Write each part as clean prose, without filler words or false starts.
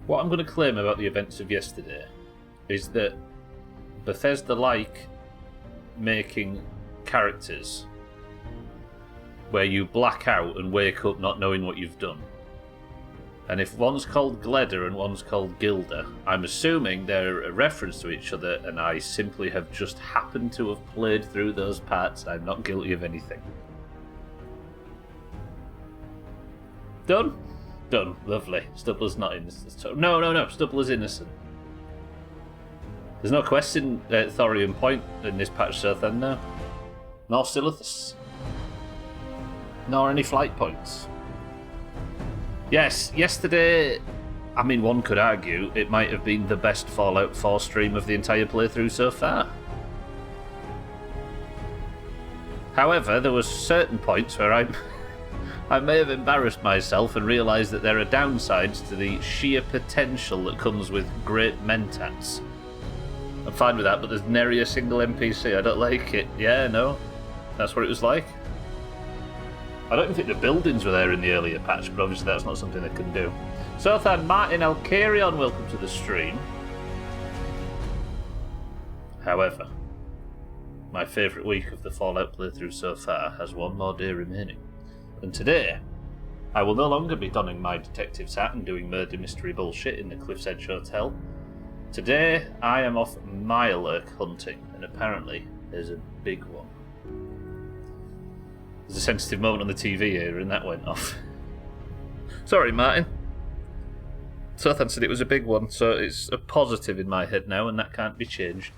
What I'm going to claim about the events of yesterday is that Bethesda like making characters where you black out and wake up not knowing what you've done. And if one's called Gleda and one's called Gilda, I'm assuming they're a reference to each other, and I simply have just happened to have played through those parts. I'm not guilty of anything. Done? Done. Lovely. Stubbler's not innocent. No. Stubbler's innocent. There's no question at Thorium Point in this patch, so then no. Nor Silithus. Nor any flight points. Yes, yesterday, I mean, one could argue it might have been the best Fallout 4 stream of the entire playthrough so far. However, there were certain points where I may have embarrassed myself and realised that there are downsides to the sheer potential that comes with great mentats. I'm fine with that, but there's nary a single NPC. I don't like it. Yeah, no. That's what it was like. I don't even think the buildings were there in the earlier patch, but obviously that's not something they can do. So then, Martin Alcarion, welcome to the stream. However, my favourite week of the Fallout playthrough so far has one more day remaining. And today, I will no longer be donning my detective's hat and doing murder mystery bullshit in the Cliff's Edge Hotel. Today, I am off Mirelurk hunting, and apparently there's a big one. There's a sensitive moment on the TV here, and that went off. Sorry, Martin. Sothan said it was a big one, so it's a positive in my head now, and that can't be changed.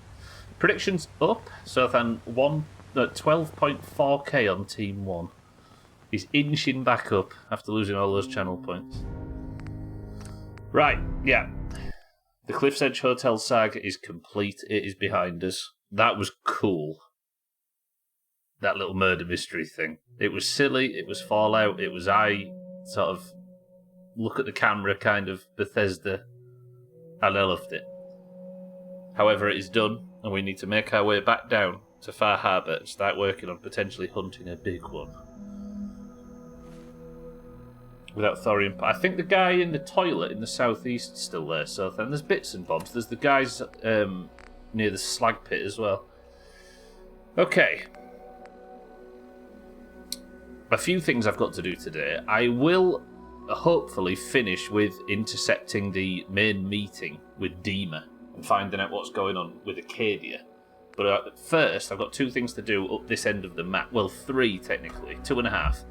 Predictions up. Sothan 12.4k on Team 1. He's inching back up after losing all those channel points. Right, yeah. The Cliff's Edge Hotel saga is complete. It is behind us. That was cool. That little murder mystery thing. It was silly, it was Fallout, it was sort of look at the camera kind of Bethesda, and I loved it. However, it is done, and we need to make our way back down to Far Harbour and start working on potentially hunting a big one. Without Thorium, I think the guy in the toilet in the southeast is still there, so then there's bits and bobs. There's the guys near the slag pit as well. Okay. A few things I've got to do today. I will hopefully finish with intercepting the main meeting with Dima and finding out what's going on with Acadia. But first, I've got two things to do up this end of the map. Well, three technically, 2.5.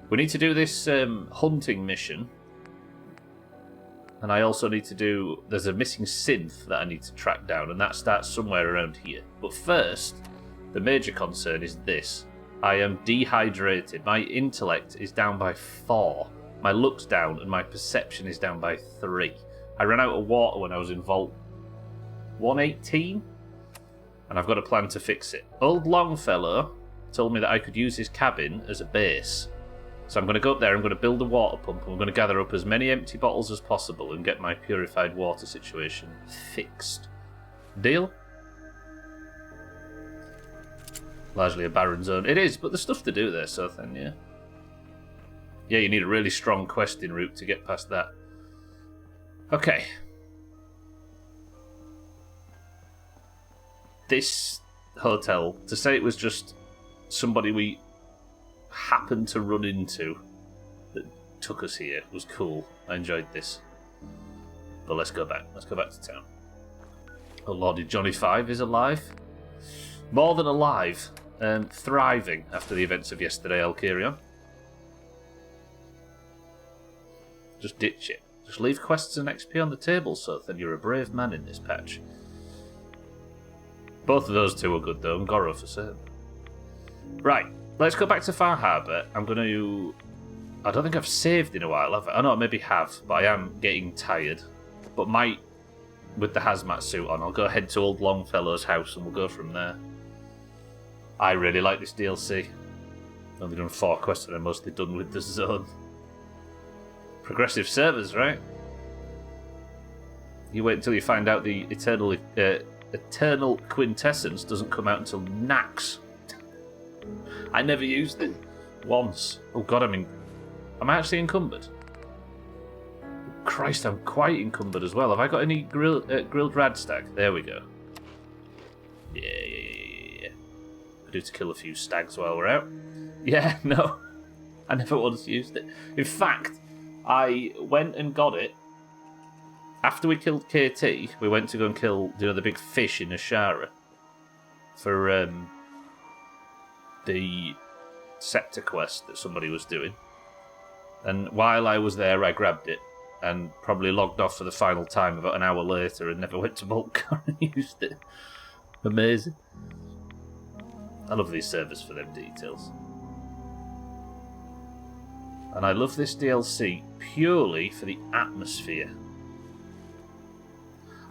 We need to do this hunting mission. And I also need to do... There's a missing synth that I need to track down, and that starts somewhere around here. But first, the major concern is this. I am dehydrated. My intellect is down by 4. My luck's down, and my perception is down by 3. I ran out of water when I was in Vault 118, and I've got a plan to fix it. Old Longfellow told me that I could use his cabin as a base. So I'm going to go up there, I'm going to build a water pump, and we're going to gather up as many empty bottles as possible and get my purified water situation fixed. Deal? Largely a barren zone. It is, but there's stuff to do there, so then, yeah. Yeah, you need a really strong questing route to get past that. Okay. This hotel, to say it was just somebody we happened to run into that took us here, was cool. I enjoyed this. But let's go back. Let's go back to town. Oh lordy, Johnny 5 is alive. More than alive. Thriving after the events of yesterday, Alcarion. Just ditch it. Just leave quests and XP on the table, so then you're a brave man in this patch. Both of those two are good though, and Goro for certain. Right, let's go back to Far Harbour. I'm going to... I don't think I've saved in a while, have I? I know I maybe have, but I am getting tired. But might, with the hazmat suit on, I'll go head to Old Longfellow's house and we'll go from there. I really like this DLC. Only done 4 quests and I'm mostly done with the zone. Progressive servers, right? You wait until you find out the Eternal Quintessence doesn't come out until Nax. I never used it once. Oh god, am I actually encumbered? Christ, I'm quite encumbered as well. Have I got any grilled radstag? There we go. Yeah. I do to kill a few stags while we're out. Yeah, no. I never once used it. In fact, I went and got it. After we killed KT, we went to go and kill the big fish in Ashara for the scepter quest that somebody was doing. And while I was there, I grabbed it and probably logged off for the final time about an hour later and never went to Boltcar and used it. Amazing. I love these servers for them details. And I love this DLC purely for the atmosphere.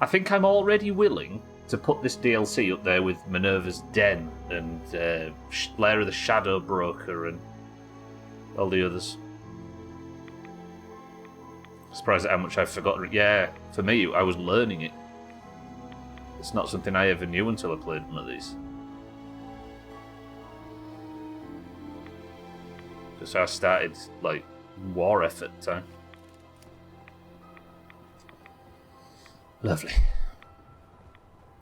I think I'm already willing to put this DLC up there with Minerva's Den and Lair of the Shadow Broker and all the others. Surprised at how much I've forgotten. Yeah, for me, I was learning it. It's not something I ever knew until I played one of these. Because I started, like, war effort time. Lovely.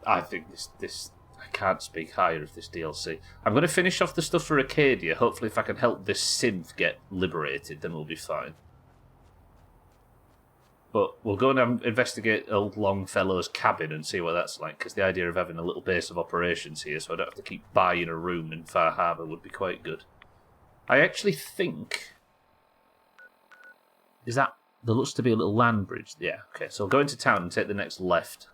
I think this I can't speak higher of this DLC. I'm going to finish off the stuff for Arcadia. Hopefully if I can help this synth get liberated, then we'll be fine. But we'll go and investigate old Longfellow's cabin and see what that's like, because the idea of having a little base of operations here so I don't have to keep buying a room in Far Harbour would be quite good. I actually think... Is that... There looks to be a little land bridge. Yeah, okay, so I'll go into town and take the next left.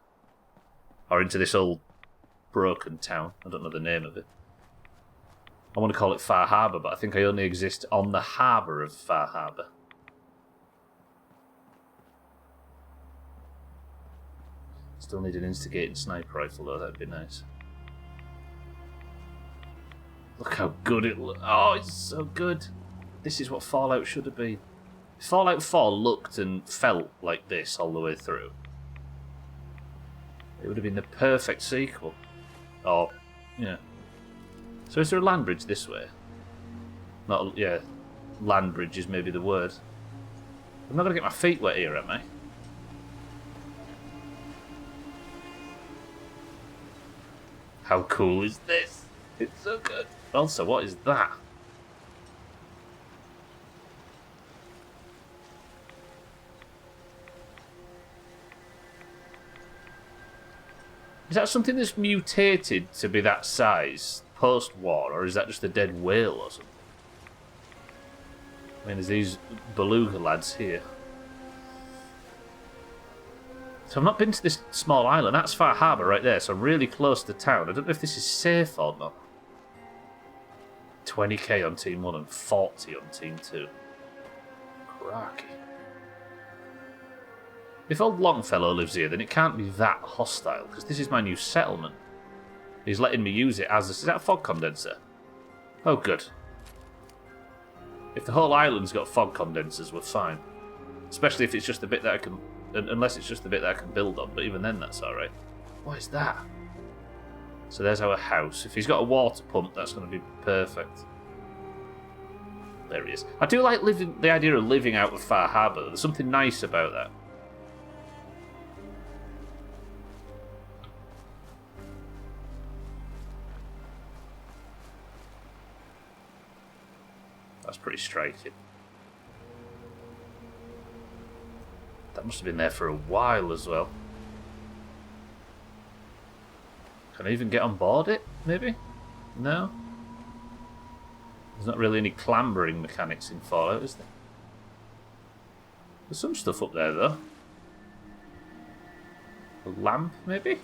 Or into this old broken town. I don't know the name of it. I want to call it Far Harbour, but I think I only exist on the harbour of Far Harbour. Still need an instigating sniper rifle though, that'd be nice. Look how good it looks. Oh, it's so good. This is what Fallout should have been. If Fallout 4 looked and felt like this all the way through, it would have been the perfect sequel. Oh, yeah. So is there a land bridge this way? Not, yeah, land bridge is maybe the word. I'm not going to get my feet wet here, am I? How cool is this? It's so good. Also, what is that? Is that something that's mutated to be that size post-war, or is that just a dead whale or something? I mean, there's these beluga lads here. So I've not been to this small island. That's Far Harbour right there, so I'm really close to town. I don't know if this is safe or not. 20k on Team 1 and 40 on Team 2. Cracky. If old Longfellow lives here, then it can't be that hostile, because this is my new settlement. He's letting me use it as a... Is that a fog condenser? Oh, good. If the whole island's got fog condensers, we're fine. Especially if it's just the bit that I can... Unless it's just the bit that I can build on, but even then that's alright. What is that? So there's our house. If he's got a water pump, that's going to be perfect. There he is. I do like the idea of living out of Far Harbour. There's something nice about that. That's pretty striking. That must have been there for a while as well. Can I even get on board it, maybe? No? There's not really any clambering mechanics in Fallout, is there? There's some stuff up there, though. A lamp, maybe?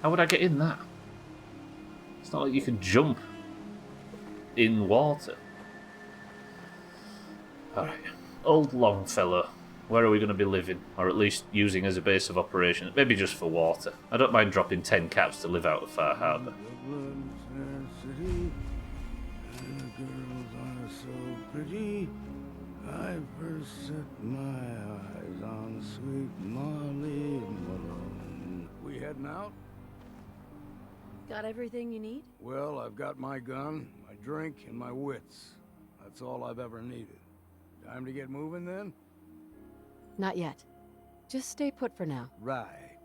How would I get in that? It's not like you can jump in water. Alright. Old Longfellow. Where are we going to be living? Or at least using as a base of operations? Maybe just for water. I don't mind dropping 10 caps to live out of Far Harbour. I first set my eyes on sweet Molly Malone. We heading out? Got everything you need? Well, I've got my gun, my drink, and my wits. That's all I've ever needed. Time to get moving, then? Not yet. Just stay put for now. Right.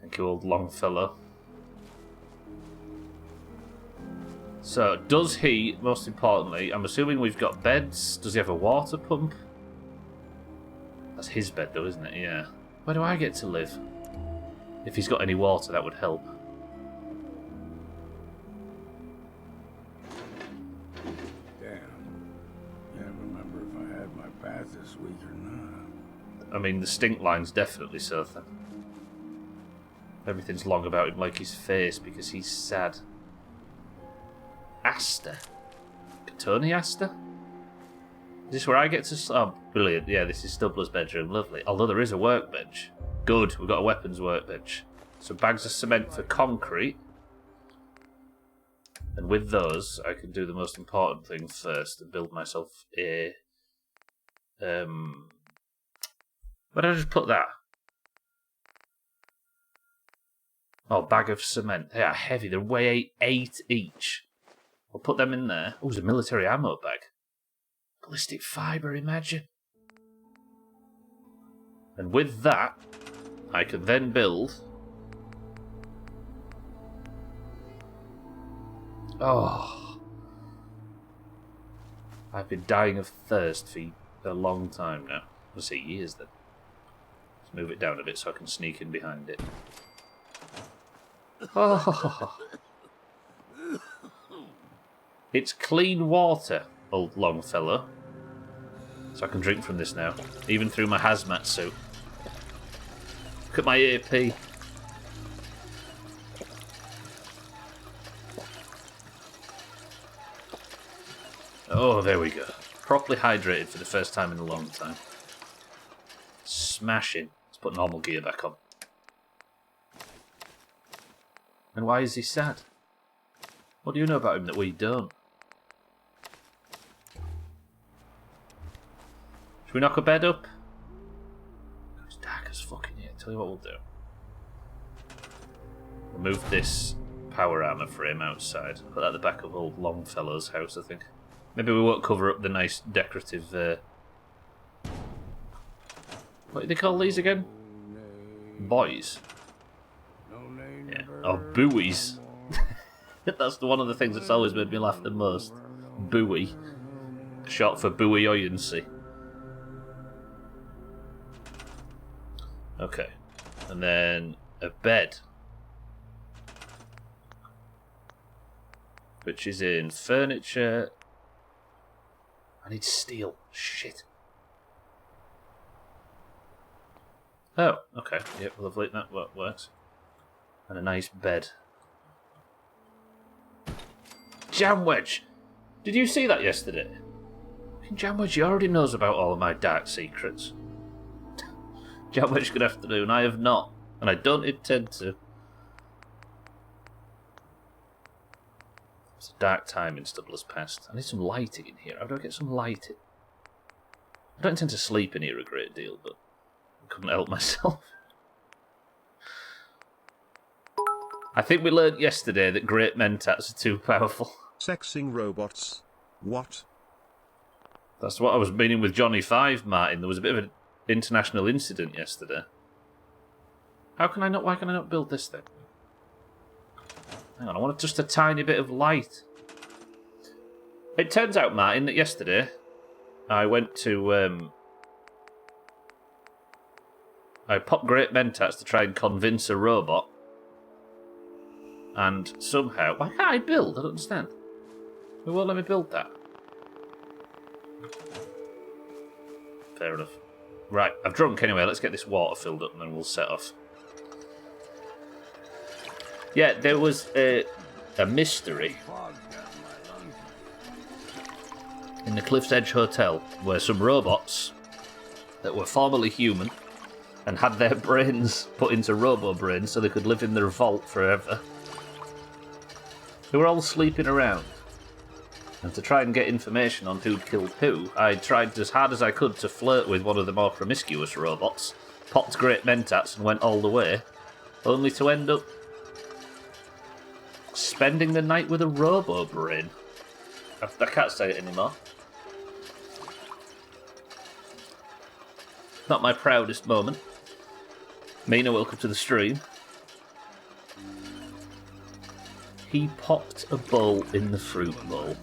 Thank you, old Longfellow. So, does he, most importantly, I'm assuming we've got beds. Does he have a water pump? That's his bed, though, isn't it? Yeah. Where do I get to live? If he's got any water, that would help. Damn. Can't remember if I had my bath this week or not. I mean, the stink line's definitely so thin. Everything's long about him, like his face, because he's sad. Asta? Tony Asta? Is this where I get to... Oh, brilliant. Yeah, this is Stubbler's bedroom. Lovely. Although there is a workbench. Good, we've got a weapons workbench. So bags of cement for concrete. And with those, I can do the most important thing first and build myself a... Where did I just put that? Oh, bag of cement. They are heavy. They weigh 8 each. I'll put them in there. Oh, there's a military ammo bag. Ballistic fibre, imagine. And with that, I can then build... Oh. I've been dying of thirst for a long time now. I'll say years then. Let's move it down a bit so I can sneak in behind it. Oh. It's clean water, old Longfellow. So I can drink from this now, even through my hazmat suit. Look at my AP. Oh, there we go. Properly hydrated for the first time in a long time. Smashing. Let's put normal gear back on. And why is he sad? What do you know about him that we don't? Should we knock a bed up? It's dark as fucking here. Tell you what we'll do. We'll move this power armor frame outside. Put that at the back of old Longfellow's house, I think. Maybe we won't cover up the nice decorative... What do they call these again? Boys. Yeah. Oh, buoys. That's one of the things that's always made me laugh the most. Buoy. Short for buoyancy. Okay. And then a bed. Which is in furniture. I need steel. Shit. Oh, okay. Yep, lovely. That works. And a nice bed. Jam Wedge! Did you see that yesterday? Jam Wedge, he already knows about all of my dark secrets. Jam Wedge, good afternoon. I have not. And I don't intend to. It's a dark time in Stubbler's past. I need some lighting in here. How do I get some lighting? I don't intend to sleep in here a great deal, but I couldn't help myself. I think we learned yesterday that great mentats are too powerful. Sexing robots. What? That's what I was meaning with Johnny 5, Martin. There was a bit of an international incident yesterday. Why can I not build this thing? Hang on, I want just a tiny bit of light. It turns out, Martin, that yesterday I went to... I popped great mentats to try and convince a robot. And somehow... Why can't I build? I don't understand. It won't let me build that. Fair enough. Right, I've drunk anyway. Let's get this water filled up and then we'll set off. Yeah, there was a mystery in the Cliff's Edge Hotel where some robots that were formerly human and had their brains put into robo-brains so they could live in their vault forever. They were all sleeping around. And to try and get information on who'd killed who, I tried as hard as I could to flirt with one of the more promiscuous robots, popped great mentats and went all the way, only to end up spending the night with a robo-brain. I can't say it anymore. Not my proudest moment. Mina, welcome to the stream. He popped a bowl in the fruit bowl.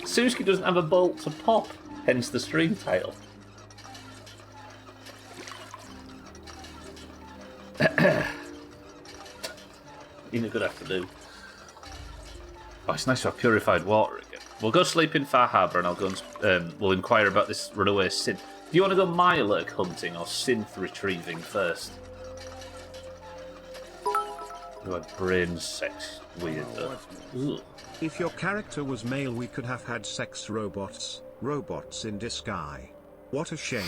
Suski doesn't have a bowl to pop, hence the stream title. Been a good afternoon. Oh, it's nice to have purified water again. We'll go sleep in Far Harbour and I'll go and we'll inquire about this runaway synth. Do you want to go Mirelurk hunting or synth retrieving first? You had brain sex weird though. Ugh. If your character was male, we could have had sex robots. Robots in disguise. What a shame.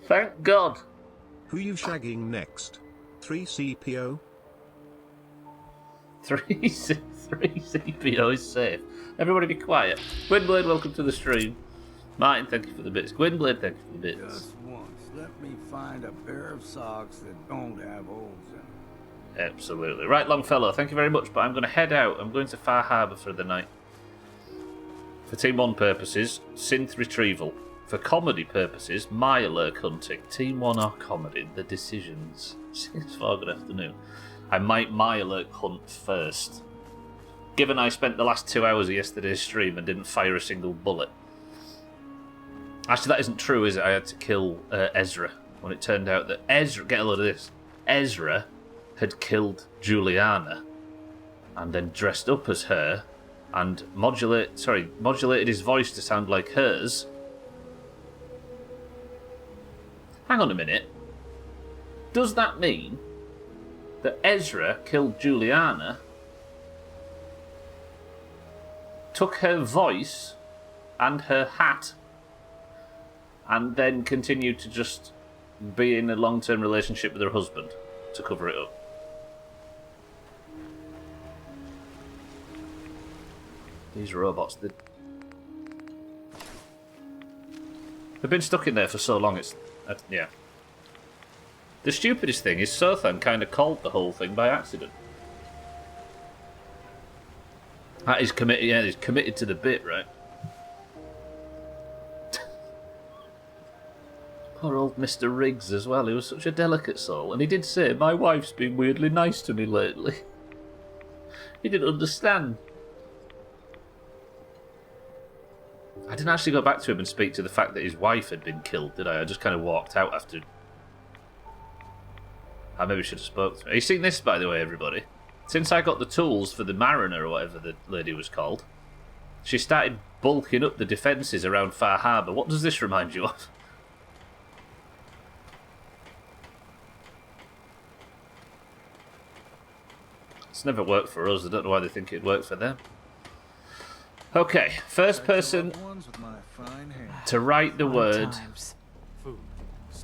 Thank God. Who you shagging next? 3CPO? 3CPO is safe. Everybody be quiet. Gwynblade, welcome to the stream. Martin, thank you for the bits. Gwynblade, thank you for the bits. Just once, let me find a pair of socks that don't have holes in them. Absolutely. Right, Longfellow, thank you very much, but I'm going to head out. I'm going to Far Harbour for the night. For Team 1 purposes, synth retrieval. For comedy purposes, Mirelurk hunting. Team 1 or comedy, the decisions. 6-4, good afternoon. I might Mirelurk hunt first. Given I spent the last 2 hours of yesterday's stream and didn't fire a single bullet. Actually, that isn't true, is it? I had to kill Ezra when it turned out that Ezra, get a load of this, Ezra had killed Juliana and then dressed up as her and modulated his voice to sound like hers. Hang on a minute. Does that mean that Ezra killed Juliana, took her voice and her hat, and then continued to just be in a long-term relationship with her husband to cover it up? These robots, they've been stuck in there for so long, it's... yeah. The stupidest thing is Sothan kind of called the whole thing by accident. That is committed, yeah, he's committed to the bit, right? Poor old Mr. Riggs as well, he was such a delicate soul. And he did say, my wife's been weirdly nice to me lately. He didn't understand. I didn't actually go back to him and speak to the fact that his wife had been killed, did I? I just kind of walked out after... I maybe should have spoke to him. Have you seen this, by the way, everybody? Since I got the tools for the Mariner, or whatever the lady was called, she started bulking up the defences around Far Harbour. What does this remind you of? It's never worked for us. I don't know why they think it'd work for them. Okay, first person to write the word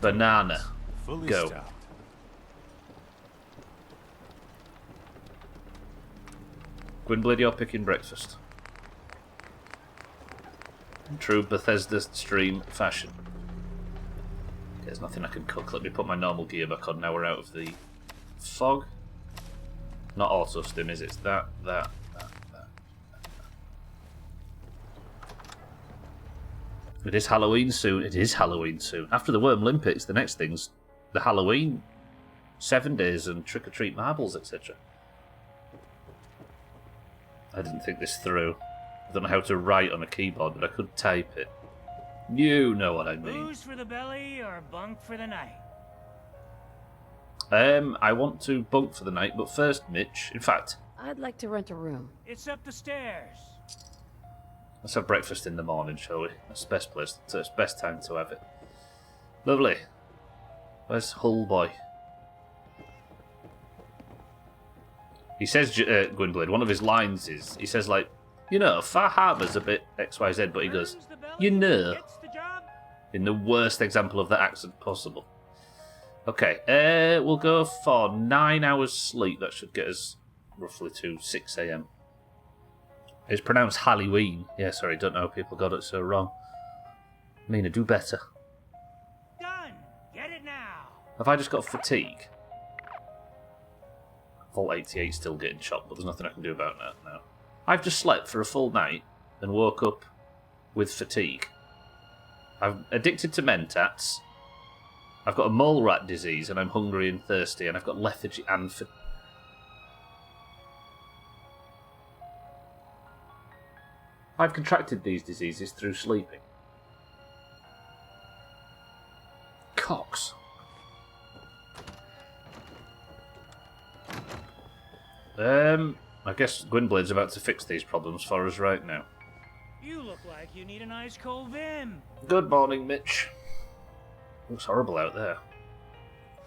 banana. Go. Gwynblade, you're picking breakfast. In true Bethesda stream fashion. There's nothing I can cook. Let me put my normal gear back on now we're out of the fog. Not auto stim, is it? It's that. It is Halloween soon. It is Halloween soon. After the Worm Limpets, the next thing's the Halloween 7 days and trick-or-treat marbles, etc. I didn't think this through. I don't know how to write on a keyboard, but I could type it. You know what I mean. Booze for the belly or bunk for the night? I want to bunk for the night, but first, Mitch. In fact, I'd like to rent a room. It's up the stairs. let's have breakfast in the morning, shall we? That's the best place. It's the best time to have it. Lovely. Where's Hull Boy? He says, Gwynblade, one of his lines is, he says, like, you know, Far Harbour's a bit XYZ, but he goes, you know, in the worst example of that accent possible. Okay, we'll go for 9 hours sleep. That should get us roughly to 6 AM. It's pronounced Halloween. Yeah, sorry, don't know how people got it so wrong. Mina, do better. Done. Get it now. Have I just got fatigue? Vault 88 still getting shot, but there's nothing I can do about that now. I've just slept for a full night. and woke up with fatigue. I'm addicted to Mentats. I've got a mole rat disease and I'm hungry and thirsty, and I've got lethargy and I've contracted these diseases through sleeping. Cox. I guess Gwynblade's about to fix these problems for us right now. You look like you need an ice cold Vim. Good morning, Mitch. Looks horrible out there.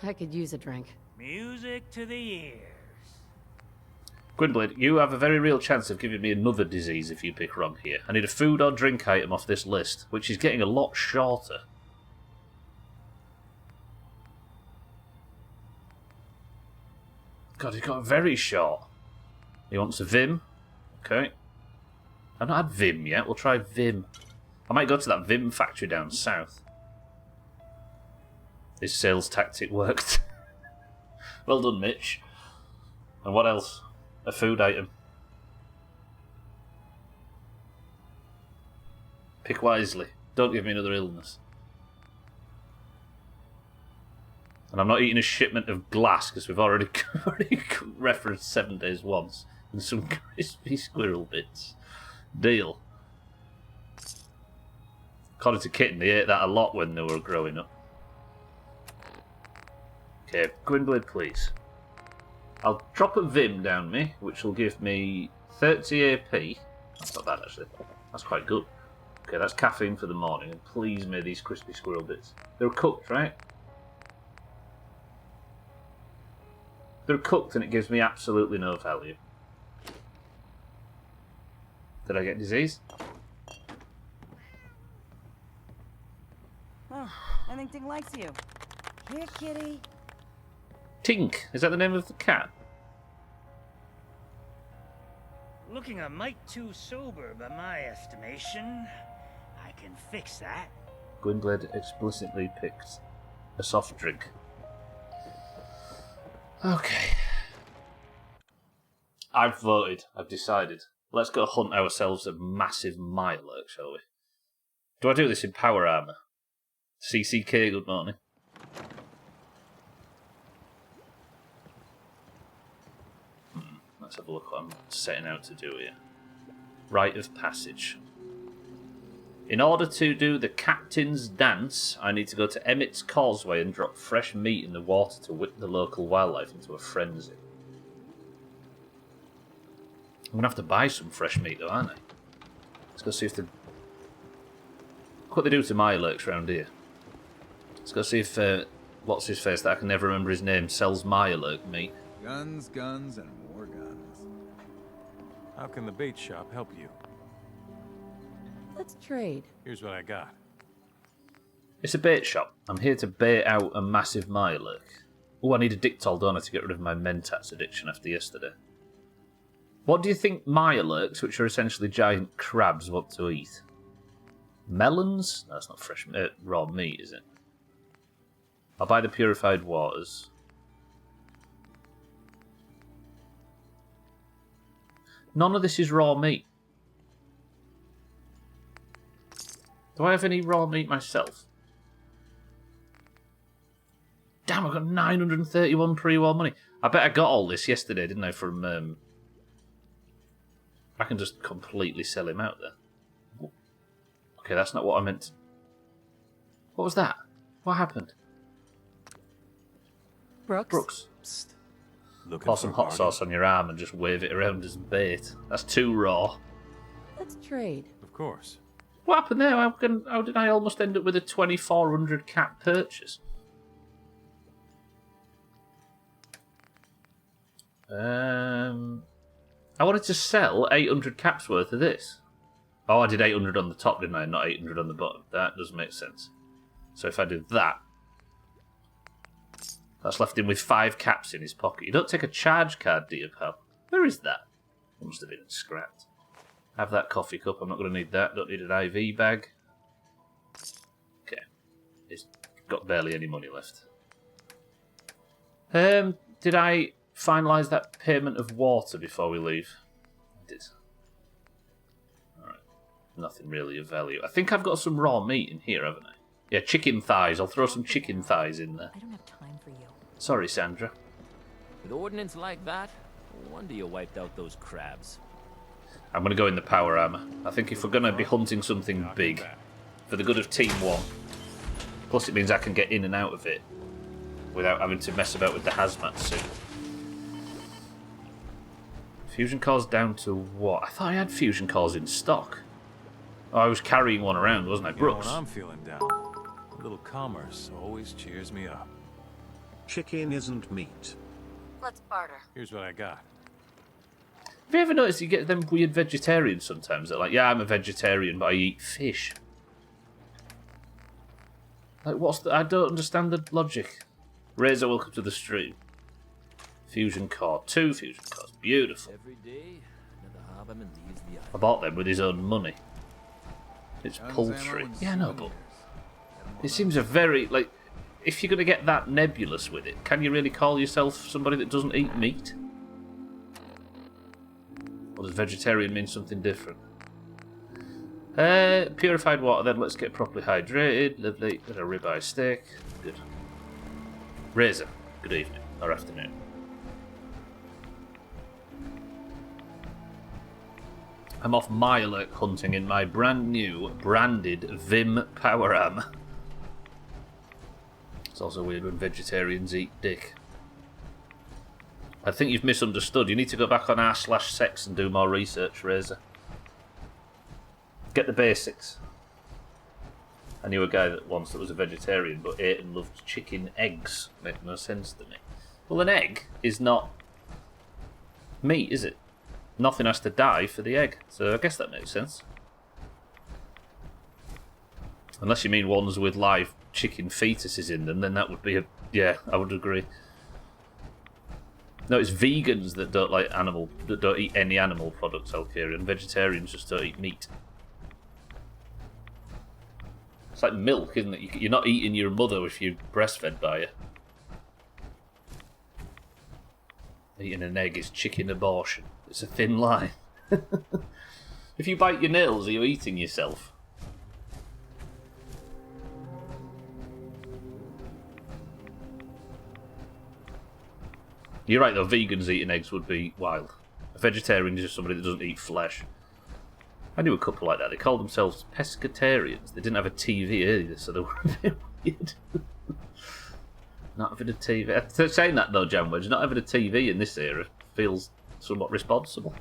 I could use a drink. Music to the ears. Gwynblade, you have a very real chance of giving me another disease if you pick wrong here. I need a food or drink item off this list, which is getting a lot shorter. God, he got very short. He wants a Vim. Okay. I've not had Vim yet. We'll try Vim. I might go to that Vim factory down south. His sales tactic worked. Well done, Mitch. And what else? A food item. Pick wisely. Don't give me another illness. And I'm not eating a shipment of glass because we've already referenced 7 days once and some crispy squirrel bits. Deal. According to Kitten, they ate that a lot when they were growing up. Okay, Gwynblade, please. I'll drop a Vim down me, which will give me 30 AP. That's not bad, actually. That's quite good. Okay, that's caffeine for the morning, and please may these crispy squirrel bits. They're cooked, right? They're cooked and it gives me absolutely no value. Did I get disease? Oh, I think Ting likes you. Here, kitty. Tink, is that the name of the cat? Looking a mite too sober by my estimation. I can fix that. Gwynblade explicitly picked a soft drink. Okay. I've voted. I've decided. Let's go hunt ourselves a massive Mirelurk, shall we? Do I do this in power armour? CCK, good morning. Let's have a look what I'm setting out to do here. Rite of passage. In order to do the captain's dance, I need to go to Emmett's Causeway and drop fresh meat in the water to whip the local wildlife into a frenzy. I'm going to have to buy some fresh meat though, aren't I? Let's go see if what they do to Mirelurks around here. Let's go see if, what's his face that I can never remember his name, sells Mirelurk meat. Guns, guns, and more guns. How can the bait shop help you? Let's trade. Here's what I got. It's a bait shop. I'm here to bait out a massive Mirelurk. Oh, I need a Dictol, don't I, to get rid of my Mentats addiction after yesterday. What do you think Mirelurks, which are essentially giant crabs, want to eat? Melons? No, that's not fresh raw meat, is it? I'll buy the purified waters. None of this is raw meat. Do I have any raw meat myself? Damn, I got 931 pre-war money. I bet I got all this yesterday, didn't I, from... I can just completely sell him out there. Okay, that's not what I meant. What was that? What happened? Brooks? Psst. Looking Pour for some a hot bargain? sauce on your arm and just wave it around as bait. That's too raw. Let's trade. Of course. What happened there? How did I almost end up with a 2,400 cap purchase? I wanted to sell 800 caps worth of this. Oh, I did 800 on the top, didn't I? Not 800 on the bottom. That doesn't make sense. So if I do that, that's left him with 5 caps in his pocket. You don't take a charge card, do you, pal? Where is that? It must have been scrapped. Have that coffee cup. I'm not going to need that. Don't need an IV bag. Okay. It's got barely any money left. Did I finalise that payment of water before we leave? I did. Alright. Nothing really of value. I think I've got some raw meat in here, haven't I? Yeah, chicken thighs. I'll throw some chicken thighs in there. I don't have time for you. Sorry, Sandra. With ordnance like that, no wonder you wiped out those crabs. I'm going to go in the power armor. I think if we're going to be hunting something big, for the good of Team 1, plus it means I can get in and out of it without having to mess about with the hazmat suit. Fusion cores down to what? I thought I had fusion cores in stock. Oh, I was carrying one around, wasn't I, Brooks? You know, when I'm feeling down, a little commerce always cheers me up. Chicken isn't meat. Let's barter. Here's what I got. Have you ever noticed you get them weird vegetarians sometimes? They're like, yeah, I'm a vegetarian, but I eat fish. Like, what's the... I don't understand the logic. Razor, welcome to the stream. Fusion core. 2 fusion cores. Beautiful. Every day, another Haberman leaves the I island. bought them with his own money. It's Guns, poultry. ammo, and Yeah, no, but... souvenirs. It seems a very... like, if you're going to get that nebulous with it, can you really call yourself somebody that doesn't eat meat? Or does vegetarian mean something different? Purified water then, let's get properly hydrated. Lovely. Got a ribeye steak. Good. Razor, good evening. Or afternoon. I'm off Mirelurk hunting in my brand new, branded Vim power armor. It's also weird when vegetarians eat dick. I think you've misunderstood. You need to go back on r/sex and do more research, Razor. Get the basics. I knew a guy that once that was a vegetarian but ate and loved chicken eggs. Made no sense to me. Well, an egg is not meat, is it? Nothing has to die for the egg, so I guess that makes sense. Unless you mean ones with live chicken fetuses in them, then that would be a... yeah, I would agree. No, it's vegans that don't like that don't eat any animal products, Alkarian. Vegetarians just don't eat meat. It's like milk, isn't it? You're not eating your mother if you're breastfed by her. Eating an egg is chicken abortion. It's a thin line. If you bite your nails, are you eating yourself? You're right though, vegans eating eggs would be wild. A vegetarian is just somebody that doesn't eat flesh. I knew a couple like that. They called themselves pescatarians. They didn't have a TV either, so they were a bit weird. Not having a TV. Saying that though, Janwedge, not having a TV in this era feels somewhat responsible.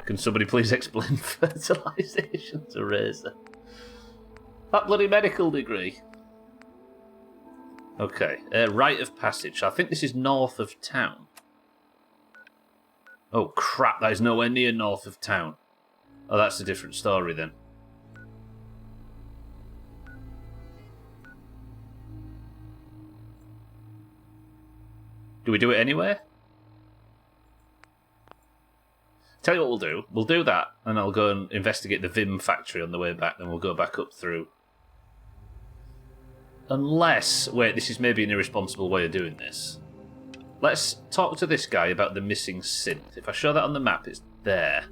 Can somebody please explain fertilisation to Razor? That bloody medical degree. Okay, rite of passage. I think this is north of town. Oh crap, that is nowhere near north of town. Oh, that's a different story then. Do we do it anywhere? Tell you what we'll do. We'll do that, and I'll go and investigate the Vim factory on the way back, then we'll go back up through. Unless... wait, this is maybe an irresponsible way of doing this. Let's talk to this guy about the missing synth. If I show that on the map, it's there.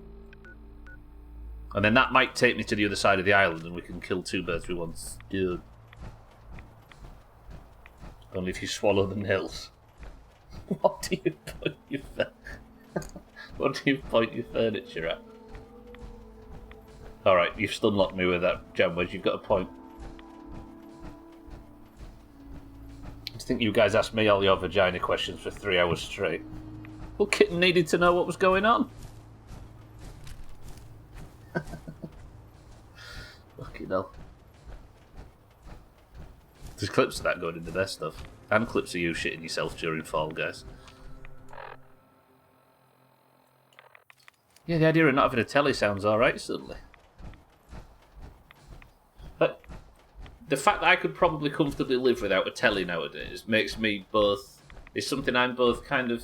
And then that might take me to the other side of the island, and we can kill 2 birds with 1 stone. Only if you swallow the nails. What do you point your what do you point your furniture at? Alright, you've stunlocked me with that, Jamwedge. You've got a point. I think you guys asked me all your vagina questions for 3 hours straight. Well, Kitten needed to know what was going on. Fucking hell. There's clips of that going in the best stuff. And clips of you shitting yourself during Fall Guys. Yeah, the idea of not having a telly sounds alright suddenly. But the fact that I could probably comfortably live without a telly nowadays makes me both... is something I'm both kind of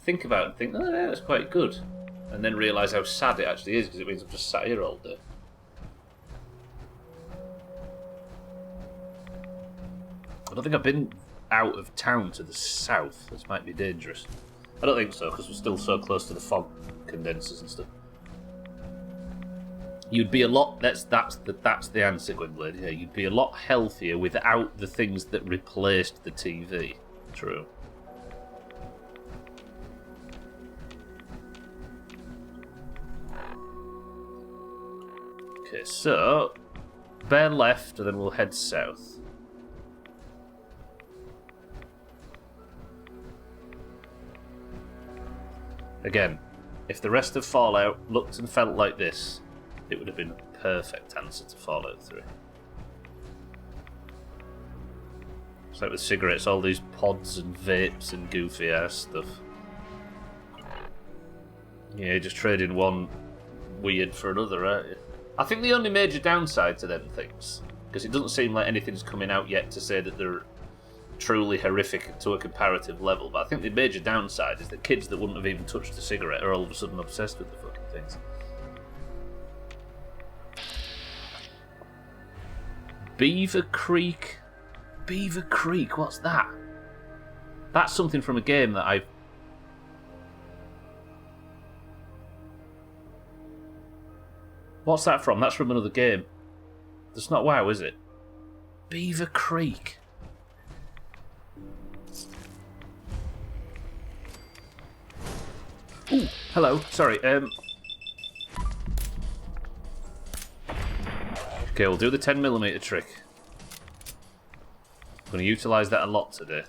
think about and think, oh yeah, that's quite good. And then realise how sad it actually is, because it means I'm just sat here all day. I don't think I've been out of town to the south. This might be dangerous. I don't think so, because we're still so close to the fog condensers and stuff. You'd be a lot. That's the answer, Gwynblade. Yeah, you'd be a lot healthier without the things that replaced the TV. True. Okay, so bear left, and then we'll head south. Again, if the rest of Fallout looked and felt like this, it would have been a perfect answer to Fallout 3. It's like with cigarettes, all these pods and vapes and goofy ass stuff. Yeah, just trading one weird for another, aren't you? I think the only major downside to them things, because it doesn't seem like anything's coming out yet to say that they're truly horrific to a comparative level, but I think the major downside is that kids that wouldn't have even touched a cigarette are all of a sudden obsessed with the fucking things. Beaver Creek? Beaver Creek, what's that? That's something from a game that I've... What's that from? That's from another game. That's not WoW, is it? Beaver Creek. Ooh, hello. Sorry. Okay, we'll do the 10mm trick. I'm going to utilise that a lot today.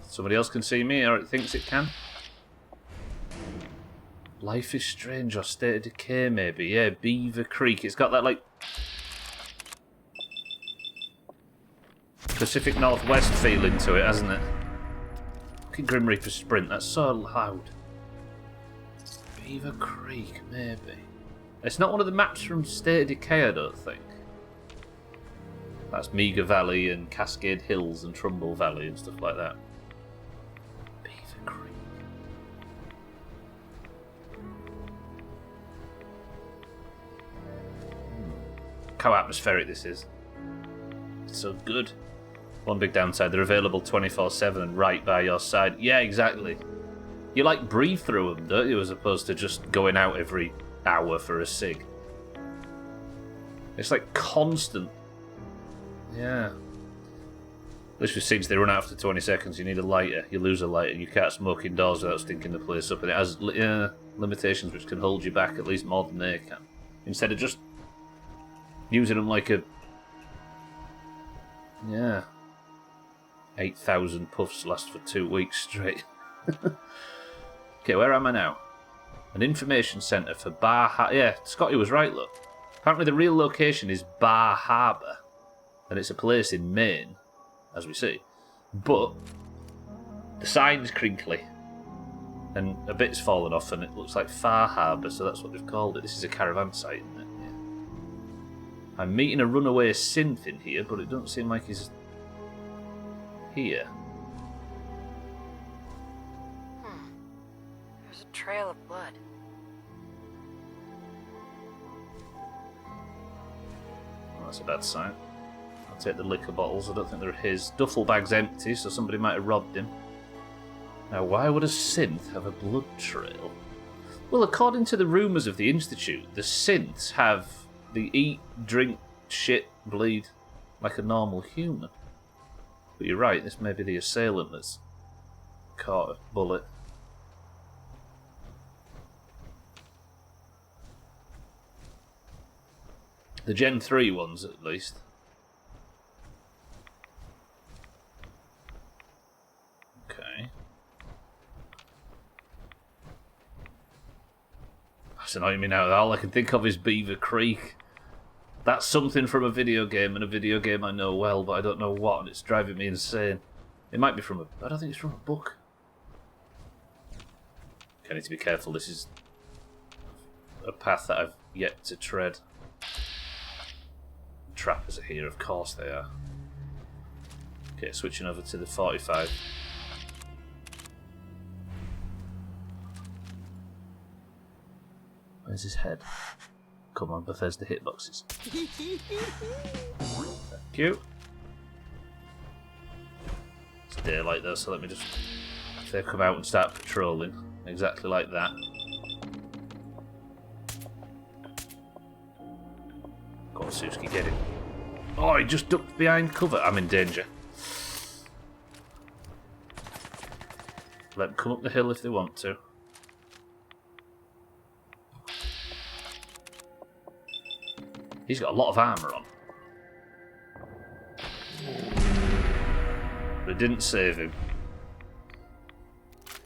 Somebody else can see me, or it thinks it can. Life is Strange or State of Decay, maybe. Yeah, Beaver Creek. It's got that, like, Pacific Northwest feeling to it, hasn't it? Fucking Grim Reaper Sprint. That's so loud. Beaver Creek, maybe. It's not one of the maps from State of Decay, I don't think. That's Meager Valley and Cascade Hills and Trumbull Valley and stuff like that. Beaver Creek. Look how atmospheric this is. It's so good. One big downside, they're available 24/7 and right by your side. Yeah, exactly. You like breathe through them, don't you, as opposed to just going out every hour for a cig. It's like constant. Yeah. At least with cigs, they run out after 20 seconds. You need a lighter. You lose a lighter. You can't smoke indoors without stinking the place up. And it has limitations which can hold you back at least more than they can. Instead of just using them like a... Yeah. 8,000 puffs last for 2 weeks straight. Okay, where am I now? An information centre for Bar Harbour. Yeah, Scotty was right, look. Apparently the real location is Bar Harbour. And it's a place in Maine, as we see. But the sign's crinkly. And a bit's fallen off and it looks like Far Harbour, so that's what they've called it. This is a caravan site, isn't it? Yeah. I'm meeting a runaway synth in here, but it doesn't seem like he's here. There's a trail of blood. Well, that's a bad sign. I'll take the liquor bottles. I don't think they're his. Duffel bag's empty, so somebody might have robbed him. Now, why would a synth have a blood trail? Well, according to the rumours of the Institute, the synths they eat, drink, shit, bleed like a normal human. But you're right, this may be the assailant that's caught a bullet. The Gen 3 ones, at least. Okay. That's annoying me now. All I can think of is Beaver Creek. That's something from a video game, and a video game I know well, but I don't know what, and it's driving me insane. It might be from I don't think it's from a book. Okay, I need to be careful. This is a path that I've yet to tread. Trappers are here, of course they are. Okay, switching over to the 45. Where's his head? Come on, Bethesda hitboxes. Thank you. It's daylight though, so let me just... If they come out and start patrolling, exactly like that. Go on, Suski, get him. Oh, he just ducked behind cover. I'm in danger. Let them come up the hill if they want to. He's got a lot of armour on. But it didn't save him.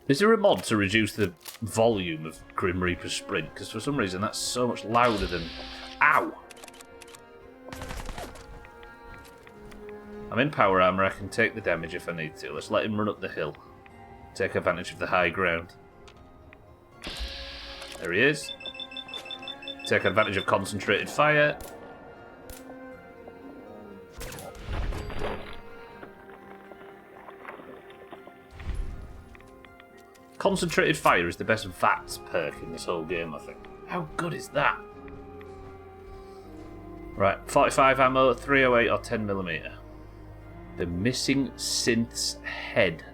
Is there a mod to reduce the volume of Grim Reaper's sprint? Because for some reason that's so much louder than... Ow! I'm in power armour, I can take the damage if I need to. Let's let him run up the hill. Take advantage of the high ground. There he is. Take advantage of concentrated fire. Concentrated fire is the best VATS perk in this whole game, I think. How good is that? Right, 45 ammo, 308 or 10mm. The missing synth's head.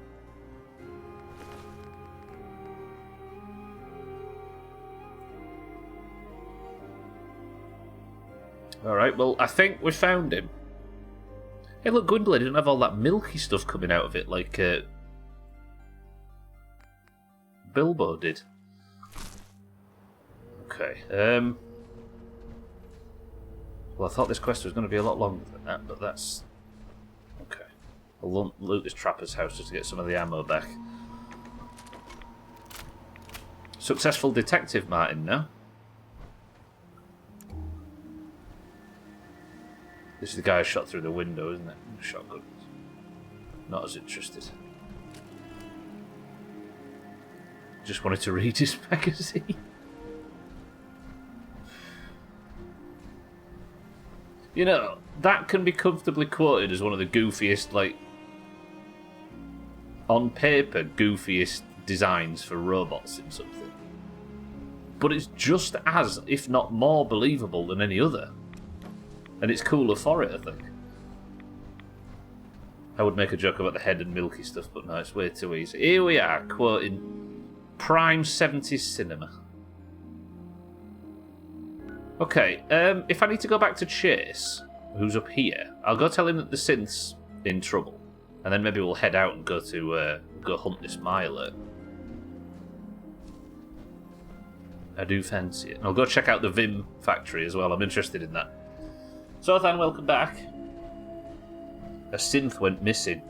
Alright, well, I think we found him. Hey, look, Gwendolyn didn't have all that milky stuff coming out of it like Bilbo did. Okay, well, I thought this quest was going to be a lot longer than that, but that's... Okay. I'll loot this trapper's house just to get some of the ammo back. Successful detective, Martin, now. This is the guy I shot through the window, isn't it? Shotgun. Not as interested. Just wanted to read his magazine. You know, that can be comfortably quoted as one of the goofiest, like, on paper, goofiest designs for robots in something. But it's just as, if not more, believable than any other. And it's cooler for it, I think. I would make a joke about the head and milky stuff, but no, it's way too easy. Here we are, quoting prime 70s cinema. Okay, if I need to go back to Chase, who's up here, I'll go tell him that the synth's in trouble. And then maybe we'll head out and go to go hunt this Miler. I do fancy it. And I'll go check out the Vim factory as well, I'm interested in that. So, Than, welcome back. A synth went missing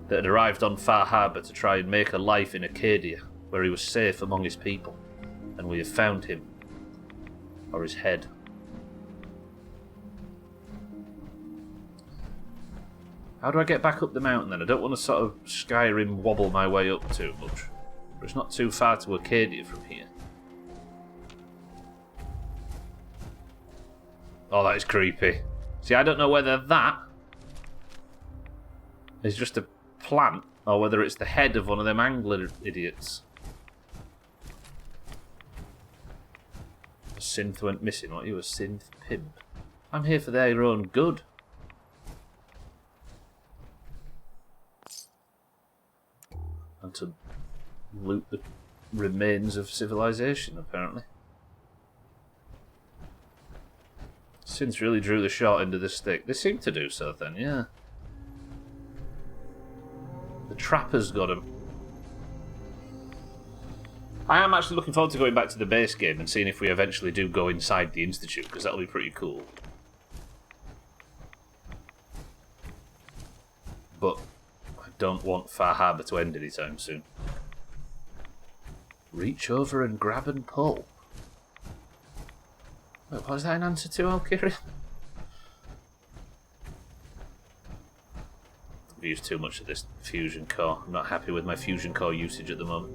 that had arrived on Far Harbour to try and make a life in Acadia, where he was safe among his people. And we have found him. Or his head. How do I get back up the mountain then? I don't want to sort of Skyrim wobble my way up too much. But it's not too far to Acadia from here. Oh, that is creepy. See, I don't know whether that is just a plant or whether it's the head of one of them angler idiots. A synth went missing. What, you a synth pimp? I'm here for their own good. And to loot the remains of civilization, apparently. Synths really drew the short end of the stick. They seem to do so then, yeah. The trapper's got him. I am actually looking forward to going back to the base game and seeing if we eventually do go inside the Institute, because that'll be pretty cool. But I don't want Far Harbour to end anytime soon. Reach over and grab and pull. Wait, what is that an answer to, Valkyria? I've used too much of this fusion core. I'm not happy with my fusion core usage at the moment.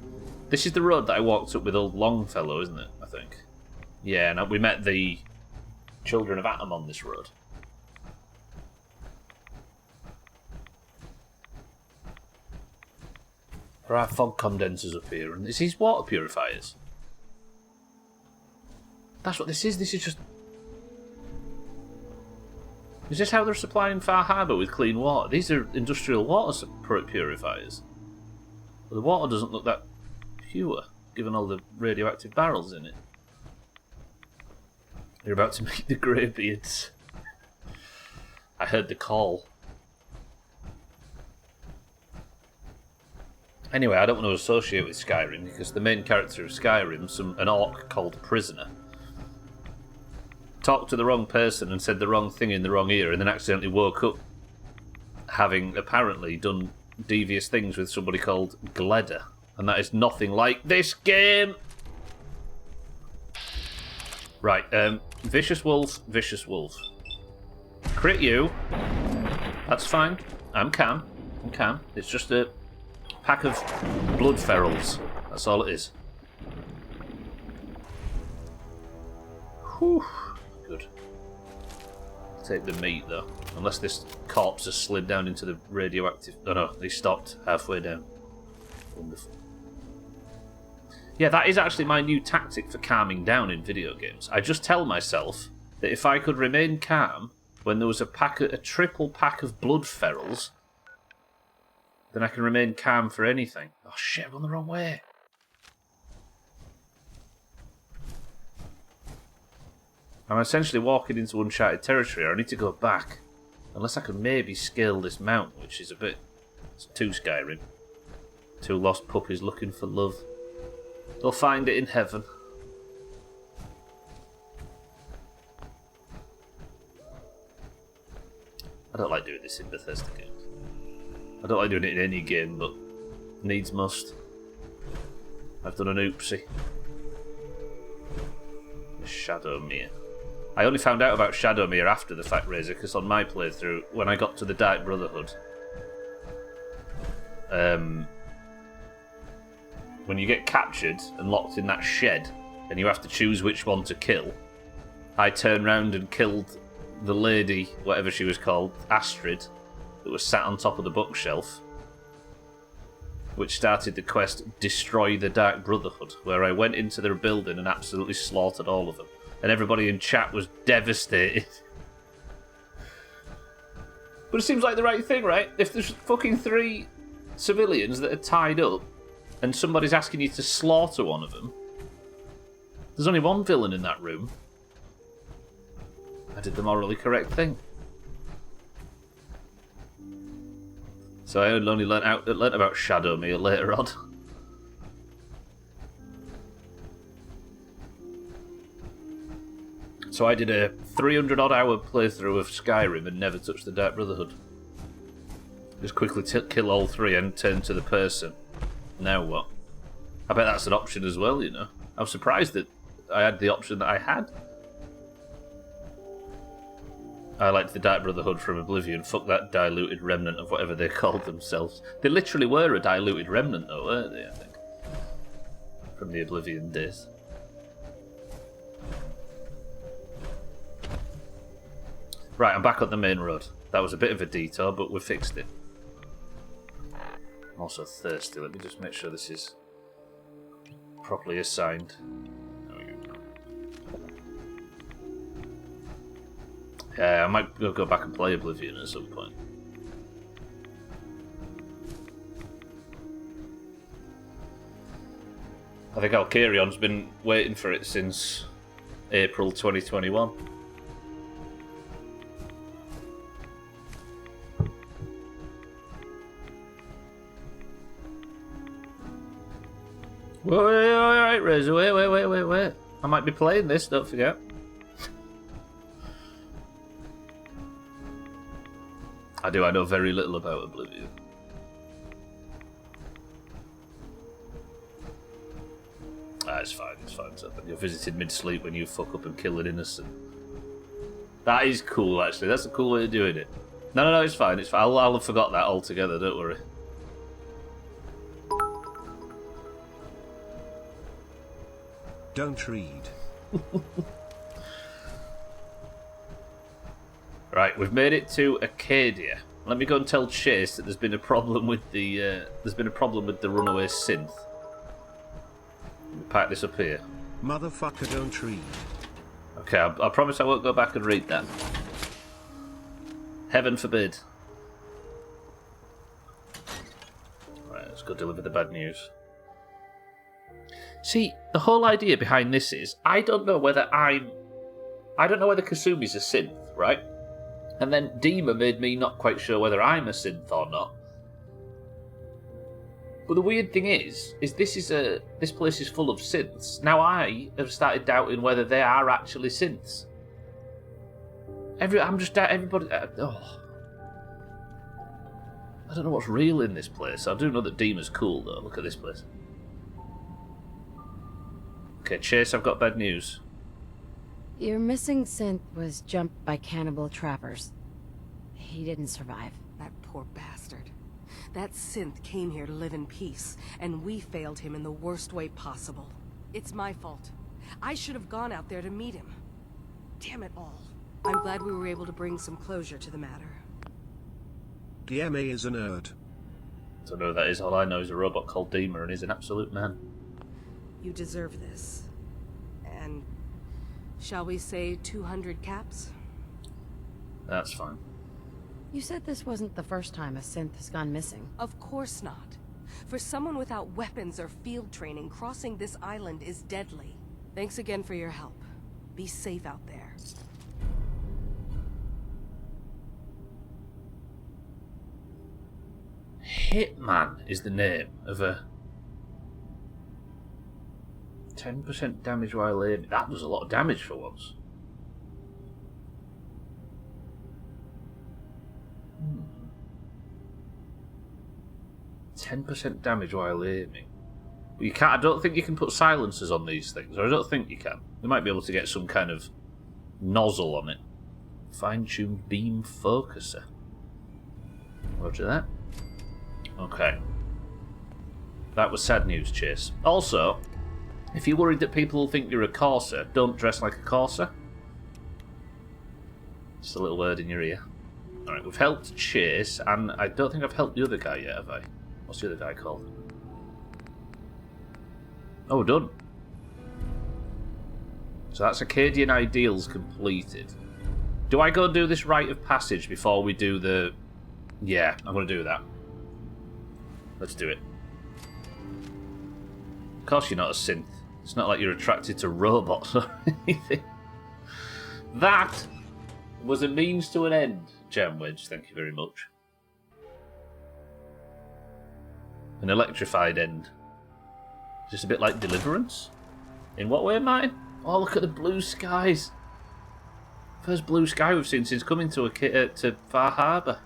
This is the road that I walked up with old Longfellow, isn't it? I think. Yeah, and we met the Children of Atom on this road. There are fog condensers up here, and this is water purifiers. That's what this is. This is just... Is this how they're supplying Far Harbour with clean water? These are industrial water purifiers. Well, the water doesn't look that pure, given all the radioactive barrels in it. You're about to meet the Greybeards. I heard the call. Anyway, I don't want to associate with Skyrim because the main character of Skyrim, an orc called Prisoner, talked to the wrong person and said the wrong thing in the wrong ear and then accidentally woke up having apparently done devious things with somebody called Gleda. And that is nothing like this game! Right, Vicious Wolf, Vicious Wolf. Crit you. That's fine. I'm calm. It's just a pack of blood ferals. That's all it is. Whew. Good. Take the meat, though. Unless this corpse has slid down into the radioactive... Oh no, they stopped halfway down. Wonderful. Yeah, that is actually my new tactic for calming down in video games. I just tell myself that if I could remain calm when there was a triple pack of blood ferals, then I can remain calm for anything. Oh shit, I've gone the wrong way. I'm essentially walking into uncharted territory. I need to go back. Unless I can maybe scale this mountain, which is a bit... It's too Skyrim. Two lost puppies looking for love. They'll find it in heaven. I don't like doing this in Bethesda games. I don't like doing it in any game, but needs must. I've done an oopsie. Shadowmere. I only found out about Shadowmere after the fact, Razor, because on my playthrough, when I got to the Dark Brotherhood, when you get captured and locked in that shed, and you have to choose which one to kill, I turned round and killed the lady, whatever she was called, Astrid, that was sat on top of the bookshelf, which started the quest Destroy the Dark Brotherhood, where I went into their building and absolutely slaughtered all of them. And everybody in chat was devastated. But it seems like the right thing, right? If there's fucking 3 civilians that are tied up, and somebody's asking you to slaughter one of them, there's only one villain in that room. I did the morally correct thing. So I only learnt about Shadowmere later on. So I did a 300-odd hour playthrough of Skyrim and never touched the Dark Brotherhood. Just quickly kill all 3 and turn to the person. Now what? I bet that's an option as well, you know. I was surprised that I had the option that I had. I liked the Dark Brotherhood from Oblivion. Fuck that diluted remnant of whatever they called themselves. They literally were a diluted remnant though, weren't they, I think? From the Oblivion days. Right, I'm back on the main road. That was a bit of a detour, but we fixed it. I'm also thirsty. Let me just make sure this is properly assigned. There we go. Yeah, I might go back and play Oblivion at some point. I think Alcarion's been waiting for it since April 2021. Alright, Razor, wait. I might be playing this, don't forget. I know very little about Oblivion. It's fine, You're visited mid-sleep when you fuck up and kill an innocent. That is cool, actually. That's a cool way of doing it. No, it's fine. I'll have forgot that altogether, don't worry. Don't read. Right, we've made it to Acadia. Let me go and tell Chase that there's been a problem with the runaway synth. Pack this up here. Motherfucker, don't read. Okay, I promise I won't go back and read that. Heaven forbid. Right, let's go deliver the bad news. See, the whole idea behind this is, I don't know whether I'm I don't know whether Kasumi's a synth, right? And then Dima made me not quite sure whether I'm a synth or not. But the weird thing is this place is full of synths. Now I have started doubting whether they are actually synths. Everybody. Oh. I don't know what's real in this place. I do know that Dima's cool though. Look at this place. Okay, Chase, I've got bad news. Your missing synth was jumped by cannibal trappers. He didn't survive. That poor bastard. That synth came here to live in peace, and we failed him in the worst way possible. It's my fault. I should have gone out there to meet him. Damn it all. I'm glad we were able to bring some closure to the matter. DMA is a nerd. Don't know who that is. All I know is a robot called Dima, and he's an absolute man. You deserve this. And shall we say 200 caps? That's fine. You said this wasn't the first time a synth has gone missing. Of course not. For someone without weapons or field training, crossing this island is deadly. Thanks again for your help. Be safe out there. Hitman is the name of a 10% damage while aiming. That does a lot of damage for once. 10% damage while aiming. You can't. I don't think you can put silencers on these things, or I don't think you can. You might be able to get some kind of nozzle on it. Fine-tuned beam focuser. Roger that. Okay. That was sad news, Chase. Also, if you're worried that people will think you're a Corsair, don't dress like a Corsair. Just a little word in your ear. Alright, we've helped Chase, and I don't think I've helped the other guy yet, have I? What's the other guy called? Oh, we're done. So that's Acadian Ideals completed. Do I go and do this rite of passage before we do the... Yeah, I'm going to do that. Let's do it. Of course you're not a synth. It's not like you're attracted to robots or anything. That was a means to an end, Gem Wedge. Thank you very much. An electrified end. Just a bit like Deliverance? In what way, Martin? Oh, look at the blue skies. First blue sky we've seen since coming to Far Harbour.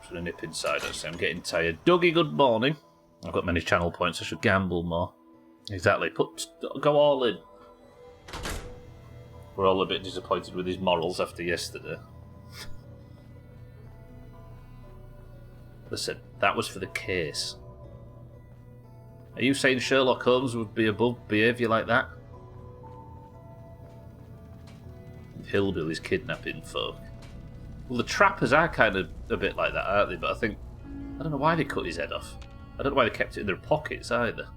Just going to nip inside, I'm getting tired. Dougie, good morning. I've got many channel points, I should gamble more. Exactly, go all in. We're all a bit disappointed with his morals after yesterday. Listen, that was for the case. Are you saying Sherlock Holmes would be above behaviour like that? Hillbillies kidnapping folk. Well, the trappers are kind of a bit like that, aren't they? But I don't know why they cut his head off. I don't know why they kept it in their pockets either.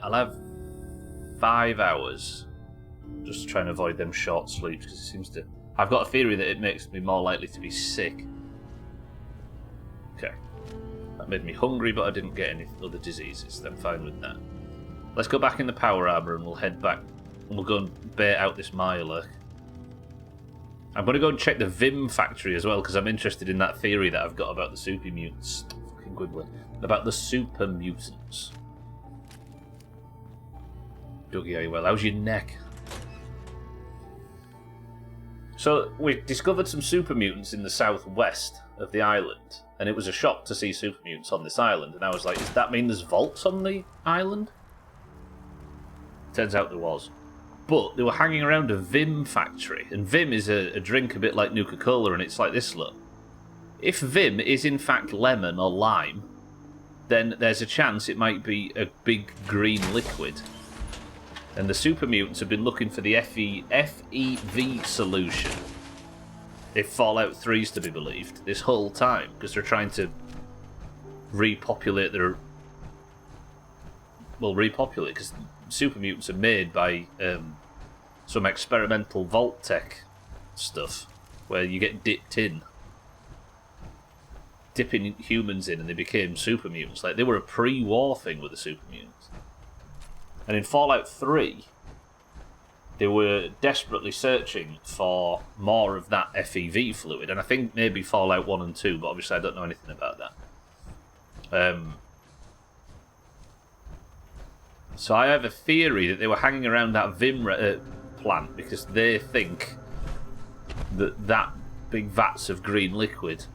I'll have 5 hours. Just to try and avoid them short sleeps, because it seems to... I've got a theory that it makes me more likely to be sick. Okay. That made me hungry, but I didn't get any other diseases. I'm fine with that. Let's go back in the power armor and we'll head back. And we'll go and bait out this Mirelurk. I'm going to go and check the Vim factory as well, because I'm interested in that theory that I've got about the super mutants. Fucking Gwibbly. About the super mutants. Dougie, are you well? How's your neck? So, we discovered some super mutants in the southwest of the island, and it was a shock to see super mutants on this island, and I was like, does that mean there's vaults on the island? Turns out there was. But they were hanging around a Vim factory, and Vim is a drink a bit like Nuka-Cola, and it's like this, look. If Vim is in fact lemon or lime, then there's a chance it might be a big green liquid. And the super mutants have been looking for the FEV solution, if Fallout 3 is to be believed, this whole time, because they're trying to repopulate their... Well, repopulate, because super mutants are made by some experimental vault tech stuff, where you get dipped in. Dipping humans in and they became super mutants. Like, they were a pre-war thing with the super mutants. And in Fallout 3, they were desperately searching for more of that FEV fluid. And I think maybe Fallout 1 and 2, but obviously I don't know anything about that. So I have a theory that they were hanging around that Vim plant because they think that big vats of green liquid,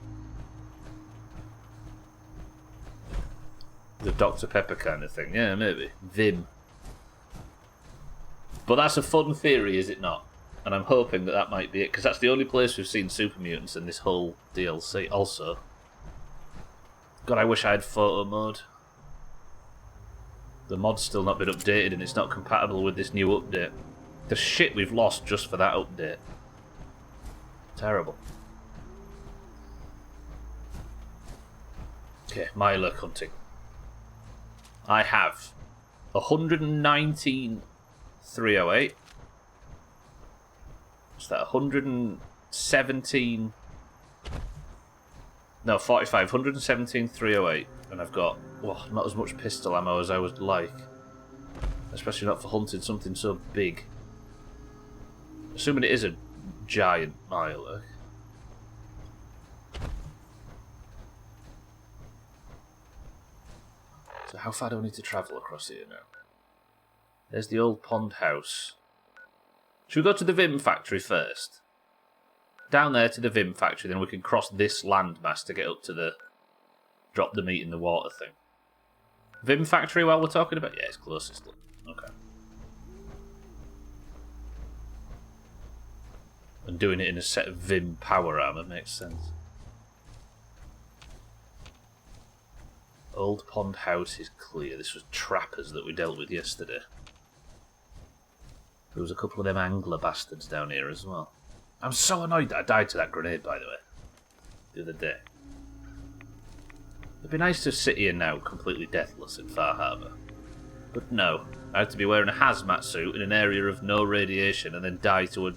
the Dr. Pepper kind of thing. Yeah, maybe. Vim. But that's a fun theory, is it not? And I'm hoping that might be it, because that's the only place we've seen super mutants in this whole DLC. Also, God, I wish I had photo mode. The mod's still not been updated, and it's not compatible with this new update. The shit we've lost just for that update. Terrible. Okay, my luck hunting. I have 119,308. What's that? 117. No, 45. 117,308. And I've got, well, not as much pistol ammo as I would like. Especially not for hunting something so big. Assuming it is a giant mile. So how far do I need to travel across here now? There's the old pond house. Should we go to the Vim factory first? Down there to the Vim factory, then we can cross this landmass to get up to the drop the meat in the water thing. Vim factory while we're talking about? Yeah, it's closest. Okay. And doing it in a set of Vim power armor makes sense. Old pond house is clear. This was trappers that we dealt with yesterday. There was a couple of them angler bastards down here as well. I'm so annoyed that I died to that grenade, by the way, the other day. It'd be nice to sit here now completely deathless in Far Harbour. But no, I have to be wearing a hazmat suit in an area of no radiation and then die to a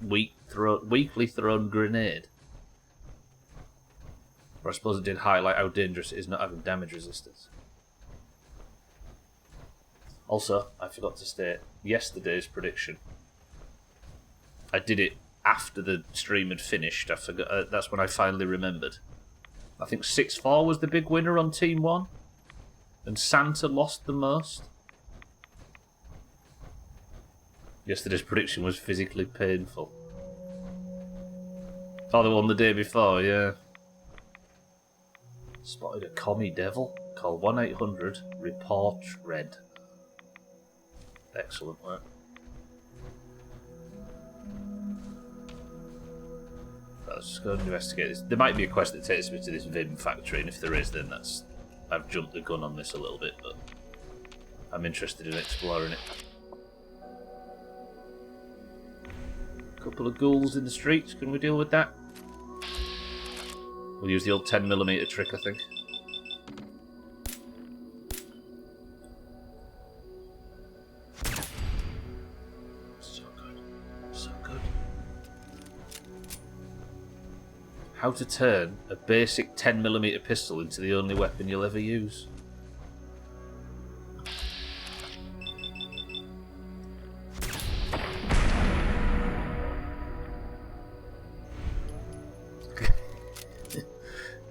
weakly thrown grenade. Or I suppose it did highlight how dangerous it is not having damage resistance. Also, I forgot to state yesterday's prediction. I did it after the stream had finished. I forgot. That's when I finally remembered. I think 6-4 was the big winner on Team 1. And Santa lost the most. Yesterday's prediction was physically painful. Oh, the one the day before, yeah. Spotted a commie devil. Call 1-800-REPORT-RED. Excellent work. Let's just go and investigate this. There might be a quest that takes me to this Vim factory, and if there is, then that's... I've jumped the gun on this a little bit, but I'm interested in exploring it. Couple of ghouls in the streets, can we deal with that? We'll use the old 10mm trick, I think. So good. So good. How to turn a basic 10mm pistol into the only weapon you'll ever use.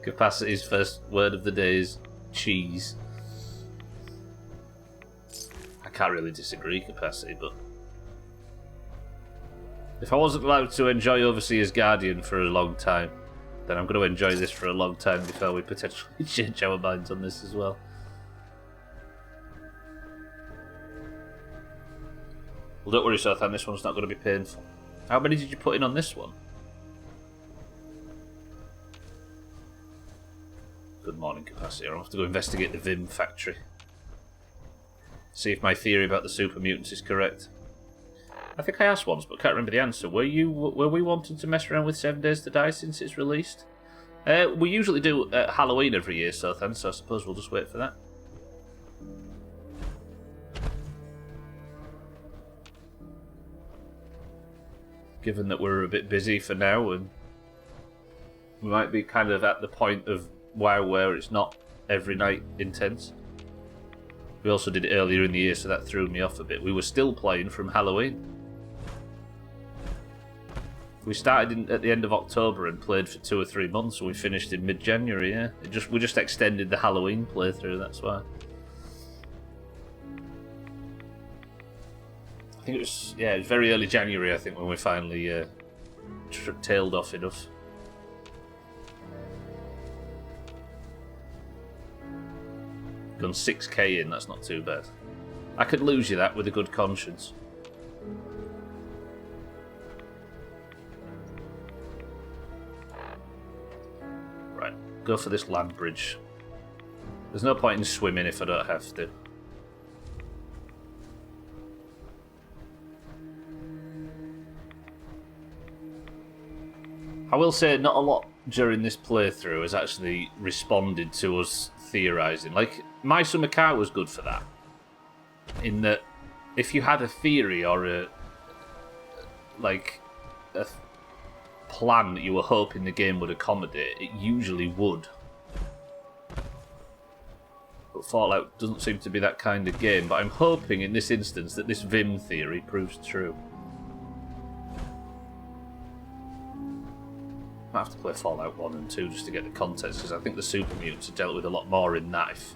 Capacity's first word of the day is cheese. I can't really disagree, Capacity, but if I wasn't allowed to enjoy Overseer's Guardian for a long time, then I'm going to enjoy this for a long time before we potentially change our minds on this as well. Well, don't worry, Sothan, this one's not going to be painful. How many did you put in on this one? Good morning, Capacity. I'll have to go investigate the Vim factory. See if my theory about the super mutants is correct. I think I asked once, but can't remember the answer. Were we wanting to mess around with 7 Days to Die since it's released? We usually do Halloween every year, so I suppose we'll just wait for that. Given that we're a bit busy for now, and we might be kind of at the point of WoW where it's not every night intense. We also did it earlier in the year, so that threw me off a bit. We were still playing from Halloween. We started at the end of October and played for 2 or 3 months, and we finished in mid-January, yeah. We just extended the Halloween playthrough, that's why. I think it was very early January, I think, when we finally tailed off enough. Done 6k in, that's not too bad. I could lose you that with a good conscience. Right, go for this land bridge. There's no point in swimming if I don't have to. I will say not a lot during this playthrough has actually responded to us theorising. Like, My Summer Car was good for that. In that, if you had a theory or a plan that you were hoping the game would accommodate, it usually would. But Fallout doesn't seem to be that kind of game, but I'm hoping in this instance that this Vim theory proves true. I have to play Fallout 1 and 2 just to get the context, because I think the super mutants are dealt with a lot more in that, if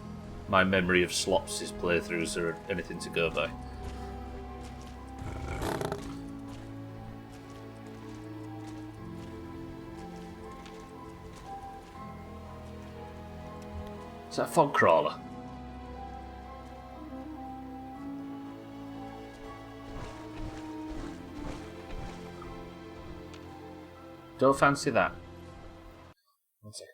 my memory of Slops' playthroughs are anything to go by. Is that a fog crawler? Don't fancy that. One second,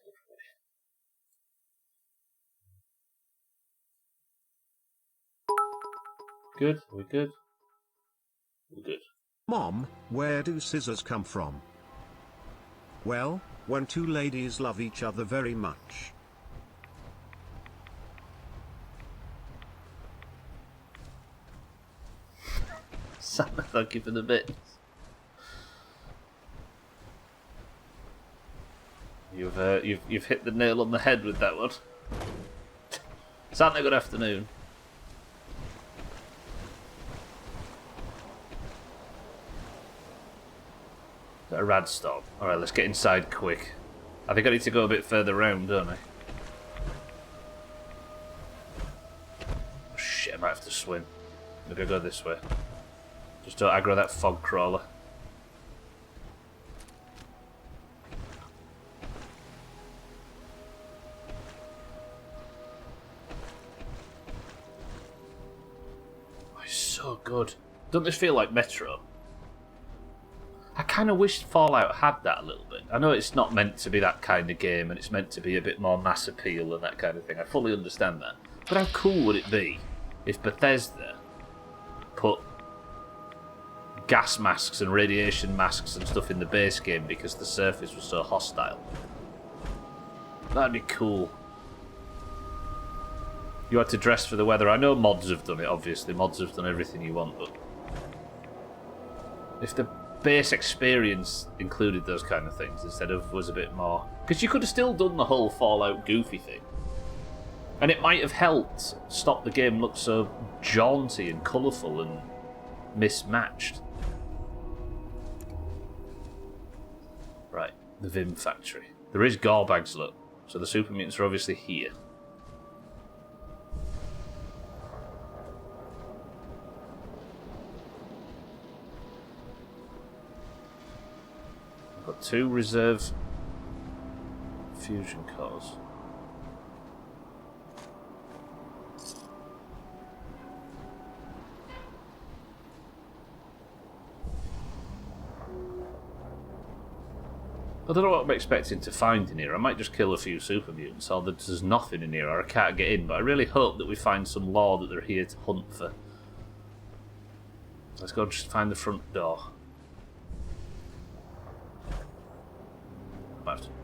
everybody. Good? Are we good? We're good. Mom, where do scissors come from? Well, when two ladies love each other very much. Santa, thank you for the bits. You've hit the nail on the head with that one. Santa, good afternoon. Is that a rad storm? Alright, let's get inside quick. I think I need to go a bit further round, don't I? Oh, shit, I might have to swim. Maybe I'll go this way. Just don't aggro that fog crawler. So good. Doesn't this feel like Metro? I kind of wish Fallout had that a little bit. I know it's not meant to be that kind of game, and it's meant to be a bit more mass appeal and that kind of thing. I fully understand that. But how cool would it be if Bethesda put gas masks and radiation masks and stuff in the base game because the surface was so hostile? That'd be cool. You had to dress for the weather. I know mods have done it, obviously. Mods have done everything you want, but if the base experience included those kind of things instead of was a bit more... Because you could have still done the whole Fallout goofy thing. And it might have helped stop the game look so jaunty and colourful and mismatched. Right, the Vim factory. There is gore bags, look. So the super mutants are obviously here. Got 2 reserve fusion cores. I don't know what I'm expecting to find in here. I might just kill a few super mutants, or there's nothing in here, or I can't get in, but I really hope that we find some lore that they're here to hunt for. Let's go just find the front door.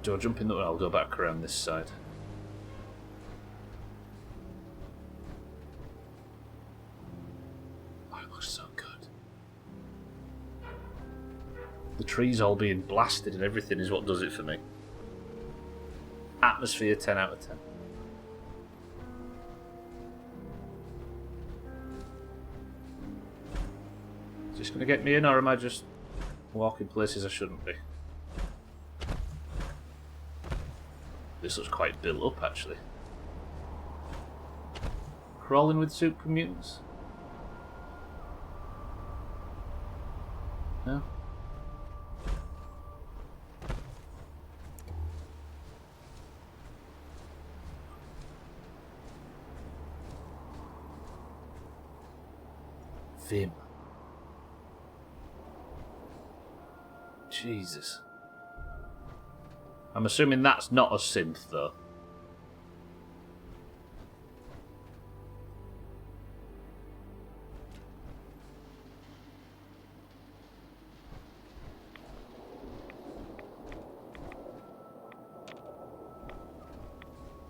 Do I jump in the... I'll go back around this side. Oh, it looks so good. The trees all being blasted and everything is what does it for me. Atmosphere, 10 out of 10. Is this going to get me in, or am I just walking places I shouldn't be? This looks quite built up, actually. Crawling with super mutants? No? Vim. Jesus. I'm assuming that's not a synth, though.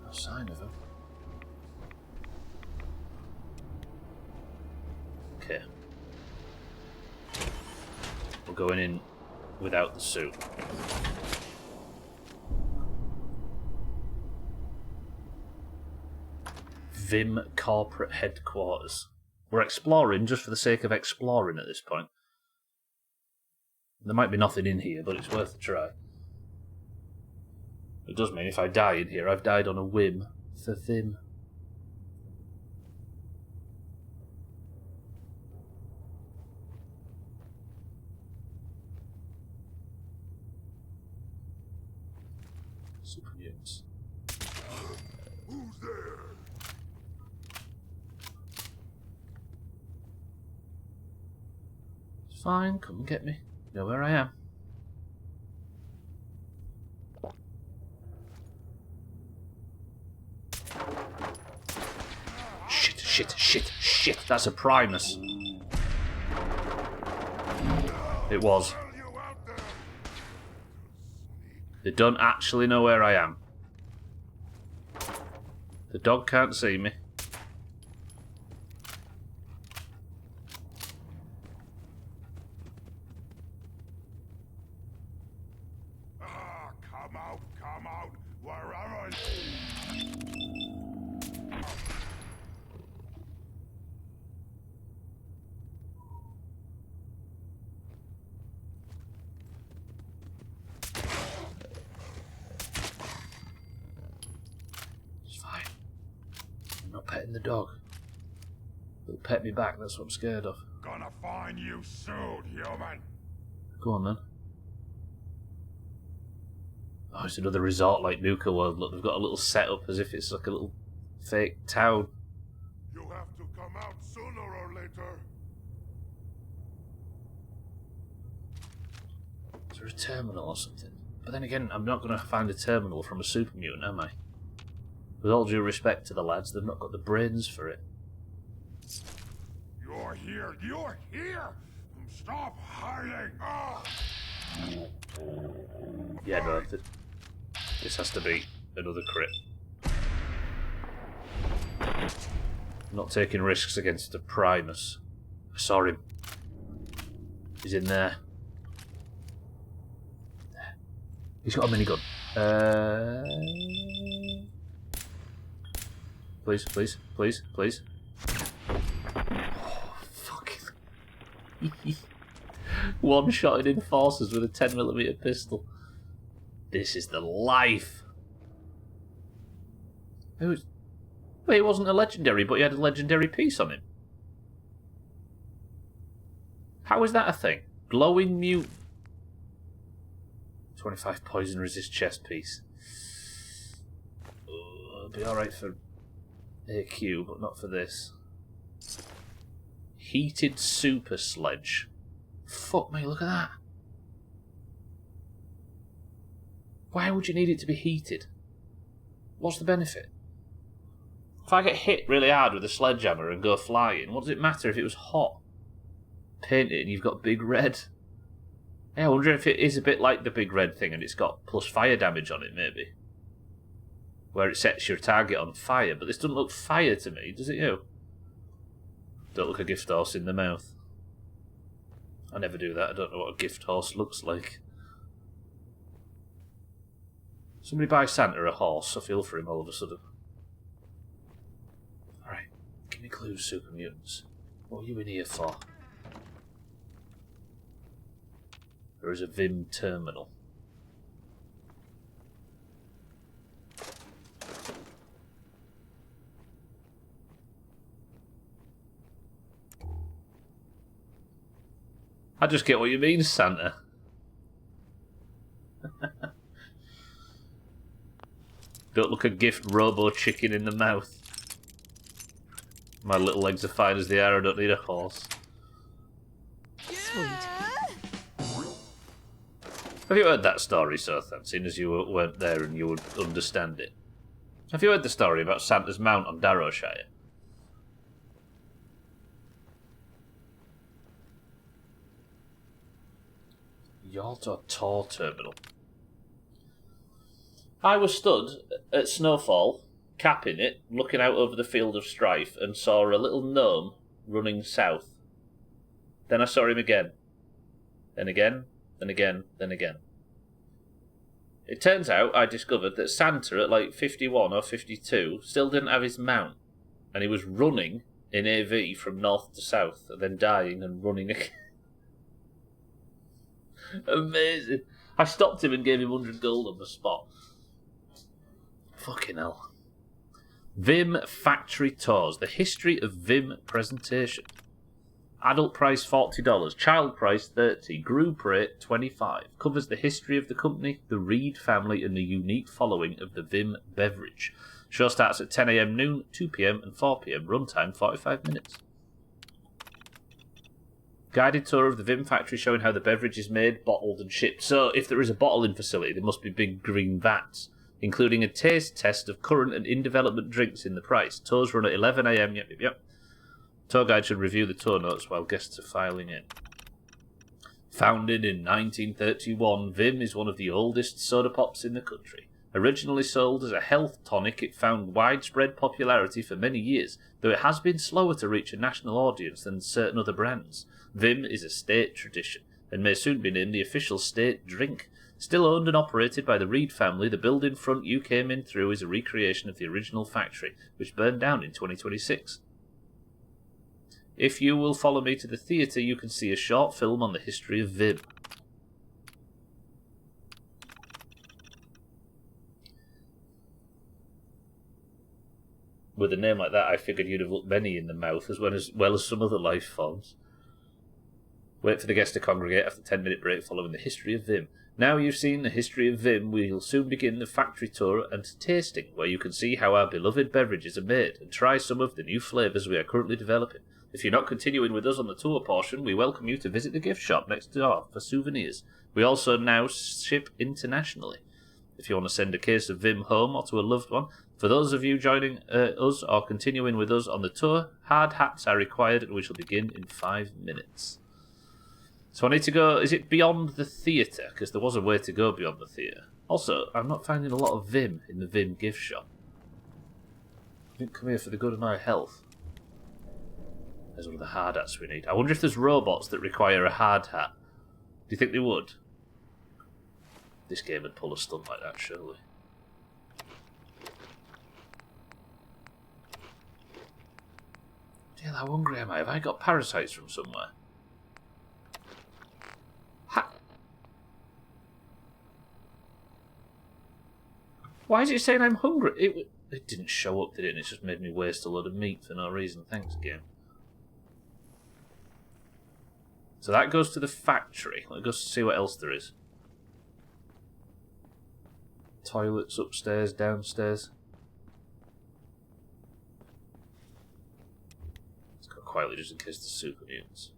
No sign of him. Okay. We're going in without the suit. Vim Corporate Headquarters. We're exploring just for the sake of exploring at this point. There might be nothing in here, but it's worth a try. It does mean if I die in here, I've died on a whim for Vim. Super mutants. Who's there? It's fine, come and get me. You know where I am. Shit, that's a Primus. It was. They don't actually know where I am. The dog can't see me. Come out, wherever. It's fine. I'm not petting the dog. It'll pet me back, that's what I'm scared of. Gonna find you soon, human. Go on then. Oh, it's another resort like Nuka World. Look, they've got a little setup as if it's like a little fake town. You have to come out sooner or later. Is there a terminal or something? But then again, I'm not going to find a terminal from a super mutant, am I? With all due respect to the lads, they've not got the brains for it. You're here! You're here! Stop hiding! Oh. Yeah, no, this has to be another crit. I'm not taking risks against a Primus. I saw him. He's in there. He's got a minigun. Please, please, please, please. Oh, fucking. One-shotted enforcers with a 10mm pistol. This is the life. Wait, he wasn't a legendary, but he had a legendary piece on him. How is that a thing? Glowing mutant. 25 poison resist chest piece. It'll be alright for AQ, but not for this. Heated super sledge. Fuck me, look at that. Why would you need it to be heated? What's the benefit? If I get hit really hard with a sledgehammer and go flying, what does it matter if it was hot? Paint it and you've got big red. Yeah, I wonder if it is a bit like the big red thing and it's got plus fire damage on it, maybe. Where it sets your target on fire, but this doesn't look fire to me, does it you? Don't look a gift horse in the mouth. I never do that, I don't know what a gift horse looks like. Somebody buy Santa a horse, I feel for him all of a sudden. Alright, give me clues, super mutants. What are you in here for? There is a Vim terminal. I just get what you mean, Santa. Don't look a gift robo chicken in the mouth. My little legs are fine as they are, I don't need a horse. Sweet. Have you heard that story, Sothan, seeing as you weren't there and you would understand it? Have you heard the story about Santa's mount on Darrowshire? Yalta Tor Terminal. I was stood at Snowfall, capping it, looking out over the field of strife, and saw a little gnome running south. Then I saw him again. Then again, then again, then again. It turns out I discovered that Santa at like 51 or 52 still didn't have his mount, and he was running in AV from north to south, and then dying and running again. Amazing. I stopped him and gave him 100 gold on the spot. Fucking hell. Vim Factory Tours. The history of Vim presentation. Adult price $40, child price $30, group rate $25. Covers the history of the company, the Reed family, and the unique following of the Vim beverage. Show starts at 10 AM noon, 2 PM, and 4 PM. Runtime 45 minutes. Guided tour of the Vim factory showing how the beverage is made, bottled, and shipped. So, if there is a bottling facility, there must be big green vats, including a taste test of current and in-development drinks in the price. Tours run at 11 AM. Yep. Tour guide should review the tour notes while guests are filing in. Founded in 1931, Vim is one of the oldest soda pops in the country. Originally sold as a health tonic, it found widespread popularity for many years, though it has been slower to reach a national audience than certain other brands. Vim is a state tradition, and may soon be named the official state drink. Still owned and operated by the Reed family, the building front you came in through is a recreation of the original factory, which burned down in 2026. If you will follow me to the theatre, you can see a short film on the history of Vim. With a name like that, I figured you'd have looked many in the mouth, as well as some other life forms. Wait for the guests to congregate after a 10-minute break following the history of Vim. Now you've seen the history of Vim, we'll soon begin the factory tour and tasting, where you can see how our beloved beverages are made and try some of the new flavours we are currently developing. If you're not continuing with us on the tour portion, we welcome you to visit the gift shop next door for souvenirs. We also now ship internationally. If you want to send a case of Vim home or to a loved one, for those of you joining us or continuing with us on the tour, hard hats are required and we shall begin in 5 minutes. So I need to go, is it beyond the theatre? Because there was a way to go beyond the theatre. Also, I'm not finding a lot of Vim in the Vim gift shop. I didn't come here for the good of my health. There's one of the hard hats we need. I wonder if there's robots that require a hard hat. Do you think they would? This game would pull a stunt like that, surely. Damn, how hungry am I? Have I got parasites from somewhere? Why is it saying I'm hungry? It didn't show up, did it? And it just made me waste a load of meat for no reason. Thanks, game. So that goes to the factory. Let's go see what else there is. Toilets upstairs, downstairs. Let's go quietly just in case the super mutants.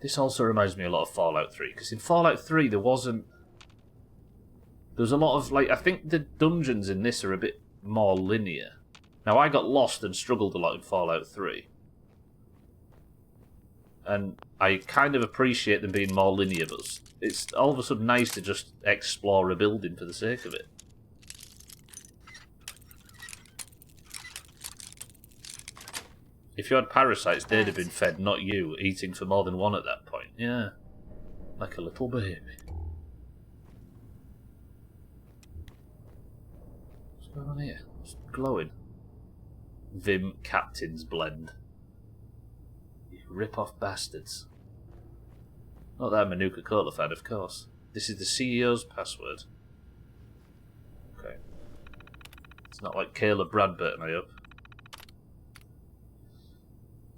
This also reminds me a lot of Fallout 3, because in Fallout 3 there was a lot of, I think the dungeons in this are a bit more linear. Now, I got lost and struggled a lot in Fallout 3. And I kind of appreciate them being more linear, but it's all of a sudden nice to just explore a building for the sake of it. If you had parasites, they'd have been fed, not you, eating for more than one at that point. Yeah. Like a little baby. What's going on here? It's glowing. Vim Captain's Blend. You Rip-off bastards. Not that I'm a Nuka-Cola fan, of course. This is the CEO's password. Okay. It's not like Kayla Bradburton, I hope.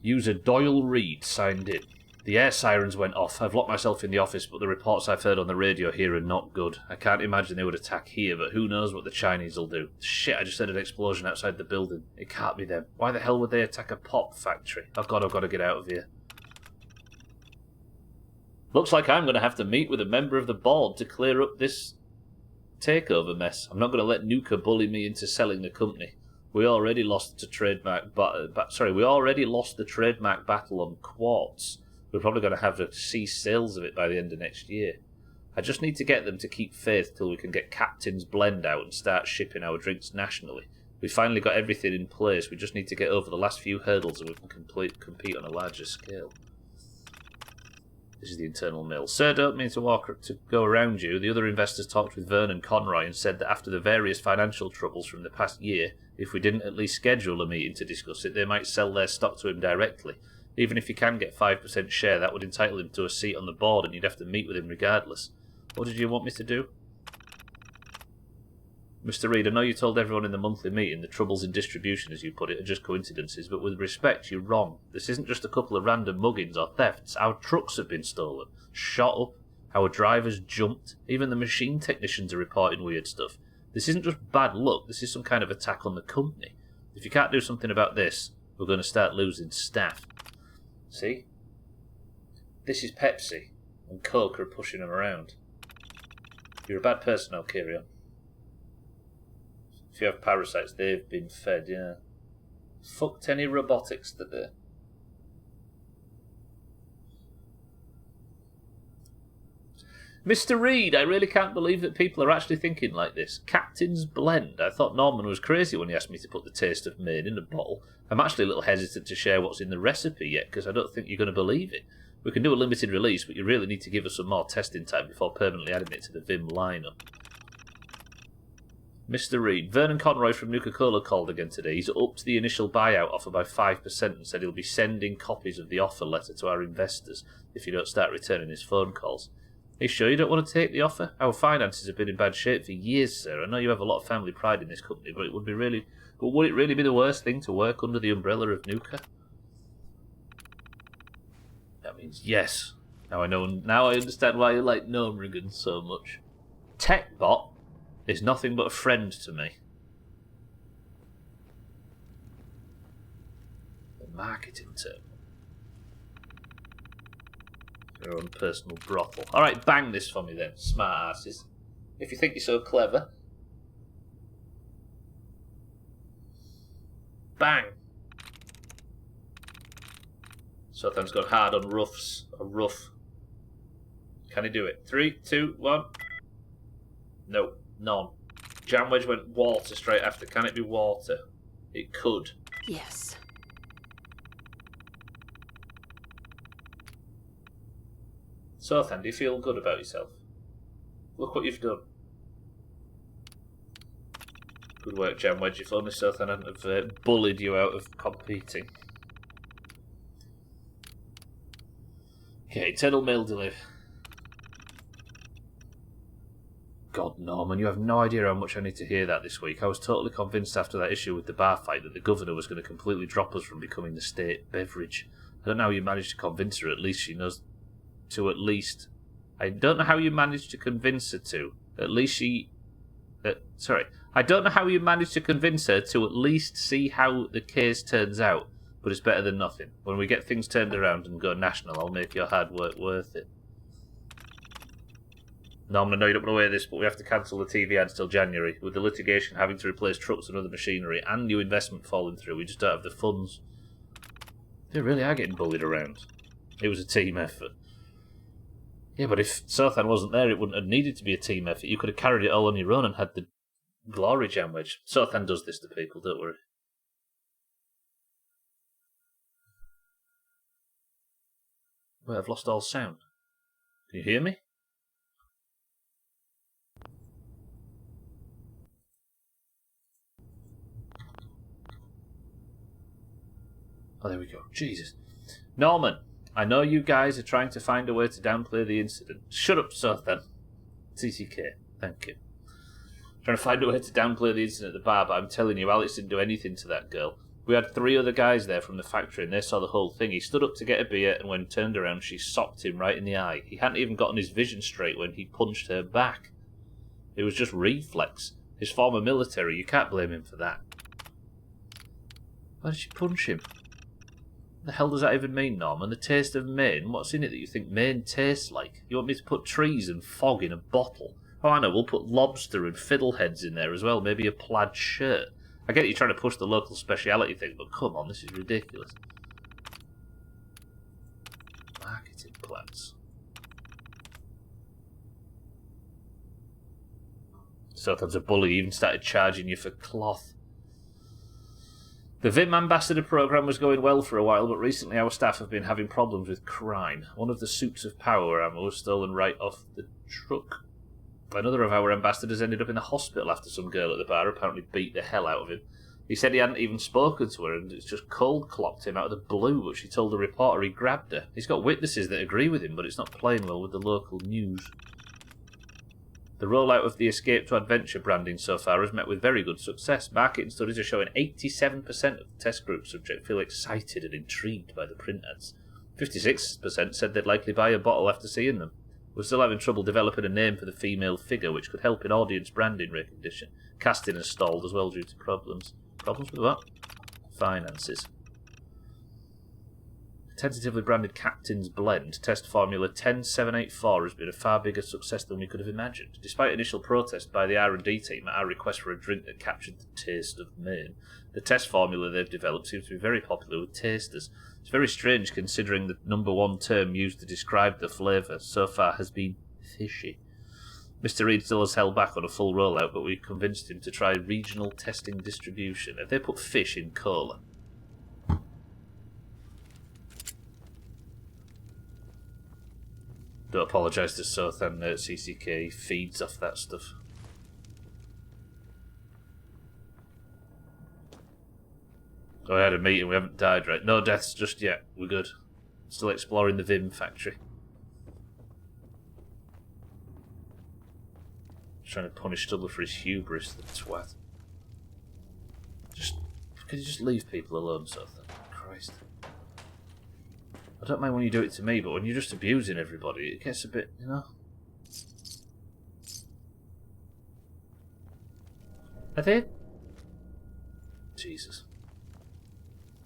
User Doyle Reed signed in. The air sirens went off. I've locked myself in the office, but the reports I've heard on the radio here are not good. I can't imagine they would attack here, but who knows what the Chinese will do. Shit, I just heard an explosion outside the building. It can't be them. Why the hell would they attack a pop factory? Oh god, I've got to get out of here. Looks like I'm going to have to meet with a member of the board to clear up this takeover mess. I'm not going to let Nuka bully me into selling the company. We already lost the trademark battle on quartz. We're probably going to have to cease sales of it by the end of next year. I just need to get them to keep faith till we can get Captain's Blend out and start shipping our drinks nationally. We finally got everything in place. We just need to get over the last few hurdles and we can compete on a larger scale. This is the internal mail. Sir, don't mean to go around you. The other investors talked with Vernon Conroy and said that after the various financial troubles from the past year, if we didn't at least schedule a meeting to discuss it, they might sell their stock to him directly. Even if he can get 5% share, that would entitle him to a seat on the board and you'd have to meet with him regardless. What did you want me to do? Mr. Reed, I know you told everyone in the monthly meeting the troubles in distribution, as you put it, are just coincidences, but with respect, you're wrong. This isn't just a couple of random muggings or thefts. Our trucks have been stolen, shot up, our drivers jumped, even the machine technicians are reporting weird stuff. This isn't just bad luck, this is some kind of attack on the company. If you can't do something about this, we're going to start losing staff. See? This is Pepsi, and Coke are pushing them around. You're a bad person, I'll carry on. If you have parasites, they've been fed, yeah. Fucked any robotics today. Mr. Reed, I really can't believe that people are actually thinking like this. Captain's Blend. I thought Norman was crazy when he asked me to put the taste of Maine in a bottle. I'm actually a little hesitant to share what's in the recipe yet, because I don't think you're going to believe it. We can do a limited release, but you really need to give us some more testing time before permanently adding it to the Vim lineup. Mr. Reed, Vernon Conroy from Nuka-Cola called again today. He's upped the initial buyout offer by 5% and said he'll be sending copies of the offer letter to our investors if you don't start returning his phone calls. Are you sure you don't want to take the offer? Our finances have been in bad shape for years, sir. I know you have a lot of family pride in this company, but would it really be the worst thing to work under the umbrella of Nuka? That means yes. Now I understand why you like Gnomrigan so much. TechBot is nothing but a friend to me. The marketing term. Your own personal brothel. Alright, bang this for me then, smart asses. If you think you're so clever. Bang! Sothan's gone hard on roughs. A rough. Can he do it? 3, 2, 1. No, none. Jam Wedge went water straight after. Can it be water? It could. Yes. Sothan, do you feel good about yourself? Look what you've done. Good work, Jam Wedge. If only Sothan hadn't have bullied you out of competing. Okay, internal mail delay. God, Norman, you have no idea how much I need to hear that this week. I was totally convinced after that issue with the bar fight that the governor was going to completely drop us from becoming the state beverage. I don't know how you managed to convince her. At least she knows to at least... I don't know how you managed to convince her to. At least she... I don't know how you managed to convince her to at least see how the case turns out. But it's better than nothing. When we get things turned around and go national, I'll make your hard work worth it. Norman, I know you don't want to hear this, but we have to cancel the TV ads till January. With the litigation having to replace trucks and other machinery, and new investment falling through, we just don't have the funds. They really are getting bullied around. It was a team effort. Yeah, but if Sothan wasn't there, it wouldn't have needed to be a team effort. You could have carried it all on your own and had the glory, Jam Wedge. Sothan does this to people, don't worry. Wait, I've lost all sound. Can you hear me? Oh, there we go. Jesus. Norman, I know you guys are trying to find a way to downplay the incident. Shut up, Sothan. CCK. Thank you. Trying to find a way to downplay the incident at the bar, but I'm telling you, Alex didn't do anything to that girl. We had 3 other guys there from the factory, and they saw the whole thing. He stood up to get a beer, and when turned around, she socked him right in the eye. He hadn't even gotten his vision straight when he punched her back. It was just reflex. His former military, you can't blame him for that. Why did she punch him? What the hell does that even mean, Norman? The taste of Maine? What's in it that you think Maine tastes like? You want me to put trees and fog in a bottle? Oh, I know, we'll put lobster and fiddleheads in there as well, maybe a plaid shirt. I get you're trying to push the local speciality thing, but come on, this is ridiculous. Marketing plans. Sothan's a bully, he even started charging you for cloth. The Vim Ambassador program was going well for a while, but recently our staff have been having problems with crime. One of the suits of power ammo was stolen right off the truck. Another of our ambassadors ended up in the hospital after some girl at the bar apparently beat the hell out of him. He said he hadn't even spoken to her and it's just cold clocked him out of the blue, but she told the reporter he grabbed her. He's got witnesses that agree with him, but it's not playing well with the local news. The rollout of the Escape to Adventure branding so far has met with very good success. Marketing studies are showing 87% of the test group subjects feel excited and intrigued by the print ads. 56% said they'd likely buy a bottle after seeing them. We're still having trouble developing a name for the female figure, which could help in audience branding recognition. Casting has stalled as well due to problems. Problems with what? Finances. Tentatively branded Captain's Blend, test formula 10784, has been a far bigger success than we could have imagined. Despite initial protest by the R&D team at our request for a drink that captured the taste of Maine, the test formula they've developed seems to be very popular with tasters. It's very strange considering the number one term used to describe the flavour so far has been fishy. Mr. Reed still has held back on a full rollout, but we've convinced him to try regional testing distribution. Have they put fish in cola? Don't apologise to Sothan, CCK feeds off that stuff. Oh, I had a meeting, we haven't died, right? No deaths just yet, we're good. Still exploring the Vim factory. Trying to punish Stubler for his hubris, the twat. Could you just leave people alone, Sothan? Christ. I don't mind when you do it to me, but when you're just abusing everybody, it gets a bit, you know? Are they? Jesus.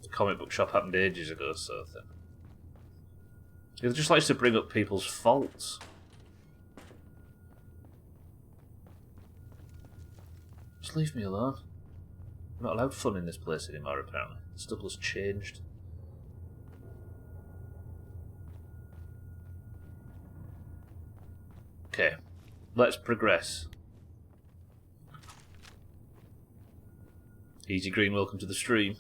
The comic book shop happened ages ago, Sothan. He just likes to bring up people's faults. Just leave me alone. I'm not allowed fun in this place anymore, apparently. Stubler's changed. Okay, let's progress. Easy Green, welcome to the stream.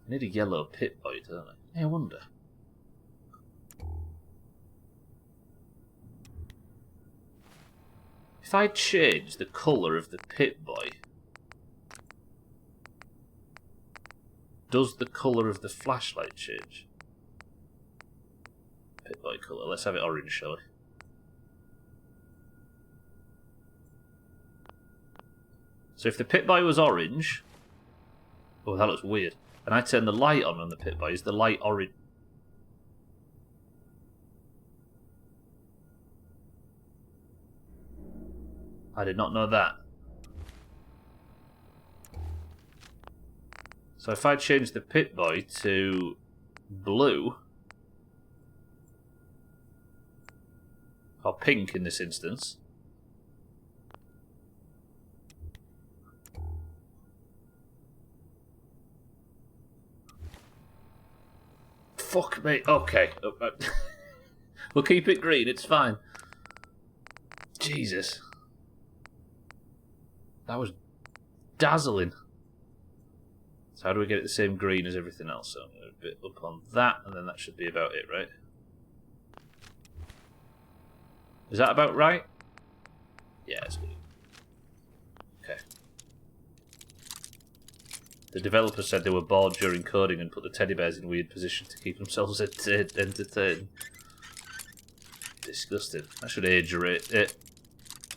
I need a yellow pit boy, don't I? Hey, I wonder. If I change the colour of the pit boy, does the colour of the flashlight change? Pit boy colour, let's have it orange, shall we? So if the pit boy was orange... Oh, that looks weird. And I turn the light on the pit boy, is the light orange? I did not know that. So if I change the pit boy to blue, or pink in this instance, fuck me. Okay. We'll keep it green, it's fine. Jesus. That was dazzling. So how do we get it the same green as everything else? So I'm going to bit up on that, and then that should be about it, right? Is that about right? Yeah, it's good. Okay. The developers said they were bored during coding and put the teddy bears in weird positions to keep themselves entertained. Disgusting. I should age rate it.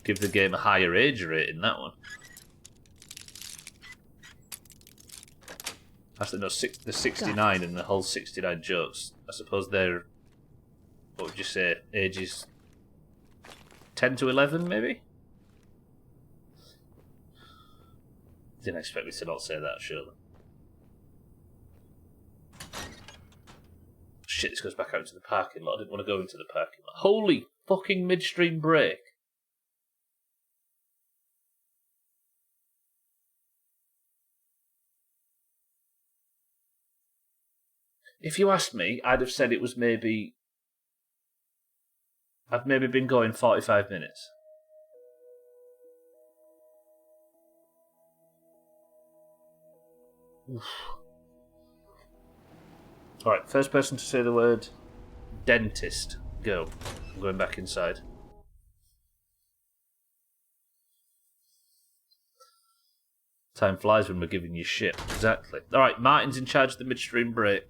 Give the game a higher age rating, that one. Actually, no, the 69 and the whole 69 jokes. I suppose they're, what would you say, ages 10 to 11, maybe? Didn't expect me to not say that, surely. Shit, this goes back out into the parking lot. I didn't want to go into the parking lot. Holy fucking midstream break. If you asked me, I'd have said it was maybe... I've maybe been going 45 minutes. Oof. Alright, first person to say the word dentist. Go. I'm going back inside. Time flies when we're giving you shit. Exactly. Alright, Martin's in charge of the midstream break.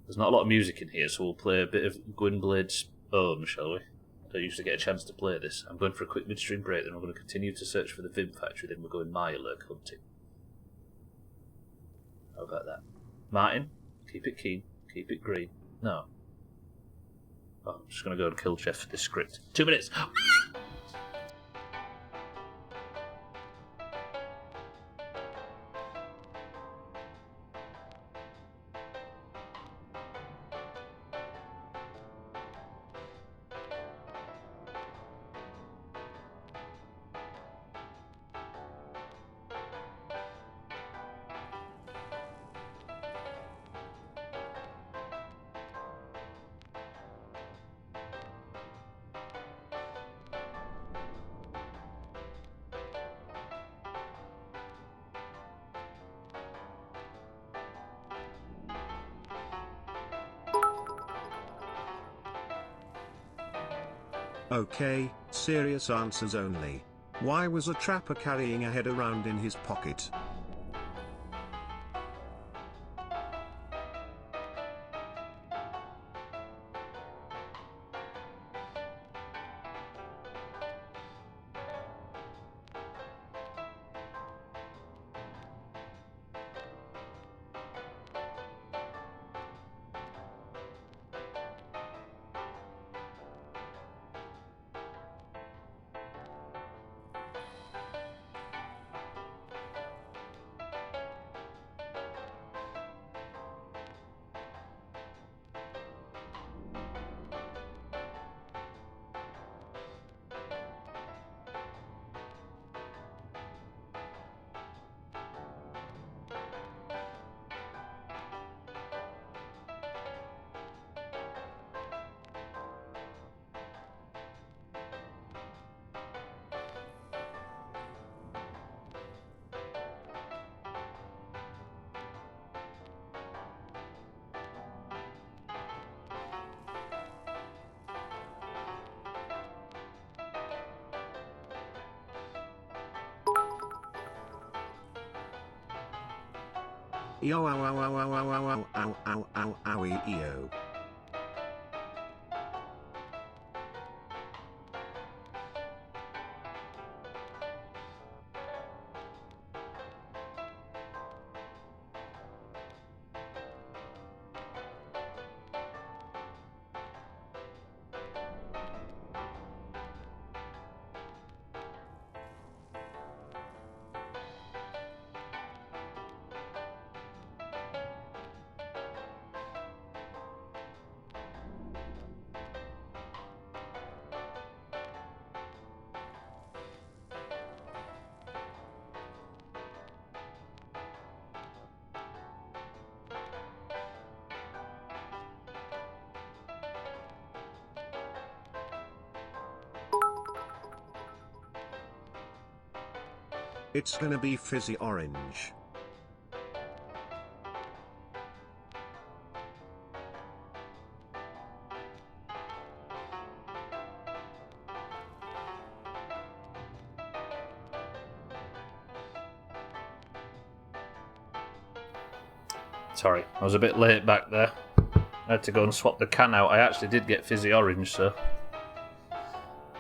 There's not a lot of music in here, so we'll play a bit of Gwynblade's Own, shall we? I don't usually get a chance to play this. I'm going for a quick midstream break, then I'm going to continue to search for the Vim factory, then we're going Mirelurk hunting. How about that? Martin, keep it keen, keep it green. No. Oh, I'm just going to go and kill Jeff for this script. 2 minutes! Okay, serious answers only. Why was a trapper carrying a head around in his pocket? Yo ow ow ow ow ow ow ow ow ow ow yo. It's gonna be fizzy orange. Sorry, I was a bit late back there. I had to go and swap the can out. I actually did get fizzy orange, so...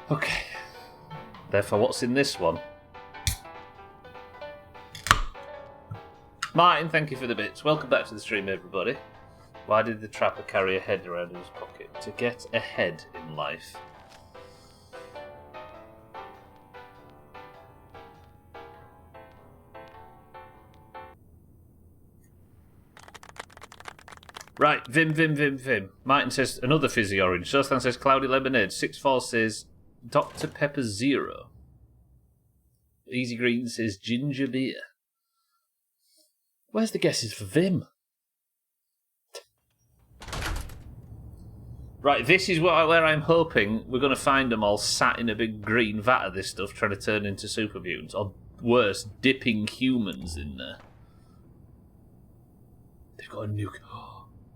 Okay. Therefore, what's in this one? Martin, thank you for the bits. Welcome back to the stream, everybody. Why did the trapper carry a head around in his pocket? To get ahead in life. Right, Vim. Martin says another fizzy orange. Sostan says cloudy lemonade. 6-4 says Dr. Pepper Zero. Easy Green says ginger beer. Where's the guesses for Vim? Right, this is where I'm hoping we're going to find them all sat in a big green vat of this stuff trying to turn into super mutants. Or worse, dipping humans in there. They've got a nuke. Oh,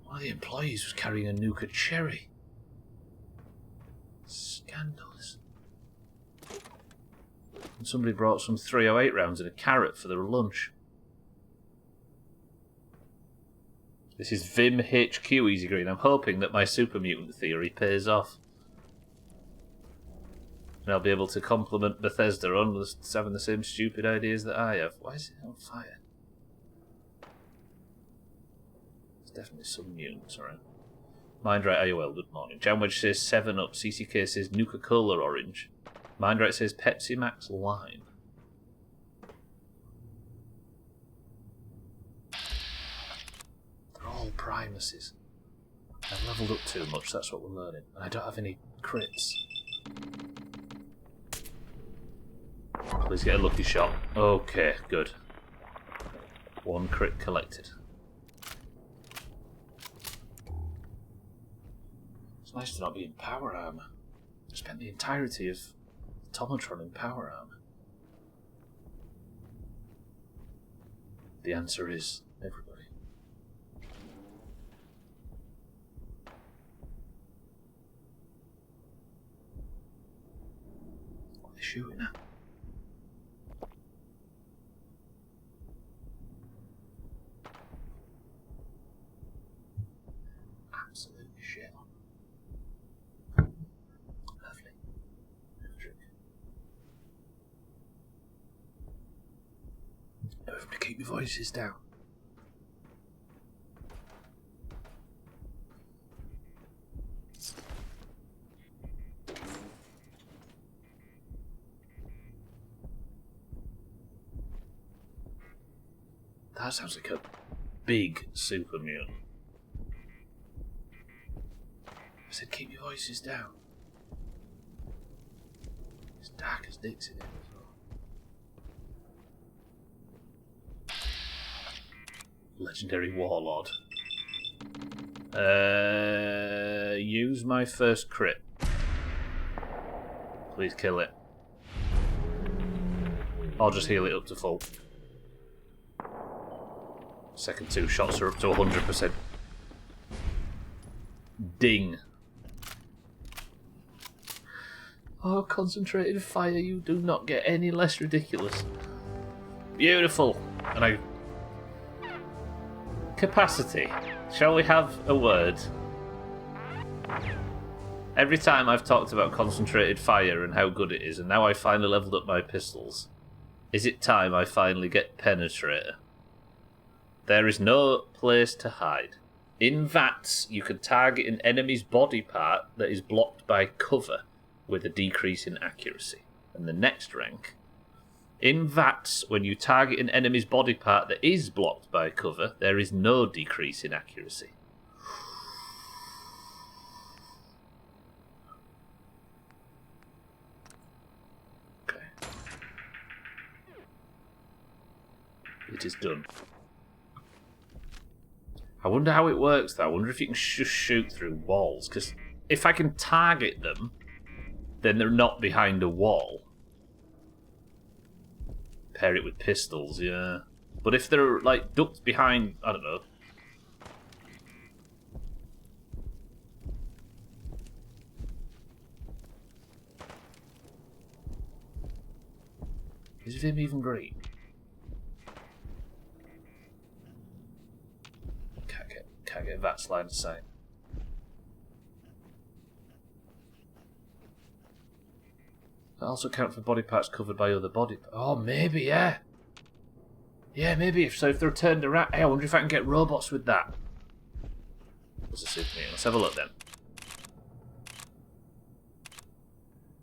one of the employees was carrying a nuka cherry. Scandalous. And somebody brought some 308 rounds and a carrot for their lunch. This is Vim HQ, Easy Green. I'm hoping that my super mutant theory pays off. And I'll be able to compliment Bethesda on just having the same stupid ideas that I have. Why is it on fire? There's definitely some mutants around. Mindright AOL, good morning. Janwedge says 7-Up. CCK says Nuka-Cola Orange. Mindright says Pepsi Max Lime. All primacies. I've leveled up too much, that's what we're learning. And I don't have any crits. Please get a lucky shot. Okay, good. 1 crit collected. It's nice to not be in power armor. I spent the entirety of Tomatron in power armor. The answer is everybody. Shooting at. Absolutely shit on. Lovely. Everybody keep your voices down. That sounds like a big super mutant. I said keep your voices down. It's dark as dicks in here as well. Legendary Warlord. Use my first crit. Please kill it. I'll just heal it up to full. Second 2 shots are up to 100%. Ding. Oh, concentrated fire, you do not get any less ridiculous. Beautiful. And capacity. Shall we have a word? Every time I've talked about concentrated fire and how good it is, and now I finally leveled up my pistols. Is it time I finally get Penetrator? There is no place to hide. In VATS, you can target an enemy's body part that is blocked by cover with a decrease in accuracy. And the next rank. In VATS, when you target an enemy's body part that is blocked by cover, there is no decrease in accuracy. Okay. It is done. I wonder how it works though. I wonder if you can just shoot through walls. Because if I can target them, then they're not behind a wall. Pair it with pistols, yeah. But if they're like ducked behind, I don't know. Is Vim even green? Can't get VATS line of sight. That also count for body parts covered by other body parts. Oh, maybe, yeah. Yeah, maybe. If they're turned around... Hey, I wonder if I can get robots with that. What's a souvenir? Let's have a look then.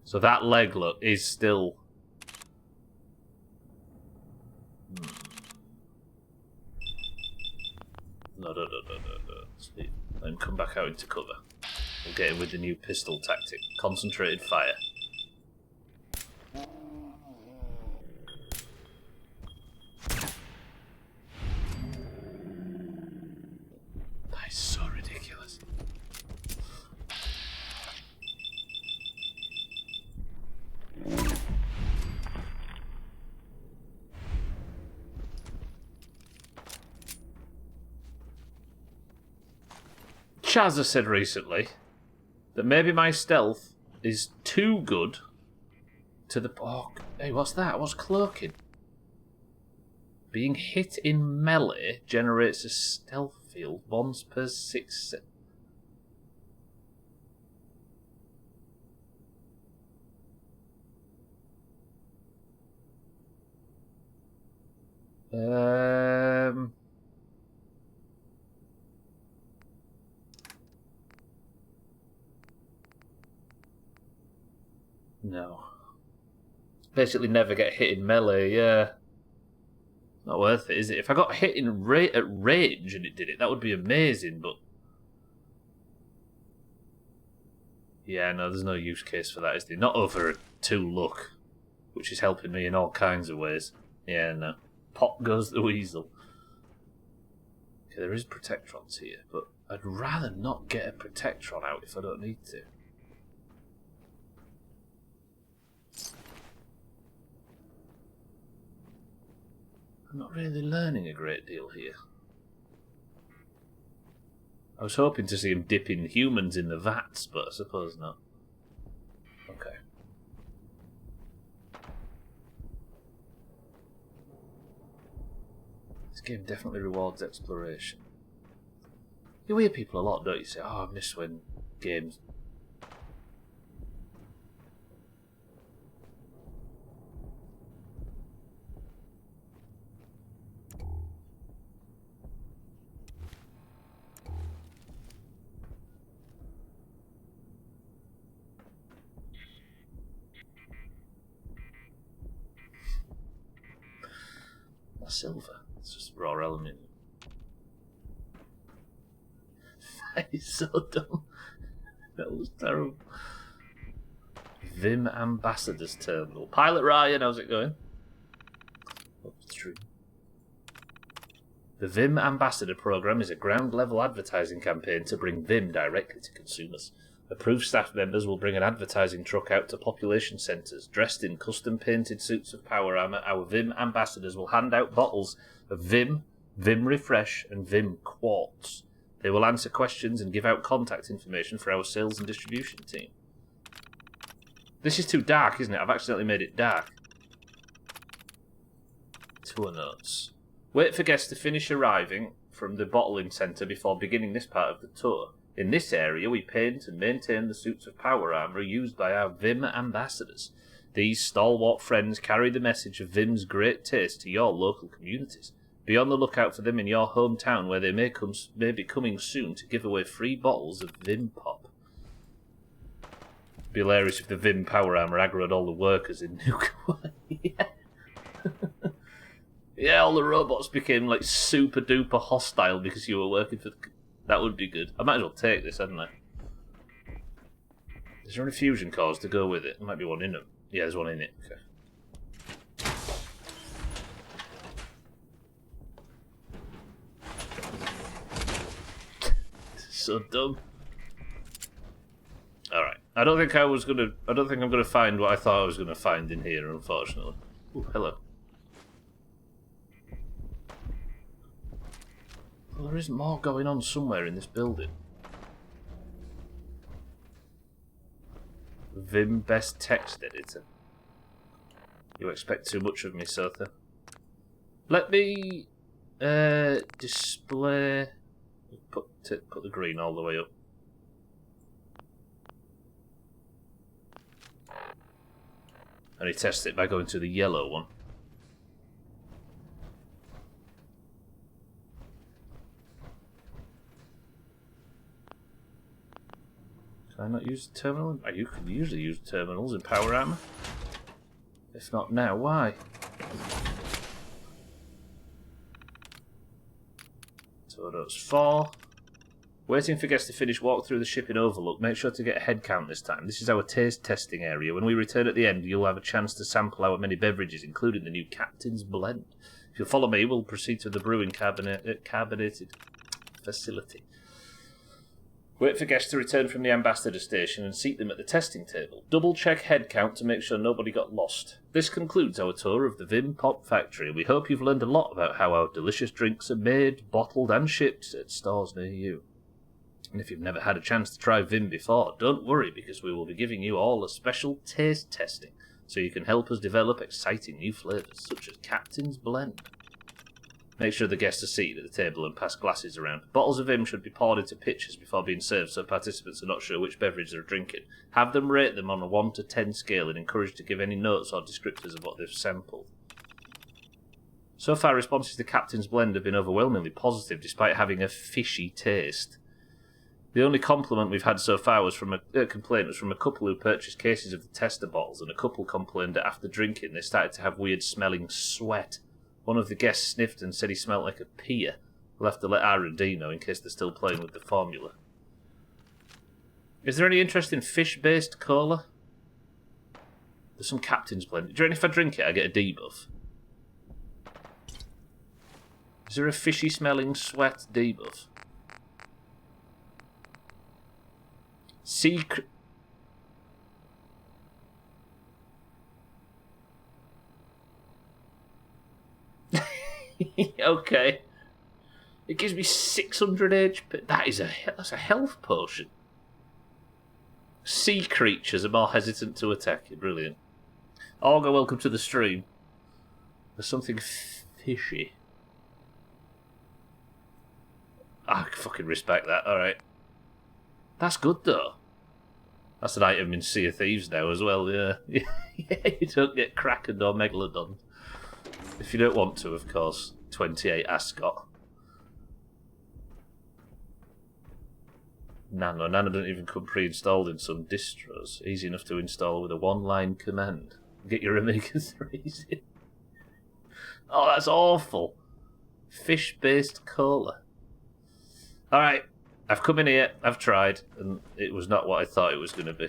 So that leg, look, is still... No. Sleep. Let him come back out into cover. We'll get him with the new pistol tactic. Concentrated fire. That is so ridiculous. Chaz has said recently that maybe my stealth is too good to the... Oh, hey, what's that? What's cloaking? Being hit in melee generates a stealth field once per 6 seconds. No. Basically never get hit in melee, yeah. Not worth it, is it? If I got hit in at range and it did it, that would be amazing, but... Yeah, no, there's no use case for that, is there? Not over a 2 luck, which is helping me in all kinds of ways. Yeah, no. Pop goes the weasel. Okay, there is Protectrons here, but I'd rather not get a Protectron out if I don't need to. I'm not really learning a great deal here. I was hoping to see him dipping humans in the vats, but I suppose not. Okay. This game definitely rewards exploration. You hear people a lot, don't you? Say, oh, I miss when games... Silver. It's just raw aluminium. That is so dumb. That was terrible. Vim Ambassador's Terminal. Pilot Ryan, how's it going? Oh, it's true. The Vim Ambassador program is a ground-level advertising campaign to bring Vim directly to consumers. Approved staff members will bring an advertising truck out to population centres. Dressed in custom-painted suits of power armour, our Vim ambassadors will hand out bottles of Vim, Vim Refresh and Vim Quartz. They will answer questions and give out contact information for our sales and distribution team. This is too dark, isn't it? I've accidentally made it dark. Tour notes. Wait for guests to finish arriving from the bottling centre before beginning this part of the tour. In this area, we paint and maintain the suits of power armour used by our Vim ambassadors. These stalwart friends carry the message of Vim's great taste to your local communities. Be on the lookout for them in your hometown, where they may be coming soon to give away free bottles of Vim Pop. It'd be hilarious if the Vim power armour aggroed all the workers in Nuke. Yeah. Yeah, all the robots became like super duper hostile because you were working for the... That would be good. I might as well take this, hadn't I? Is there any fusion cores to go with it? There might be one in them. Yeah, there's one in it. Okay. So dumb. Alright. I don't think I'm gonna find what I thought I was gonna find in here, unfortunately. Ooh, hello. Well, there is more going on somewhere in this building. Vim best text editor. You expect too much of me, Sotha. Let me display put the green all the way up. And he tests it by going to the yellow one. Can I not use the terminal? You can usually use terminals in power armor. If not now, why? So that's 4. Waiting for guests to finish walk through the ship in Overlook. Make sure to get a head count this time. This is our taste testing area. When we return at the end, you'll have a chance to sample our many beverages, including the new Captain's Blend. If you'll follow me, we'll proceed to the brewing carbonated facility. Wait for guests to return from the ambassador station and seat them at the testing table. Double check head count to make sure nobody got lost. This concludes our tour of the Vim Pop Factory. We hope you've learned a lot about how our delicious drinks are made, bottled and shipped at stores near you. And if you've never had a chance to try Vim before, don't worry, because we will be giving you all a special taste testing so you can help us develop exciting new flavours such as Captain's Blend. Make sure the guests are seated at the table and pass glasses around. Bottles of Vim should be poured into pitchers before being served so participants are not sure which beverage they're drinking. Have them rate them on a 1 to 10 scale and encouraged to give any notes or descriptors of what they've sampled. So far, responses to Captain's Blend have been overwhelmingly positive despite having a fishy taste. The only compliment we've had so far was from a complaint was from a couple who purchased cases of the tester bottles, and a couple complained that after drinking they started to have weird smelling sweat. One of the guests sniffed and said he smelled like a peer. We'll have to let R&D know in case they're still playing with the formula. Is there any interest in fish-based cola? There's some Captain's Blend. Do you reckon if I drink it I get a debuff? Is there a fishy smelling sweat debuff? Secret. Okay. It gives me 600 HP. That's a health potion. Sea creatures are more hesitant to attack you. Brilliant. Olga, welcome to the stream. There's something fishy. I fucking respect that. Alright. That's good though. That's an item in Sea of Thieves now as well, yeah. You don't get Kraken or Megalodon. If you don't want to, of course. 28 Ascot. Nano doesn't even come pre-installed in some distros. Easy enough to install with a one-line command. Get your omega-3s in. Oh, that's awful. Fish-based cola. Alright, I've come in here, I've tried, and it was not what I thought it was going to be.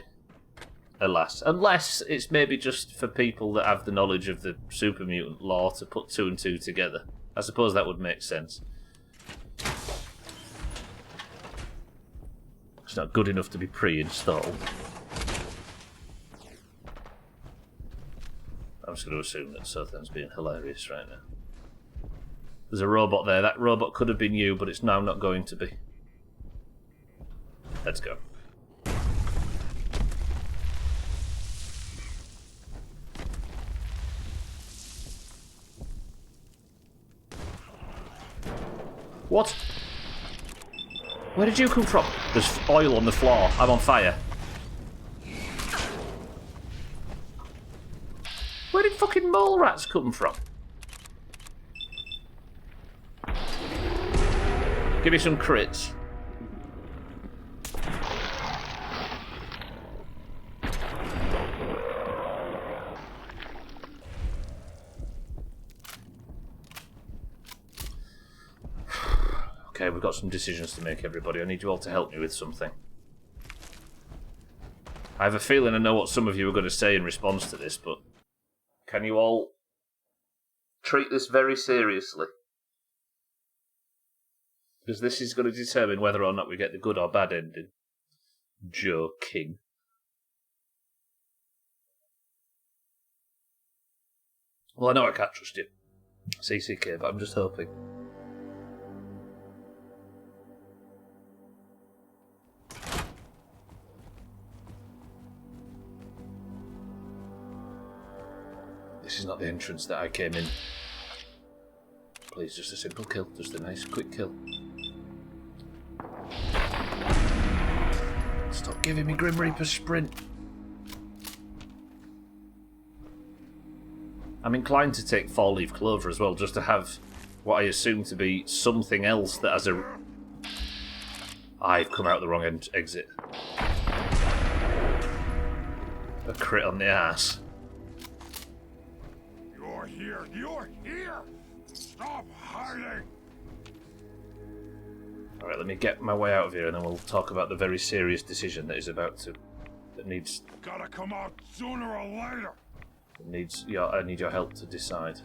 Alas. Unless it's maybe just for people that have the knowledge of the super mutant lore to put 2 and 2 together. I suppose that would make sense. It's not good enough to be pre-installed. I'm just going to assume that Sothan's being hilarious right now. There's a robot there. That robot could have been you, but it's now not going to be. Let's go. What? Where did you come from? There's oil on the floor. I'm on fire. Where did fucking mole rats come from? Give me some crits. Okay, we've got some decisions to make, everybody. I need you all to help me with something. I have a feeling I know what some of you are going to say in response to this, but can you all treat this very seriously? Because this is going to determine whether or not we get the good or bad ending. Joe King. Well, I know I can't trust you, CCK, but I'm just hoping. This is not the entrance that I came in. Please, just a simple kill. Just a nice, quick kill. Stop giving me Grim Reaper sprint. I'm inclined to take 4-leaf clover as well, just to have what I assume to be something else that has a... I've come out the wrong exit. A crit on the ass. You're here! You're here! Stop hiding! Alright, let me get my way out of here and then we'll talk about the very serious decision that is about to... that needs... Gotta come out sooner or later! I need your help to decide.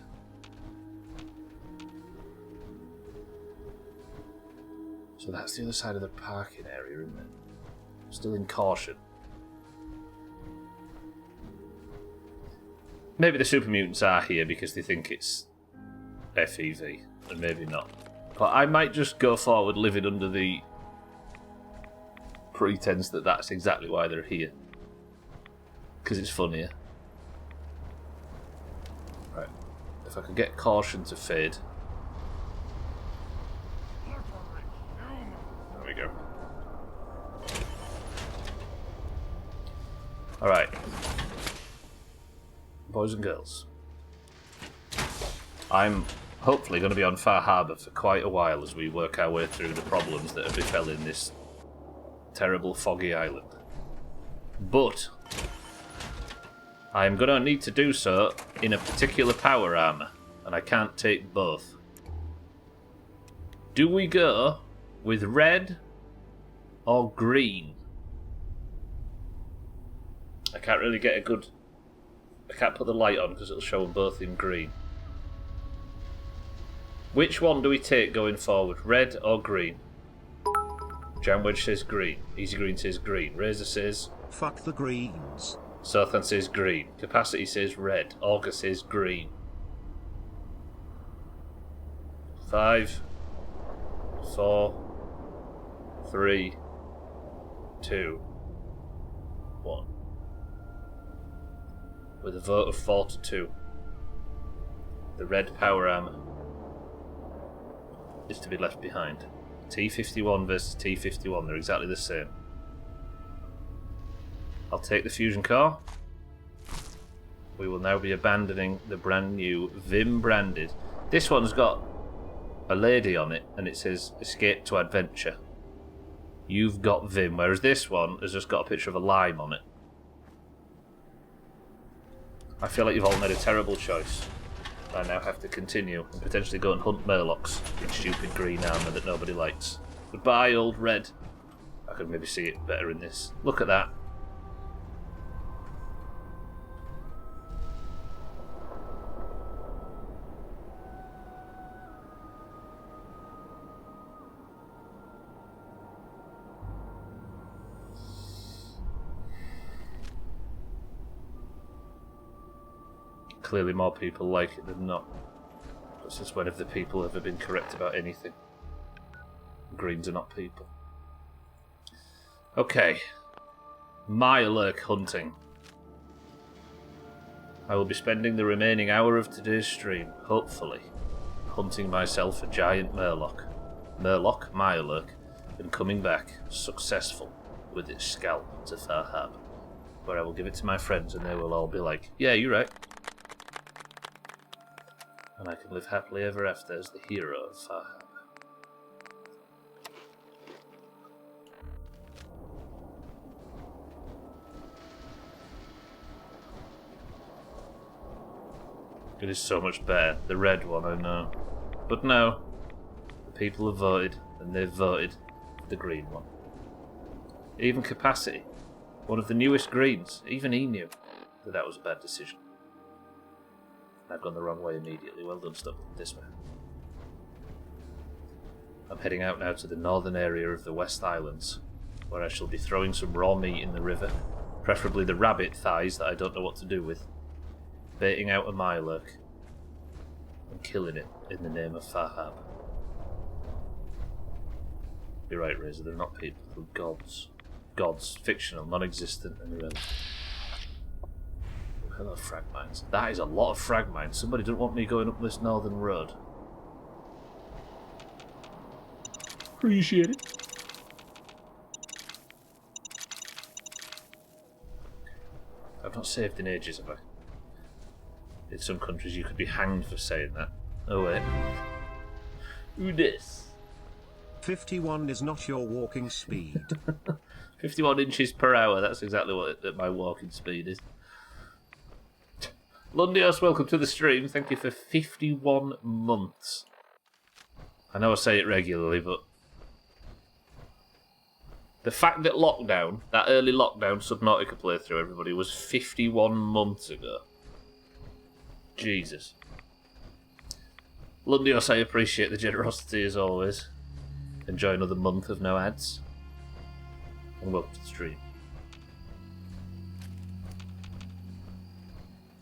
So that's the other side of the parking area, isn't it? Still in caution. Maybe the super mutants are here because they think it's FEV, and maybe not. But I might just go forward living under the pretense that that's exactly why they're here. Because it's funnier. Right. If I could get caution to fade. There we go. Alright. Boys and girls. I'm hopefully going to be on Far Harbour for quite a while as we work our way through the problems that have befallen this terrible foggy island. But I am going to need to do so in a particular power armour, and I can't take both. Do we go with red or green? I can't really get a good... I can't put the light on because it'll show them both in green. Which one do we take going forward, red or green? Jamwedge says green. Easy Green says green. Razor says... Fuck the greens. Sothan says green. Capacity says red. Augur says green. 5, 4, 3, 2, 1. With a vote of 4 to 2. The red power armor is to be left behind. T51 versus T51, they're exactly the same. I'll take the fusion core. We will now be abandoning the brand new Vim branded. This one's got a lady on it and it says escape to adventure. You've got Vim, whereas this one has just got a picture of a lime on it. I feel like you've all made a terrible choice. I now have to continue and potentially go and hunt Murlocs in stupid green armour that nobody likes. Goodbye, old red. I could maybe see it better in this. Look at that. Clearly more people like it than not. But since when have the people ever been correct about anything? Greens are not people. Okay. Mirelurk hunting. I will be spending the remaining hour of today's stream, hopefully, hunting myself a giant Murloc. Mirelurk, and coming back successful with its scalp to Farhab, where I will give it to my friends and they will all be like, yeah, you're right. And I can live happily ever after as the hero of Farhab. It is so much better. The red one, I know. But no. The people have voted, and they've voted for the green one. Even Capacity, one of the newest greens, even he knew that that was a bad decision. I've gone the wrong way immediately. Well done, stop this way. I'm heading out now to the northern area of the West Islands, where I shall be throwing some raw meat in the river, preferably the rabbit thighs that I don't know what to do with, baiting out a Mirelurk, and killing it in the name of Farhab. You're right, Razor, they're not people, they're gods. Gods, fictional, non-existent, and irrelevant. Hello, frag mines. That is a lot of frag mines. Somebody don't want me going up this northern road. Appreciate it. I've not saved in ages, have I? In some countries you could be hanged for saying that. Oh wait. Who this? 51 is not your walking speed. 51 inches per hour, that's exactly what my walking speed is. Lundios, welcome to the stream. Thank you for 51 months. I know I say it regularly, but the fact that lockdown, that early lockdown Subnautica playthrough, everybody, was 51 months ago. Jesus. Lundios, I appreciate the generosity as always. Enjoy another month of no ads. And welcome to the stream.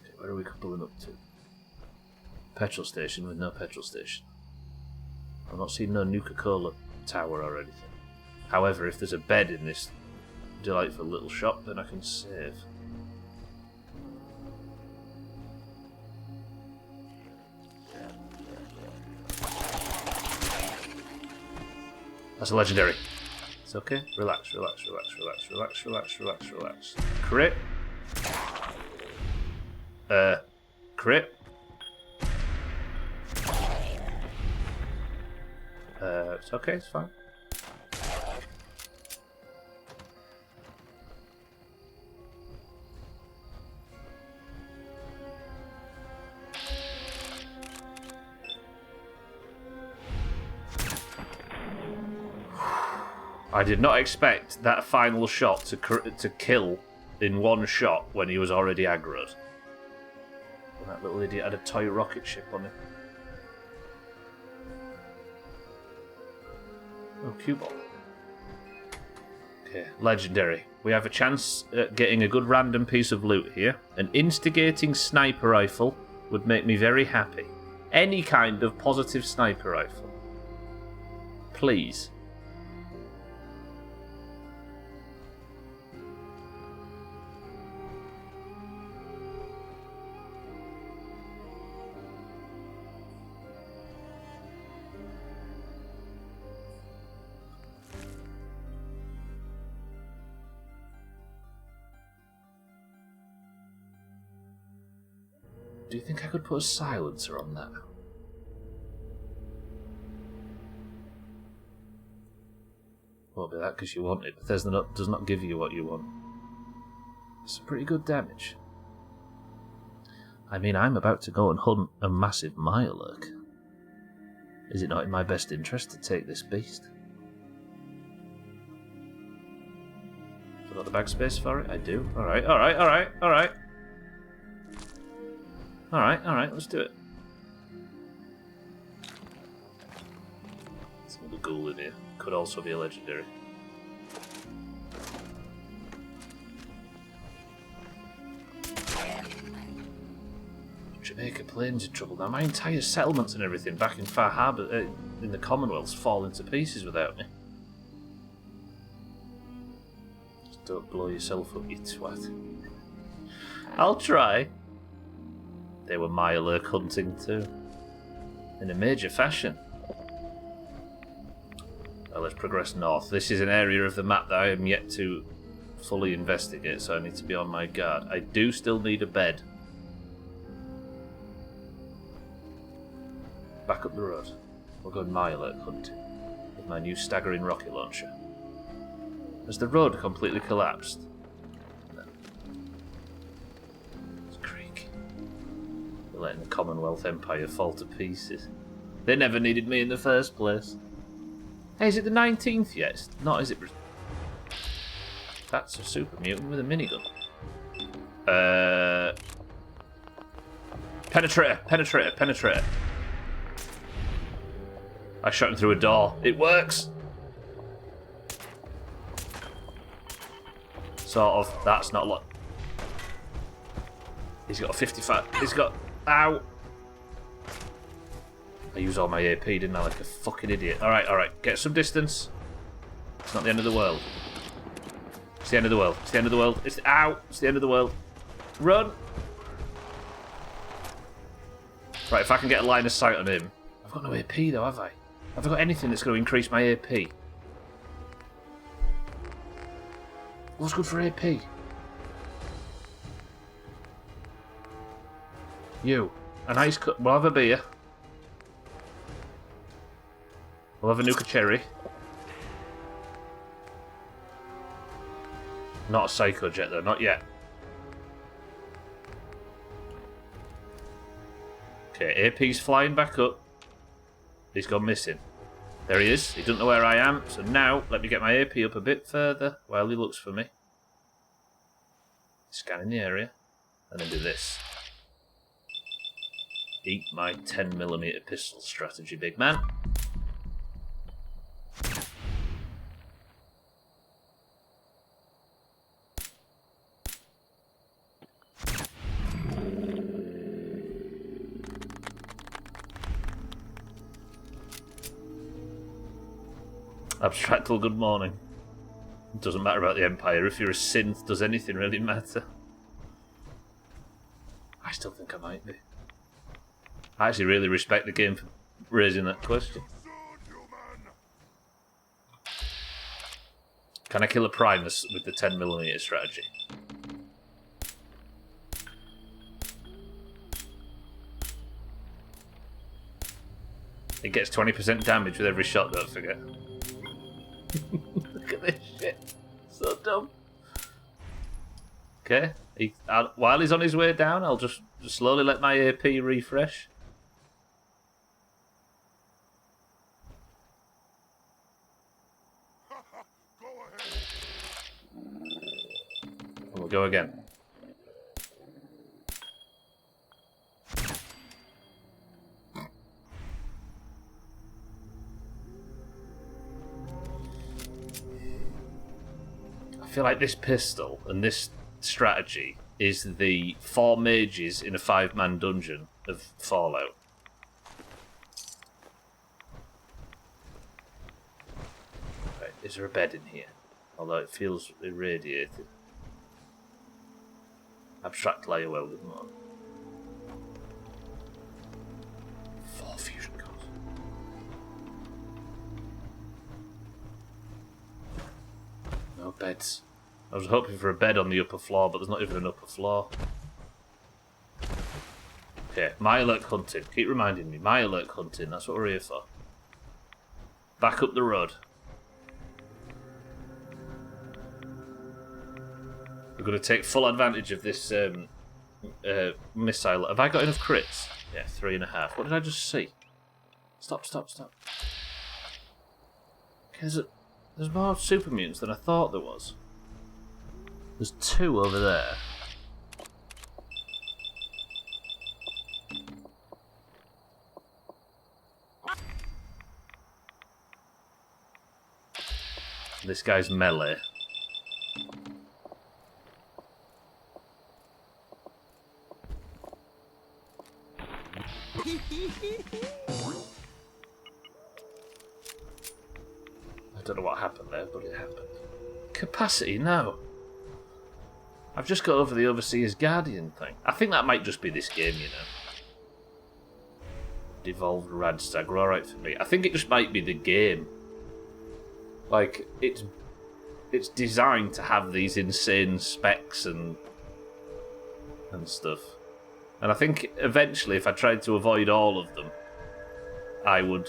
Okay, where are we pulling up to? Petrol station with no petrol station. I've not seen no Nuka-Cola tower or anything. However, if there's a bed in this delightful little shop, then I can save. That's a legendary. It's okay. Relax, relax, relax, relax, relax, relax, relax, relax. Crit. Crit. It's okay, it's fine. I did not expect that final shot to kill in one shot when he was already aggroed. And that little idiot had a toy rocket ship on him. Oh, cue ball. Okay, legendary. We have a chance at getting a good random piece of loot here. An instigating sniper rifle would make me very happy. Any kind of positive sniper rifle. Please. Do you think I could put a silencer on that? Won't be that because you want it. Bethesda does not give you what you want. It's pretty good damage. I mean, I'm about to go and hunt a massive Mirelurk. Is it not in my best interest to take this beast? Have I got the bag space for it? I do. Alright, alright, alright, alright. Alright, let's do it. There's another ghoul in here. Could also be a legendary. Jamaica Plains in trouble now. My entire settlements and everything back in Far Harbour, in the Commonwealth's falling to pieces without me. Just don't blow yourself up, you twat. I'll try. They were Mirelurk hunting too. In a major fashion. Well, let's progress north. This is an area of the map that I am yet to fully investigate, so I need to be on my guard. I do still need a bed. Back up the road. We'll go Mirelurk hunting with my new staggering rocket launcher. Has the road completely collapsed? No. It's a creek. We're letting the Commonwealth Empire fall to pieces. They never needed me in the first place. Hey, is it the 19th yet? It's not, is it? That's a super mutant with a minigun. Penetrator. I shot him through a door. It works! Sort of. That's not a lot. He's got a 55. He's got... Ow! I used all my AP, didn't I? Like a fucking idiot. Alright. Get some distance. It's not the end of the world. It's the end of the world. It's the end of the world. Ow! It's the end of the world. Run! Right, if I can get a line of sight on him. I've got no AP though, have I? Have I got anything that's going to increase my AP? What's good for AP? You. A nice cup. We'll have a beer. We'll have a Nuka Cherry. Not a Psycho Jet though, not yet. Okay, AP's flying back up. He's gone missing. There he is. He doesn't know where I am. So now, let me get my AP up a bit further while he looks for me. Scanning the area. And then do this. Eat my 10mm pistol strategy, big man. Abstractal, good morning. It doesn't matter about the Empire. If you're a synth, does anything really matter? I still think I might be. I actually really respect the game for raising that question. Can I kill a Primus with the 10mm strategy? It gets 20% damage with every shot, don't forget. Look at this shit. So dumb. Okay. While he's on his way down, I'll just slowly let my AP refresh. And we'll go again. I feel like this pistol and this strategy is the 4 mages in a 5-man dungeon of Fallout. Right, is there a bed in here? Although it feels irradiated. Abstract layer well with more. 4 fusion cores. No beds. I was hoping for a bed on the upper floor, but there's not even an upper floor. Okay, my alert hunting. Keep reminding me, my alert hunting, that's what we're here for. Back up the road. We're going to take full advantage of this missile. Have I got enough crits? Yeah, 3.5. What did I just see? Stop. Okay, there's more super mutants than I thought there was. There's 2 over there. This guy's melee. I don't know what happened there, but it happened. Capacity, no. I've just got over the Overseer's Guardian thing. I think that might just be this game, you know. Devolved Radstag were alright for me. I think it just might be the game. Like, it's designed to have these insane specs and stuff. And I think eventually, if I tried to avoid all of them, I would...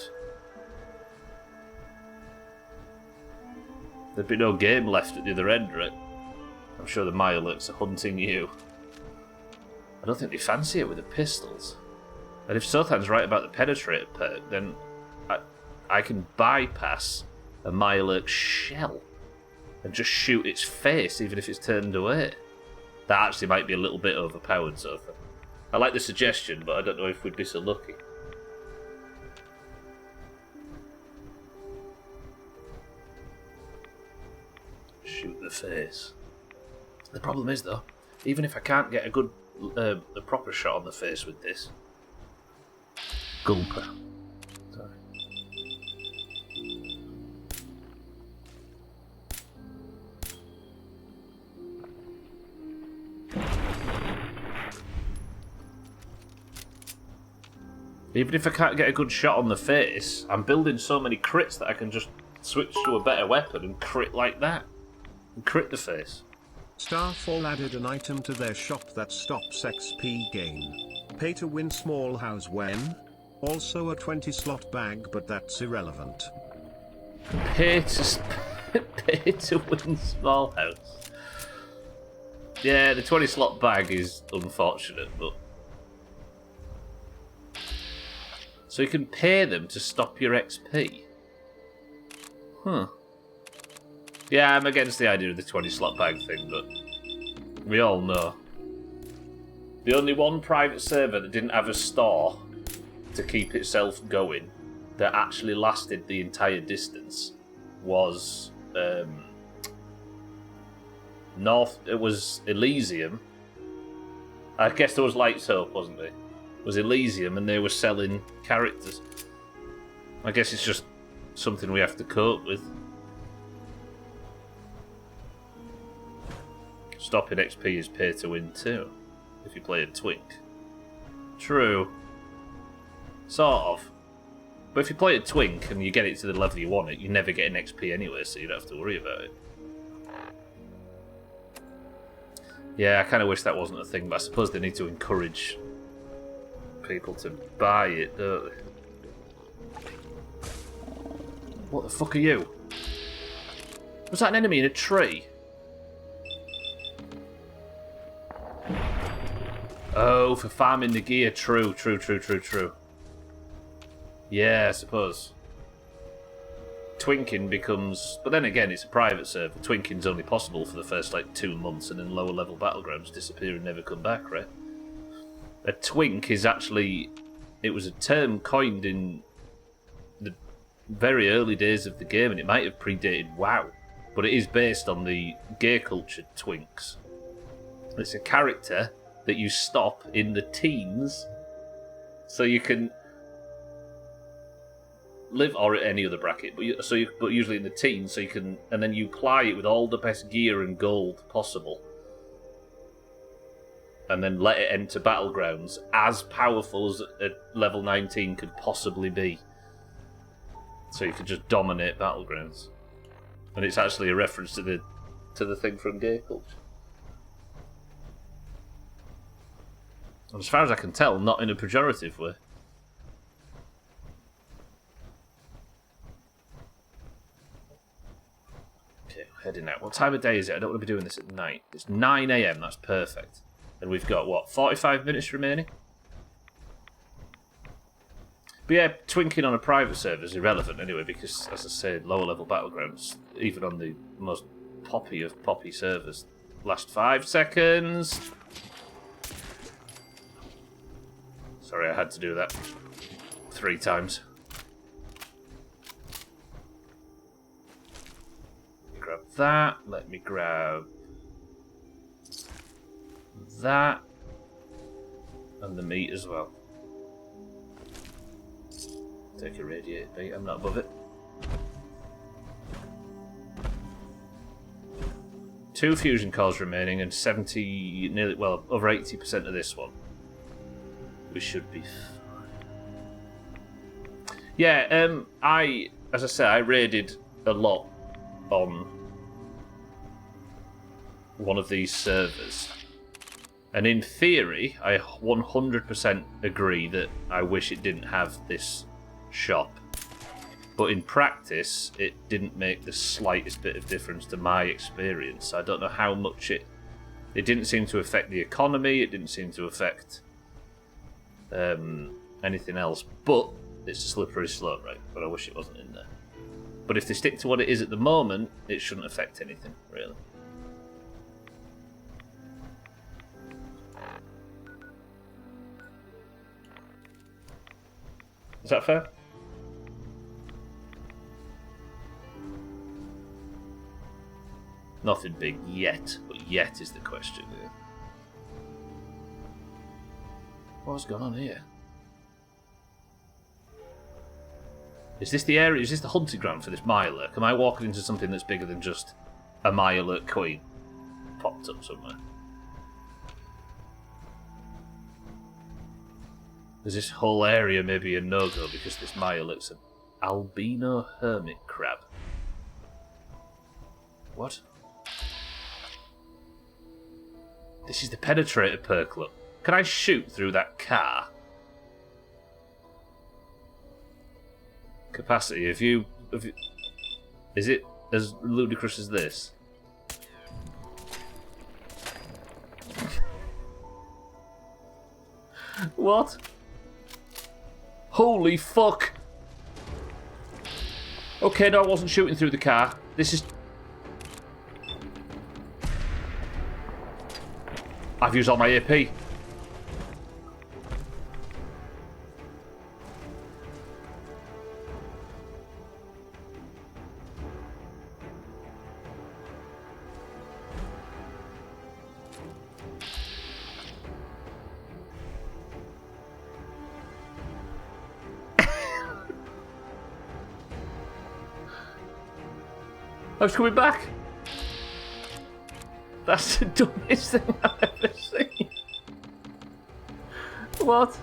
There'd be no game left at the other end, right? I'm sure the Mirelurks are hunting you. I don't think they fancy it with the pistols. And if Sothan's right about the Penetrator perk, then I can bypass a Mirelurk shell and just shoot its face, even if it's turned away. That actually might be a little bit overpowered, Sothan. I like the suggestion, but I don't know if we'd be so lucky. Shoot the face. The problem is, though, even if I can't get a good, a proper shot on the face with this... Gulper. Sorry. Even if I can't get a good shot on the face, I'm building so many crits that I can just switch to a better weapon and crit like that. And crit the face. Starfall added an item to their shop that stops XP gain. Pay to win small house when? Also a 20 slot bag, but that's irrelevant. Pay to win small house. Yeah, the 20 slot bag is unfortunate, but... So you can pay them to stop your XP? Huh. Yeah, I'm against the idea of the 20 slot bag thing, but... We all know. The only one private server that didn't have a store to keep itself going that actually lasted the entire distance was it was Elysium. I guess there was Lights Hope, wasn't there? It was Elysium, and they were selling characters. I guess it's just something we have to cope with. Stopping XP is pay to win too, if you play a twink. True. Sort of. But if you play a twink and you get it to the level you want it, you never get an XP anyway, so you don't have to worry about it. Yeah, I kind of wish that wasn't a thing, but I suppose they need to encourage people to buy it, don't they? What the fuck are you? Was that an enemy in a tree? Oh, for farming the gear. True. Yeah, I suppose. Twinking becomes... But then again, it's a private server. Twinking's only possible for the first, 2 months, and then lower level battlegrounds disappear and never come back, right? A twink is actually... It was a term coined in the very early days of the game, and it might have predated WoW. But it is based on the gear culture twinks. It's a character that you stop in the teens, so you can live, or at any other bracket, but usually in the teens, so you can, and then you ply it with all the best gear and gold possible, and then let it enter battlegrounds as powerful as a level 19 could possibly be. So you can just dominate battlegrounds, and it's actually a reference to the thing from gear culture. And as far as I can tell, not in a pejorative way. Okay, heading out. What time of day is it? I don't want to be doing this at night. It's 9 AM, that's perfect. And we've got, what, 45 minutes remaining? But yeah, twinking on a private server is irrelevant anyway, because, as I said, lower level battlegrounds, even on the most poppy of poppy servers, last 5 seconds. Sorry, I had to do that 3 times. Grab that. Let me grab that. And the meat as well. Take a radiator meat, I'm not above it. 2 fusion cores remaining and 70, nearly, well, over 80% of this one. We should be fine. Yeah, as I said, I raided a lot on one of these servers. And in theory, I 100% agree that I wish it didn't have this shop. But in practice, it didn't make the slightest bit of difference to my experience. I don't know how much it didn't seem to affect the economy, it didn't seem to affect anything else, but it's a slippery slope, right? But I wish it wasn't in there. But if they stick to what it is at the moment, it shouldn't affect anything, really. Is that fair? Nothing big yet, but yet is the question here. What's going on here? Is this the area? Is this the hunting ground for this Mirelurk? Am I walking into something that's bigger than just a Mirelurk queen popped up somewhere? Is this whole area maybe a no-go because this Mirelurk's an albino hermit crab? What? This is the penetrator perk, look. Can I shoot through that car? Capacity, if you... Is it as ludicrous as this? What? Holy fuck! Okay, no, I wasn't shooting through the car. This is... I've used all my AP. I was coming back. That's the dumbest thing I've ever seen. What?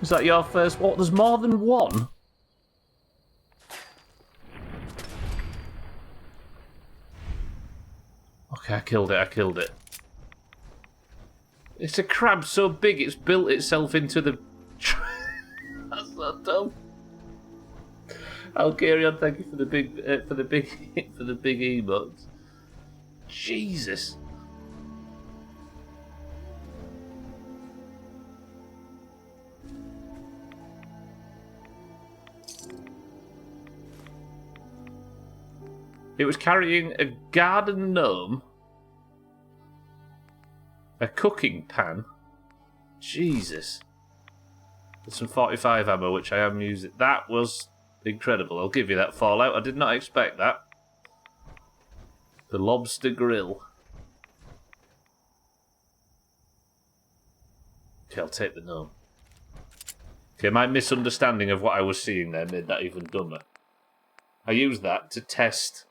Is that your first? What? There's more than one? Okay, I killed it. I killed it. It's a crab so big it's built itself into the... That's so dumb. I'll carry on. Thank you for the big, for the big emotes. Jesus. It was carrying a garden gnome, a cooking pan. Jesus. There's some 45 ammo, which I am using. That was incredible. I'll give you that, Fallout. I did not expect that. The lobster grill. Okay, I'll take the gnome. Okay, my misunderstanding of what I was seeing there made that even dumber. I used that to test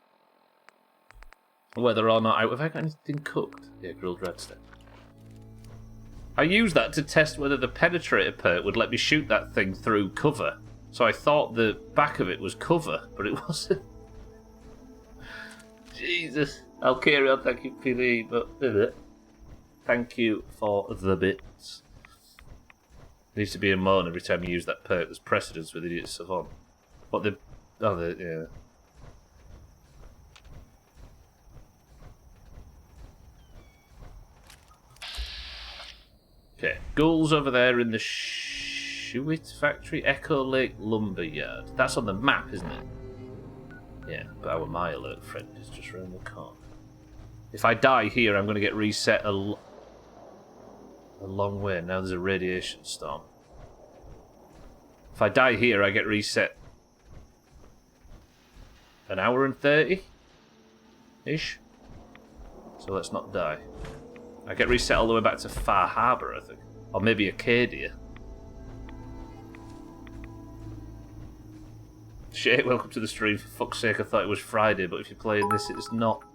whether or not have I got anything cooked? Yeah, grilled redstone. I used that to test whether the penetrator perk would let me shoot that thing through cover. So I thought the back of it was cover, but it wasn't. Jesus. I'll carry on, thank you, PD, but thank you for the bits. Needs to be a moan every time you use that perk. There's precedence with Idiot Savant. What the... Oh, yeah. Okay, ghouls over there in the Shuit factory, Echo Lake Lumberyard. That's on the map, isn't it? Yeah, but our My Alert friend is just round the corner. If I die here, I'm going to get reset a long way. Now there's a radiation storm. If I die here, I get reset an hour and 30-ish. So let's not die. I get reset all the way back to Far Harbour, I think. Or maybe Acadia. Shit, welcome to the stream. For fuck's sake, I thought it was Friday, but if you're playing this, it's not.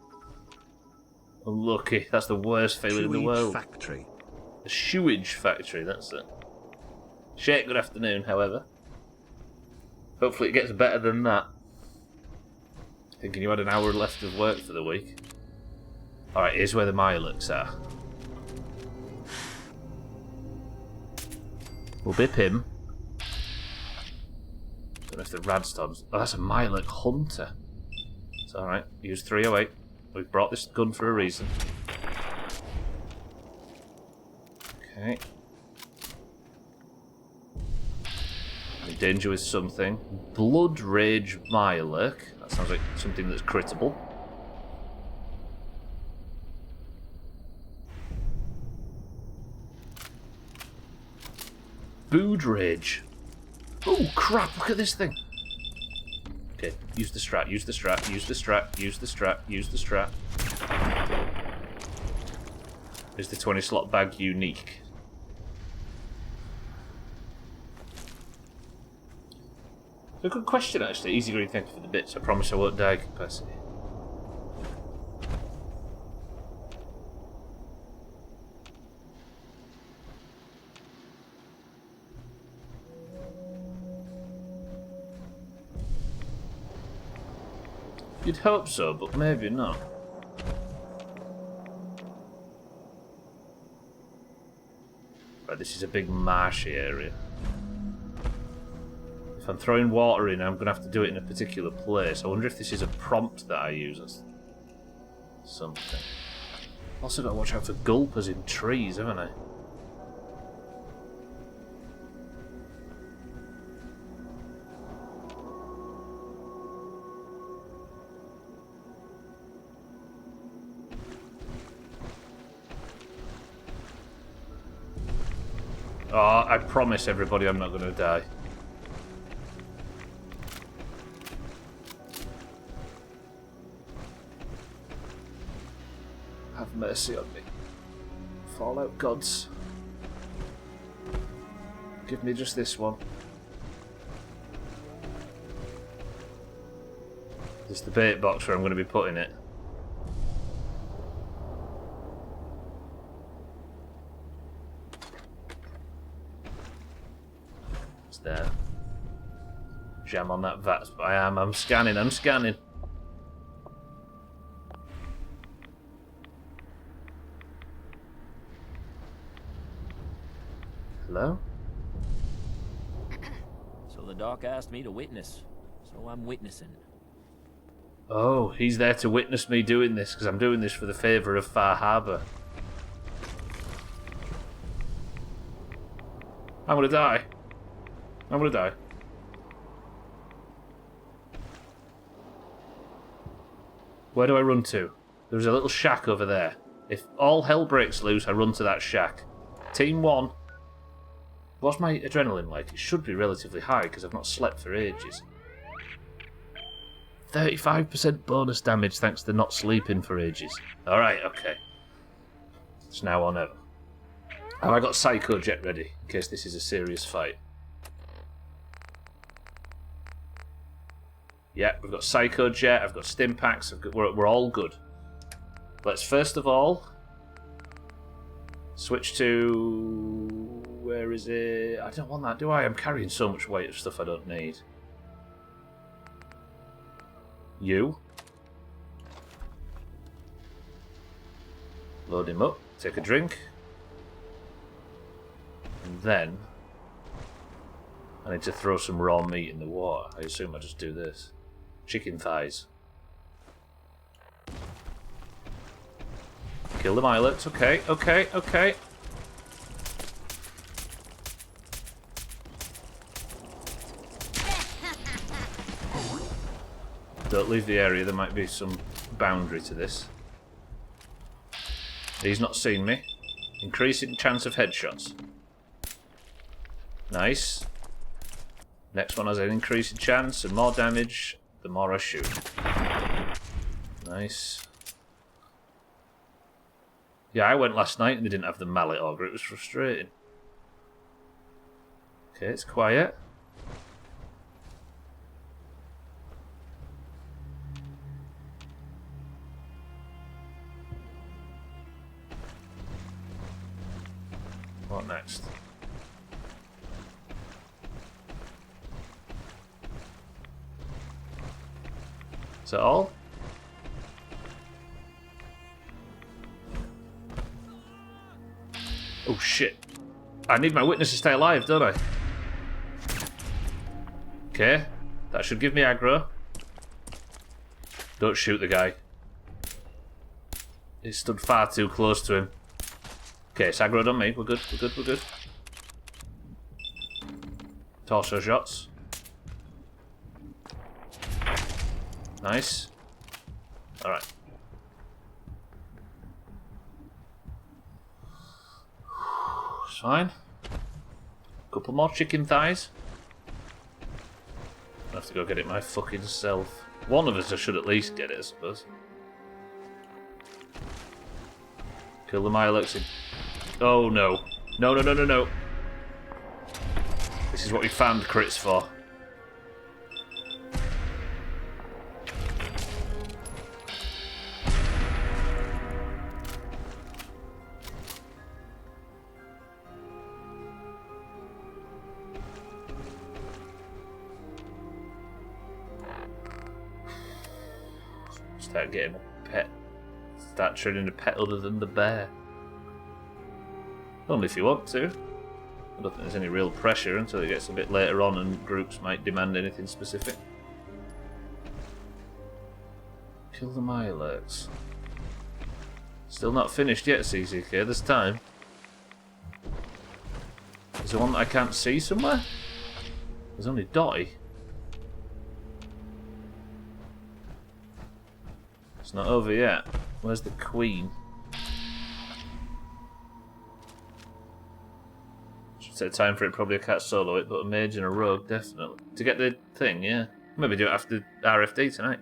Unlucky. That's the worst feeling in the world. Factory. The Sewage Factory, that's it. Shit, good afternoon, however. Hopefully it gets better than that. Thinking you had an hour left of work for the week. Alright, here's where the Mirelurks are. We'll bip him. Don't know if the Radstorms... Oh, that's a Mirelurk Hunter. It's alright. Use 308. We've brought this gun for a reason. Okay. I'm in danger with something. Blood Rage Mirelurk. That sounds like something that's crittable. Bood Rage. Oh crap, look at this thing. Okay, use the strat, use the strat, use the strat, use the strat, use the strat. Is the 20 slot bag unique? It's a good question actually. Easy Green, thank you for the bits. I promise I won't die capacity. You'd hope so, but maybe not. this is a big marshy area. If I'm throwing water in, I'm going to have to do it in a particular place. I wonder if this is a prompt that I use as something. Also got to watch out for gulpers in trees, haven't I? Oh, I promise everybody I'm not going to die. Have mercy on me. Fallout gods. Give me just this one. This is the bait box where I'm going to be putting it. There. Jam on that VAT. I'm scanning. Hello? So the doc asked me to witness, so I'm witnessing. Oh, he's there to witness me doing this, because I'm doing this for the favour of Far Harbor. I'm gonna die. I'm gonna die. Where do I run to? There's a little shack over there. If all hell breaks loose, I run to that shack. Team 1. What's my adrenaline like? It should be relatively high because I've not slept for ages. 35% bonus damage thanks to not sleeping for ages. Alright, okay. It's now or never. Have I got Psycho Jet ready in case this is a serious fight? Yeah, we've got Psycho Jet, I've got Stim Packs, we're all good. Let's first of all switch to... Where is it? I don't want that, do I? I'm carrying so much weight of stuff I don't need. You. Load him up, take a drink. And then I need to throw some raw meat in the water. I assume I just do this. Chicken thighs. Kill the islets. Okay. Don't leave the area. There might be some boundary to this. He's not seen me. Increasing chance of headshots. Nice. Next one has an increasing chance and more damage the more I shoot. Nice. Yeah, I went last night and they didn't have the mallet auger. It was frustrating. Okay, it's quiet. What next? Is that all? Oh shit. I need my witness to stay alive, don't I? Okay. That should give me aggro. Don't shoot the guy. He stood far too close to him. Okay, it's aggroed on me. We're good. Torso shots. Nice. Alright. It's fine. Couple more chicken thighs. I have to go get it my fucking self. One of us should at least get it, I suppose. Kill the Miloxin. Oh no. No. This is what we farmed crits for. Start getting a pet. Start training a pet other than the bear. Only if you want to. I don't think there's any real pressure until it gets a bit later on and groups might demand anything specific. Kill the Mirelurks. Still not finished yet, CCK. There's time. Is there one that I can't see somewhere? There's only Dotty. It's not over yet. Where's the Queen? Should take time for it. Probably I can't solo it, but a mage and a rogue, definitely. To get the thing, yeah. Maybe do it after RFD tonight.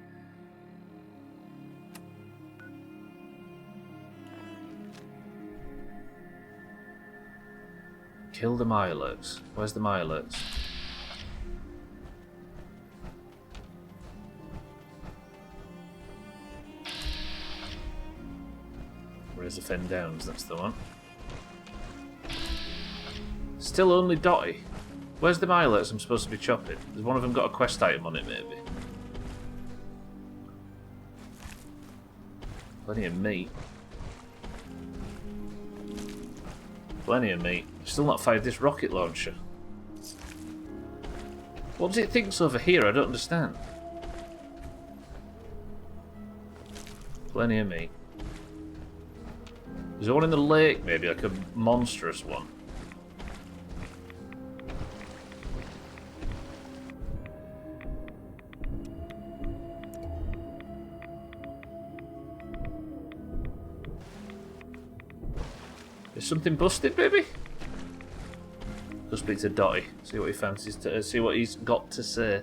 Kill the Mirelurks. Where's the Mirelurks? Where's the Fen Downs? That's the one. Still only Dotty. Where's the Mirelurks I'm supposed to be chopping? Has one of them got a quest item on it, maybe? Plenty of meat. Plenty of meat. Still not fired this rocket launcher. What does it think's over here? I don't understand. Plenty of meat. Is there one in the lake, maybe? Like a monstrous one? Is something busted, maybe? Go speak to Dotty. See what he fancies to. See what he's got to say.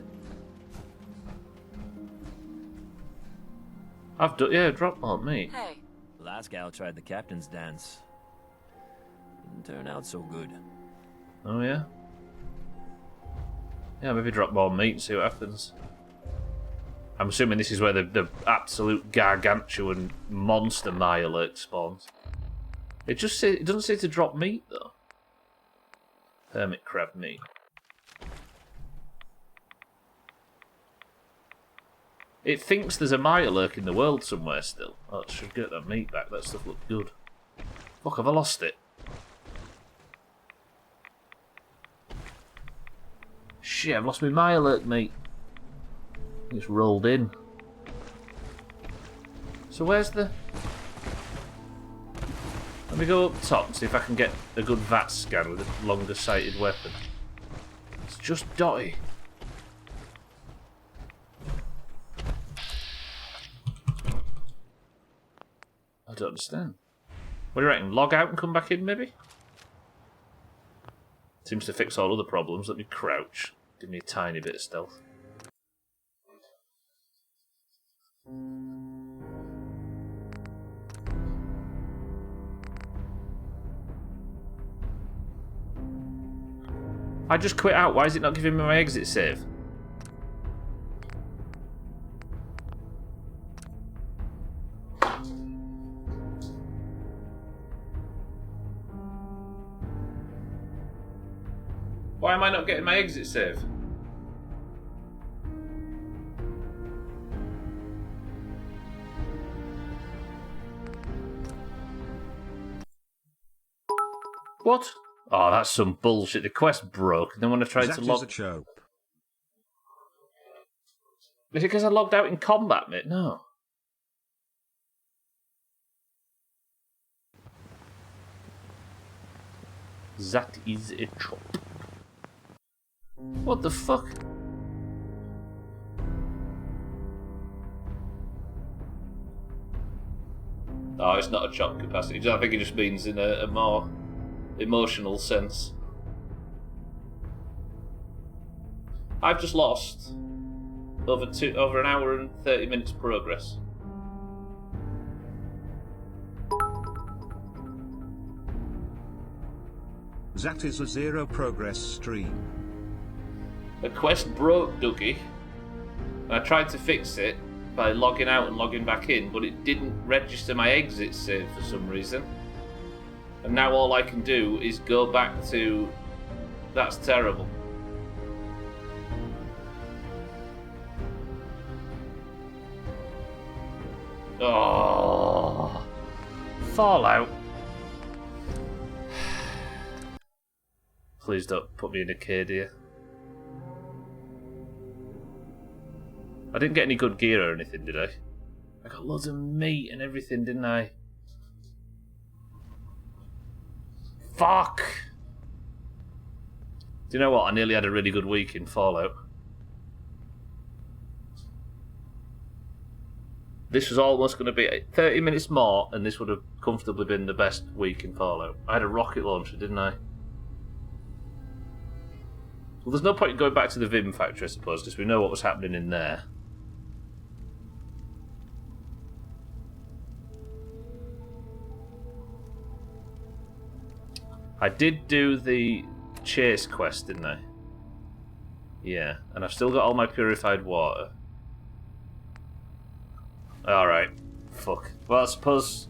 I've done. Yeah, drop bomb me. Hey. Last gal tried the captain's dance. Didn't turn out so good. Oh yeah. Yeah, maybe drop bomb meat and see what happens. I'm assuming this is where the absolute gargantuan monster Mirelurk spawns. It doesn't say to drop meat though. Hermit crab meat. It thinks there's a Mirelurk in the world somewhere still. Oh, it should get that meat back. That stuff looked good. Fuck, have I lost it? Shit, I've lost my Mirelurk meat. It's rolled in. So where's the... Let me go up top and see if I can get a good VAT scan with a longer sighted weapon. It's just Dotty. I don't understand. What do you reckon? Log out and come back in, maybe? Seems to fix all other problems. Let me crouch. Give me a tiny bit of stealth. I just quit out. Why is it not giving me my exit save? Why am I not getting my exit save? What? Oh, that's some bullshit. The quest broke, and then when I tried to log... That is a joke. Is it because I logged out in combat, mate? No. That is a chop. What the fuck? Oh, it's not a chop capacity. I think it just means in a more emotional sense. I've just lost over an hour and 30 minutes progress. That is a zero progress stream. The quest broke, Dougie. And I tried to fix it by logging out and logging back in, but it didn't register my exit save for some reason. And now all I can do is go back to... That's terrible. Oh, Fallout. Please don't put me in Acadia. I didn't get any good gear or anything, did I? I got loads of meat and everything, didn't I? Fuck! Do you know what? I nearly had a really good week in Fallout. This was almost going to be 30 minutes more, and this would have comfortably been the best week in Fallout. I had a rocket launcher, didn't I? Well, there's no point in going back to the Vim factory, I suppose, because we know what was happening in there. I did do the chase quest, didn't I? Yeah, and I've still got all my purified water. Alright. Fuck. Well, I suppose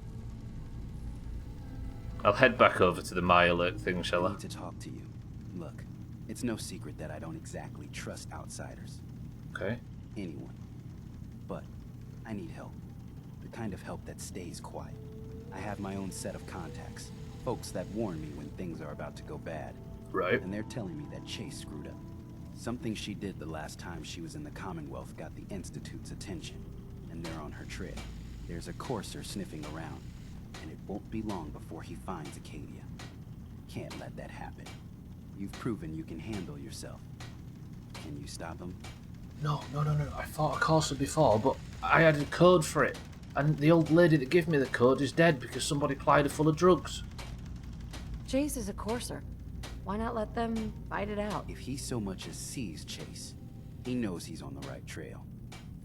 I'll head back over to the My Alert thing, shall I? I need to talk to you. Look, it's no secret that I don't exactly trust outsiders. Okay. Anyone. But I need help. The kind of help that stays quiet. I have my own set of contacts. Folks that warn me when things are about to go bad. Right. And they're telling me that Chase screwed up. Something she did the last time she was in the Commonwealth got the Institute's attention. And they're on her trail. There's a courser sniffing around. And it won't be long before he finds Acadia. Can't let that happen. You've proven you can handle yourself. Can you stop him? No. I fought a courser before, but I had a code for it. And the old lady that gave me the code is dead because somebody plied her full of drugs. Chase is a courser. Why not let them fight it out? If he so much as sees Chase, he knows he's on the right trail.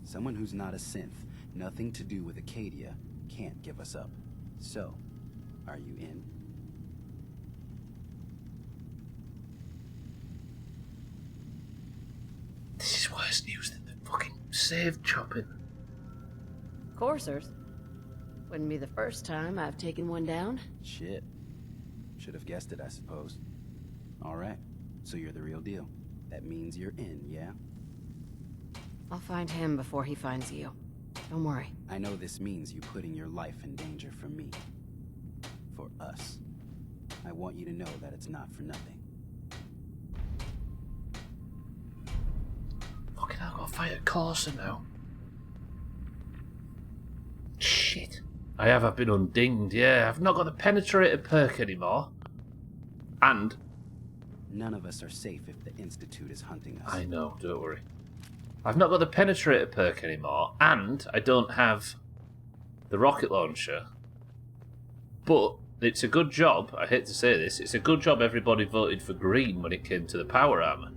Someone who's not a synth, nothing to do with Acadia, can't give us up. So, are you in? This is worse news than the fucking save chopping. Coursers? Wouldn't be the first time I've taken one down. Shit. Should have guessed it, I suppose. Alright, so you're the real deal. That means you're in, yeah? I'll find him before he finds you. Don't worry. I know this means you putting your life in danger for me. For us. I want you to know that it's not for nothing. Fucking hell, I've got to fight a courser now. Shit. I've been undinged, yeah. I've not got the penetrator perk anymore. And... none of us are safe if the Institute is hunting us. I know, don't worry. I've not got the penetrator perk anymore, and I don't have the rocket launcher. But it's a good job, I hate to say this, it's a good job everybody voted for green when it came to the power armor.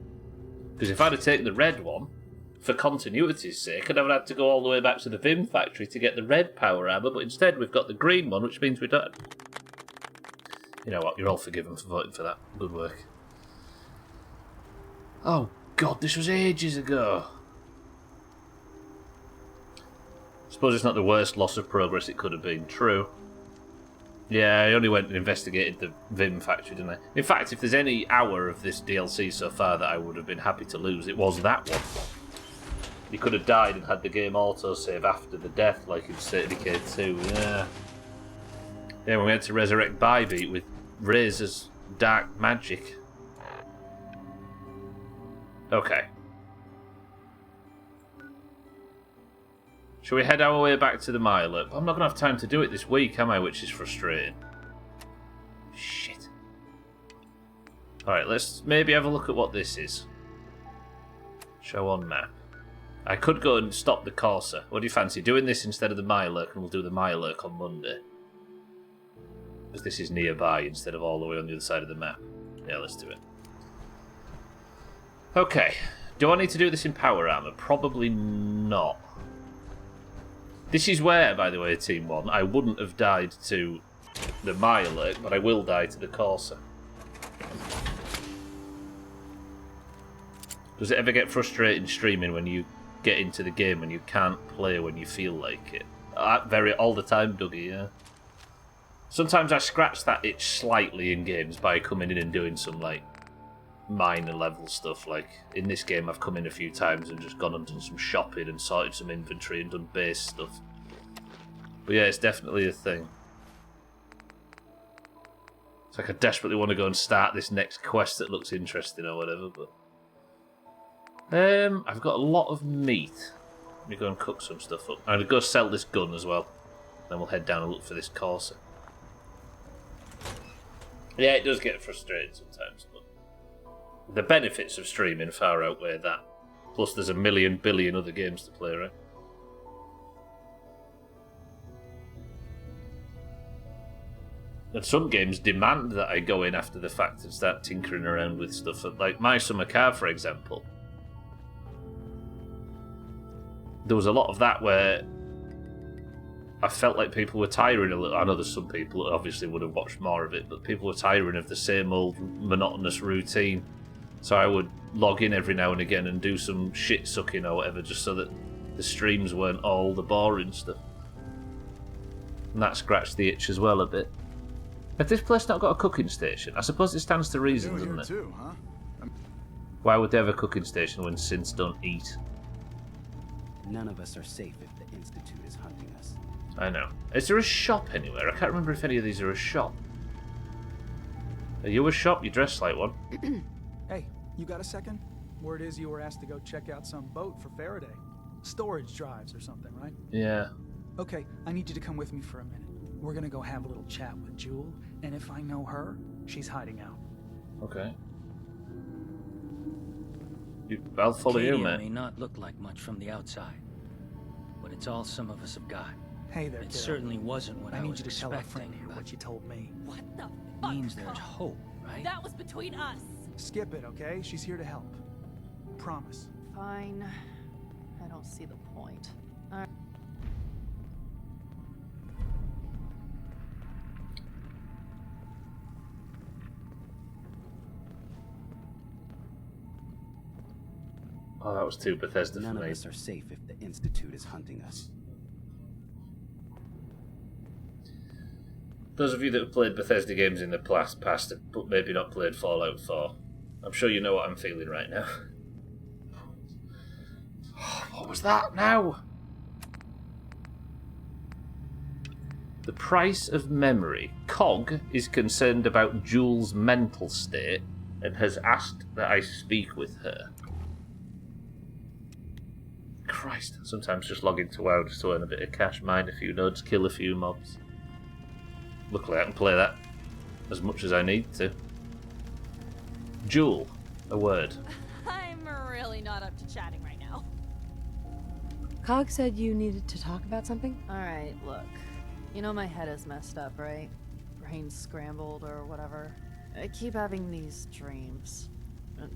Because if I'd have taken the red one, for continuity's sake, I'd have had to go all the way back to the Vim factory to get the red power armor, but instead we've got the green one, which means we don't... You know what, you're all forgiven for voting for that. Good work. Oh god, this was ages ago. Suppose it's not the worst loss of progress it could have been. True. Yeah, I only went and investigated the Vim factory, didn't I? In fact, if there's any hour of this DLC so far that I would have been happy to lose, it was that one. You could have died and had the game autosave after the death, like in Decade 2, yeah. Yeah, when we had to resurrect Bybeat with Razor's dark magic. Okay. Shall we head our way back to the My Alert? I'm not going to have time to do it this week, am I? Which is frustrating. Shit. Alright, let's maybe have a look at what this is. Show on map. I could go and stop the Corsa. What do you fancy? Doing this instead of the My Alert, and we'll do the My Alert on Monday. Because this is nearby instead of all the way on the other side of the map. Yeah, let's do it. Okay. Do I need to do this in power armor? Probably not. This is where, by the way, Team 1, I wouldn't have died to the My Alert, but I will die to the Corsa. Does it ever get frustrating streaming when you get into the game and you can't play when you feel like it? All the time, Dougie, yeah. Sometimes I scratch that itch slightly in games by coming in and doing some, like, minor level stuff. Like, in this game I've come in a few times and just gone and done some shopping and sorted some inventory and done base stuff. But yeah, it's definitely a thing. It's like I desperately want to go and start this next quest that looks interesting or whatever, but... I've got a lot of meat. Let me go and cook some stuff up. I'm going to go sell this gun as well. Then we'll head down and look for this Corsa. Yeah, it does get frustrating sometimes, but the benefits of streaming far outweigh that. Plus there's a million billion other games to play, right? And some games demand that I go in after the fact and start tinkering around with stuff. Like My Summer Car, for example. There was a lot of that where I felt like people were tiring a little. I know there's some people that obviously would have watched more of it, but people were tiring of the same old monotonous routine. So I would log in every now and again and do some shit sucking or whatever, just so that the streams weren't all the boring stuff. And that scratched the itch as well a bit. Has this place not got a cooking station? I suppose it stands to reason, doesn't it? Too, huh? Why would they have a cooking station when synths don't eat? None of us are safe if the Institute is hunting us. I know. Is there a shop anywhere? I can't remember if any of these are a shop. Are you a shop? You dress like one. Hey, you got a second? Word is you were asked to go check out some boat for Faraday. Storage drives or something, right? Yeah. Okay, I need you to come with me for a minute. We're gonna go have a little chat with Jewel, and if I know her, she's hiding out. Okay. I'll follow you, Acadia mate. may not look like much from the outside, but it's all some of us have got. Hey there, It kiddo. certainly wasn't what I need was you to tell our friend expecting, here but what you told me. What the fuck? means there's hope, right? That was between us. Skip it, okay? She's here to help. Promise. Fine. I don't see the point. Oh, that was too Bethesda None for of me. us are safe if the Institute is hunting us. Those of you that have played Bethesda games in the past but maybe not played Fallout 4, I'm sure you know what I'm feeling right now. What was that now? The price of memory. Cog is concerned about Jules' mental state and has asked that I speak with her. Christ, sometimes just log into WoW just to earn a bit of cash, mine a few nodes, kill a few mobs. Luckily I can play that as much as I need to. Jewel, a word. I'm really not up to chatting right now. Cog said you needed to talk about something? Alright, look. You know my head is messed up, right? Brain's scrambled or whatever. I keep having these dreams.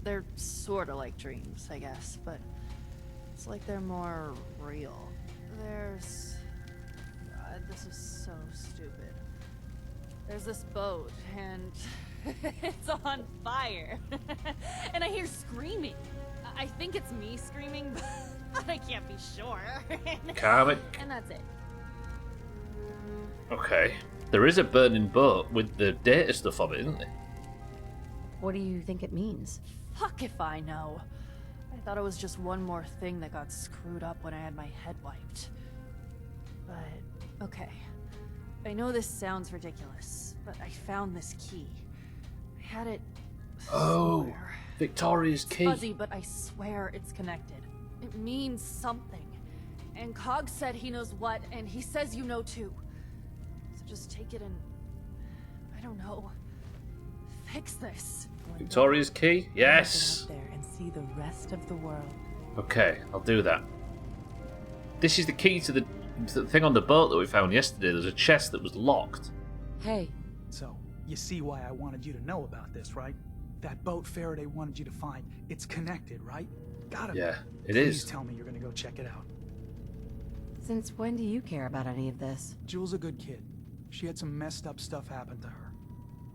They're sorta like dreams, I guess, but it's like they're more real. There's... God, this is so stupid. There's this boat, and it's on fire. And I hear screaming. I think it's me screaming, but I can't be sure. Comic. And that's it. Okay. There is a burning boat with the data stuff on it, isn't there? What do you think it means? Fuck if I know. I thought it was just one more thing that got screwed up when I had my head wiped. But, okay. I know this sounds ridiculous, but I found this key. I had it somewhere. Victoria's key. Fuzzy, but I swear it's connected. It means something. And Cog said he knows what, and he says you know too. So just take it and... I don't know. Fix this. Victoria's key? Yes! Out there and see the rest of the world. Okay, I'll do that. This is the key to the thing on the boat that we found yesterday. There's a chest that was locked. Hey. So, you see why I wanted you to know about this, right? That boat Faraday wanted you to find. It's connected, right? Gotta be. Yeah, it Please is. tell me you're gonna go check it out. Since when do you care about any of this? Jewel's a good kid. She had some messed up stuff happen to her.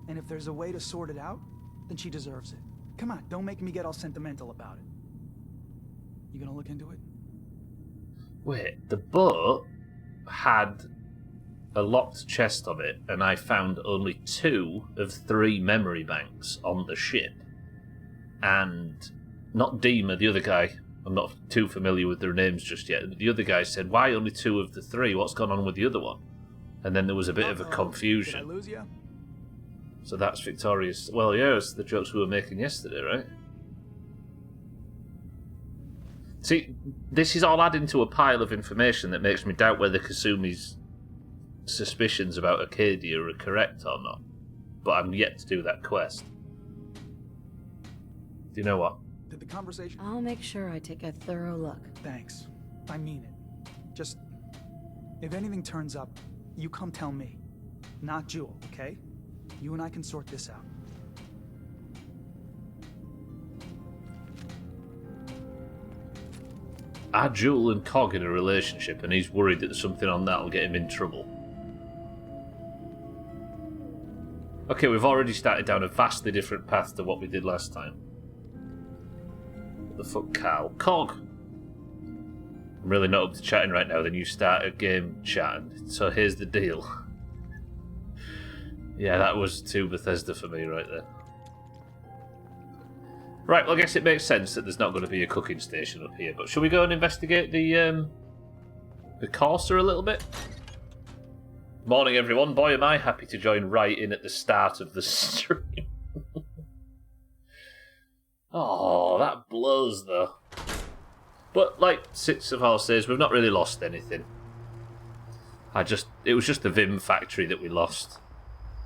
And if there's a way to sort it out, then she deserves it. Come on, don't make me get all sentimental about it. You gonna look into it? Wait, the boat had a locked chest on it, and I found only 2 of 3 memory banks on the ship. And not Dima, the other guy, I'm not too familiar with their names just yet. The other guy said, why only 2 of the 3? What's gone on with the other one? And then there was a bit of a confusion. Did I lose you? So that's Victoria's. Well, yeah, it's the jokes we were making yesterday, right? See, this is all adding to a pile of information that makes me doubt whether Kasumi's suspicions about Arcadia are correct or not. But I'm yet to do that quest. Do you know what? Did the conversation... I'll make sure I take a thorough look. Thanks. I mean it. Just... if anything turns up, you come tell me. Not Jewel, okay? You and I can sort this out. Are Jewel and Cog in a relationship and he's worried that something on that will get him in trouble? Okay, we've already started down a vastly different path to what we did last time. What the fuck, Carl? Cog! I'm really not up to chatting right now, then you start a game chatting. So here's the deal. Yeah, that was too Bethesda for me right there. Right, well I guess it makes sense that there's not going to be a cooking station up here, but shall we go and investigate the Corsa a little bit? Morning everyone, boy am I happy to join right in at the start of the stream. Oh, that blows though. But like Six of Horse says, we've not really lost anything. It was just the Vim factory that we lost.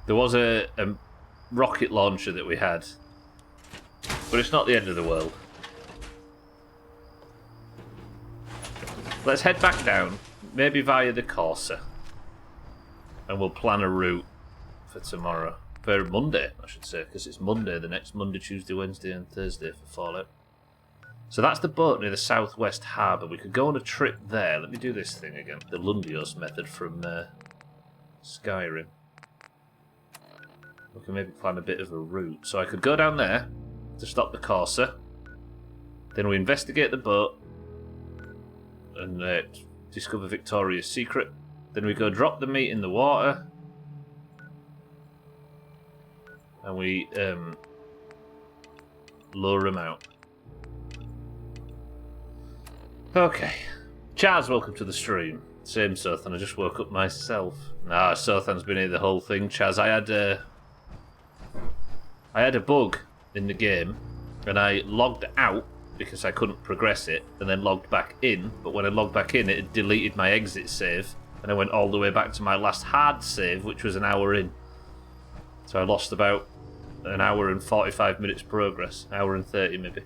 There was a rocket launcher that we had, but it's not the end of the world. Let's head back down, maybe via the Corsa, and we'll plan a route for tomorrow. For Monday, I should say, because it's Monday, the next Monday, Tuesday, Wednesday and Thursday for Fallout. So that's the boat near the southwest harbour. We could go on a trip there. Let me do this thing again. The Lundios method from Skyrim. We can maybe plan a bit of a route. So I could go down there to stop the Corsa. Then we investigate the boat and discover Victoria's secret. Then we go drop the meat in the water. And we lure him out. Okay. Chaz, welcome to the stream. Same, Sothan, I just woke up myself. Nah, Sothan's been here the whole thing. Chaz, I had a bug in the game, and I logged out because I couldn't progress it, and then logged back in, but when I logged back in, it had deleted my exit save, and I went all the way back to my last hard save, which was an hour in. So I lost about an hour and 45 minutes progress. Hour and 30 maybe.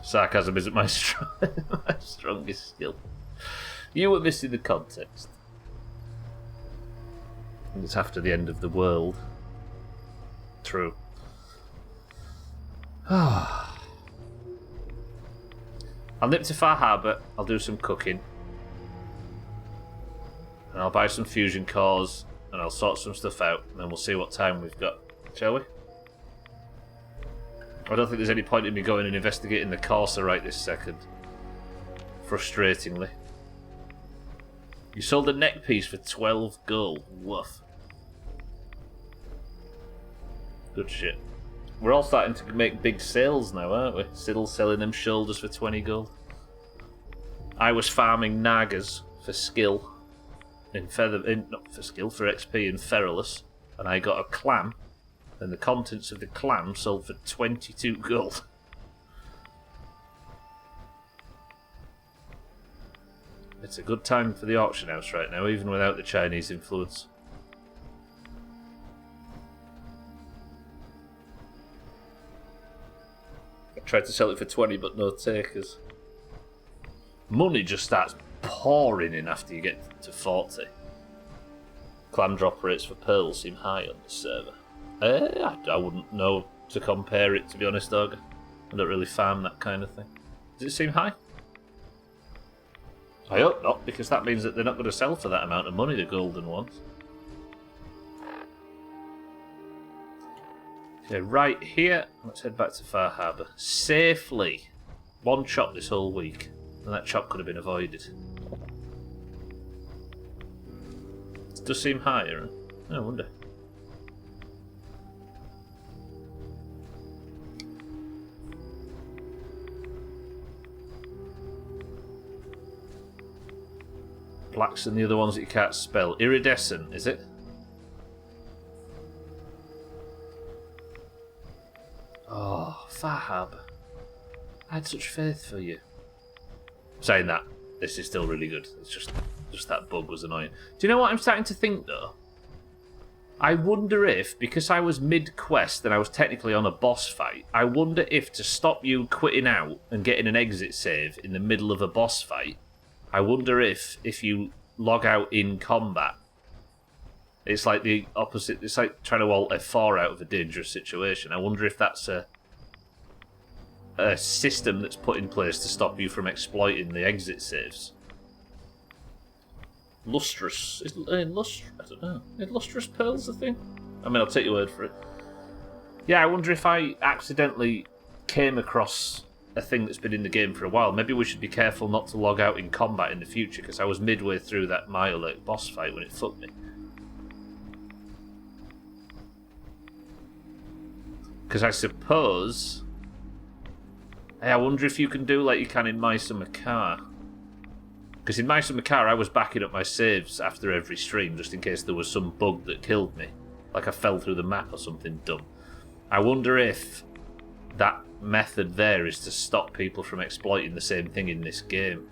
Sarcasm isn't my strongest skill. You were missing the context. And it's after the end of the world. True. I'll nip to Far Harbour, I'll do some cooking. And I'll buy some fusion cores, and I'll sort some stuff out, and then we'll see what time we've got. Shall we? I don't think there's any point in me going and investigating the Corsa right this second. Frustratingly. You sold a neck piece for 12 gold. Woof. Good shit. We're all starting to make big sales now, aren't we? Still selling them shoulders for 20 gold. I was farming Nagas for skill. Not for skill, for XP in Feralus. And I got a clam. And the contents of the clam sold for 22 gold. It's a good time for the auction house right now, even without the Chinese influence. I tried to sell it for 20, but no takers. Money just starts pouring in after you get to 40. Clam drop rates for pearls seem high on this server. I wouldn't know to compare it, to be honest, Ogre. I don't really farm that kind of thing. Does it seem high? I hope not, because that means that they're not going to sell for that amount of money, the golden ones. Okay, right here. Let's head back to Far Harbour. Safely. One chop this whole week. And that chop could have been avoided. It does seem higher. I wonder. Blacks and the other ones that you can't spell. Iridescent, is it? Oh, Fahab. I had such faith for you. Saying that, this is still really good. It's just that bug was annoying. Do you know what I'm starting to think, though? I wonder if, because I was mid-quest and I was technically on a boss fight, I wonder if to stop you quitting out and getting an exit save in the middle of a boss fight, I wonder if you log out in combat, it's like the opposite. It's like trying to alt F4 out of a dangerous situation. I wonder if that's a system that's put in place to stop you from exploiting the exit saves. Lustrous. I don't know. Is lustrous pearls a thing? I mean, I'll take your word for it. Yeah, I wonder if I accidentally came across a thing that's been in the game for a while. Maybe we should be careful not to log out in combat in the future, because I was midway through that Mile boss fight when it fucked me. Because I suppose... Hey, I wonder if you can do like you can in Mice and Makar. Because in Mice and Makar, I was backing up my saves after every stream, just in case there was some bug that killed me. Like I fell through the map or something dumb. I wonder if that method there is to stop people from exploiting the same thing in this game.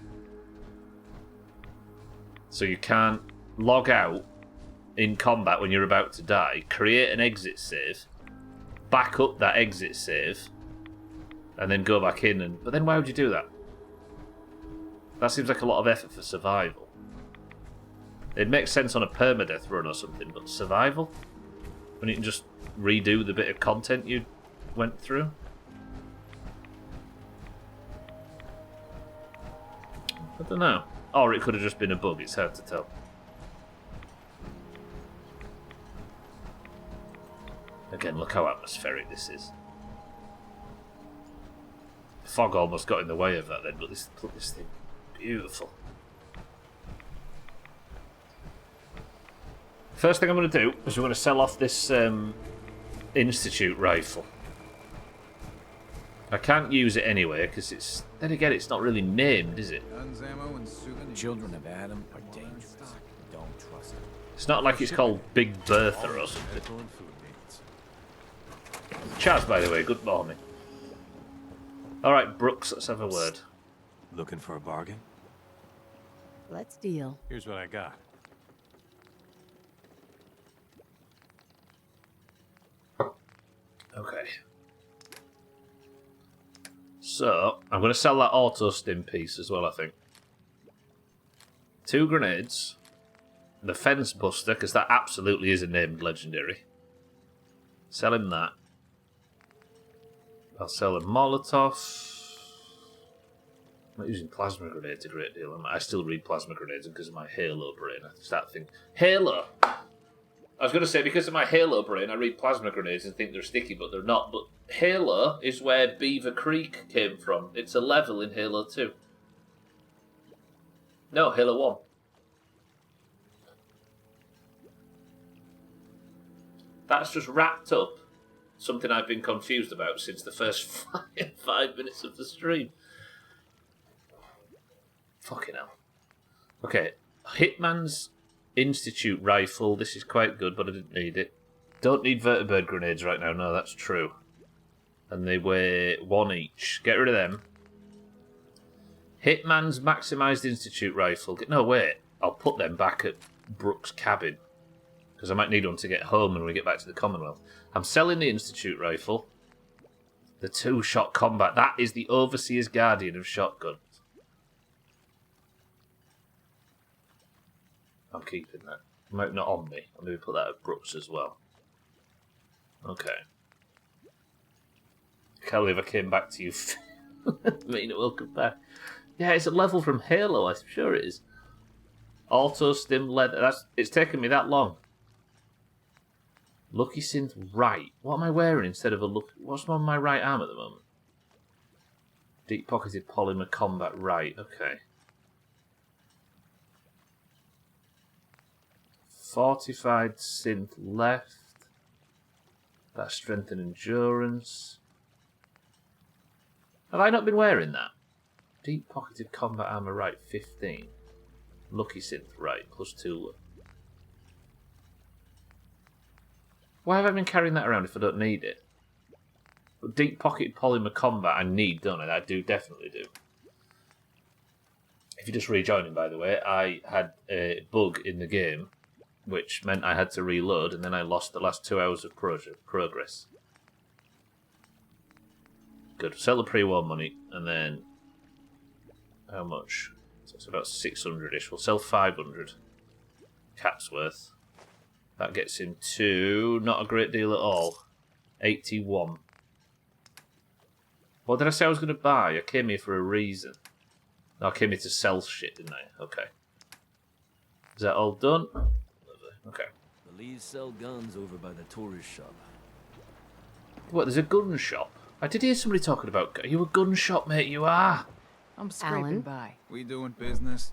So you can't log out in combat when you're about to die, create an exit save, back up that exit save, and then go back in. But then why would you do that? That seems like a lot of effort for survival. It makes sense on a permadeath run or something, but survival? When you can just redo the bit of content you went through? I don't know. Or it could have just been a bug, it's hard to tell. Again, look how atmospheric this is. Fog almost got in the way of that then, but this thing, beautiful. First thing I'm going to do is we're going to sell off this Institute rifle. I can't use it anyway, because it's... Then again, it's not really named, is it? Guns, ammo, and souvenirs. Children of Adam are dangerous. Don't trust them. It's not like it's called Big Bertha or something. Chaz, by the way, good morning. Alright, Brooks, let's have a word. Looking for a bargain? Let's deal. Here's what I got. Okay. So, I'm going to sell that auto stim piece as well, I think. 2 grenades. The fence buster, because that absolutely is a named legendary. Sell him that. I'll sell a Molotov. I'm not using plasma grenades a great deal. I still read plasma grenades because of my Halo brain. I start thinking, Halo! I was going to say, because of my Halo brain, I read plasma grenades and think they're sticky, but they're not. But Halo is where Beaver Creek came from. It's a level in Halo 2. No, Halo 1. That's just wrapped up something I've been confused about since the first 5 minutes of the stream. Fucking hell. Okay, Hitman's Institute rifle. This is quite good, but I didn't need it. Don't need vertibird grenades right now. No, that's true. And they weigh 1 each. Get rid of them. Hitman's maximised Institute rifle. No, wait. I'll put them back at Brooks' cabin. Because I might need one to get home when we get back to the Commonwealth. I'm selling the Institute rifle. The 2-shot combat. That is the Overseer's Guardian of shotguns. I'm keeping that. Might not on me. I'll maybe put that at Brooks as well. Okay. Can't believe I came back to you. Mina, welcome back. Yeah, it's a level from Halo, I'm sure it is. Auto stim leather. It's taken me that long. Lucky Synth right. What am I wearing instead of a look? What's on my right arm at the moment? Deep pocketed polymer combat right. Okay. Fortified synth left. That's strength and endurance. Have I not been wearing that? Deep pocketed combat armor right 15. Lucky synth, right, +2. Why have I been carrying that around if I don't need it? But deep pocket polymer combat I need, don't I? I do, definitely do. If you're just rejoining, by the way, I had a bug in the game, which meant I had to reload, and then I lost the last 2 hours of progress. Good. Sell the pre-war money, and then... How much? So it's about 600-ish. We'll sell 500. Cat's worth. That gets him to... Not a great deal at all. 81. What did I say I was going to buy? I came here for a reason. No, I came here to sell shit, didn't I? Okay. Is that all done? Okay. Police sell guns over by the tourist shop. What, there's a gun shop? I did hear somebody talking about... Are you a gun shop, mate? You are. I'm scraping Alan? by. We doing business?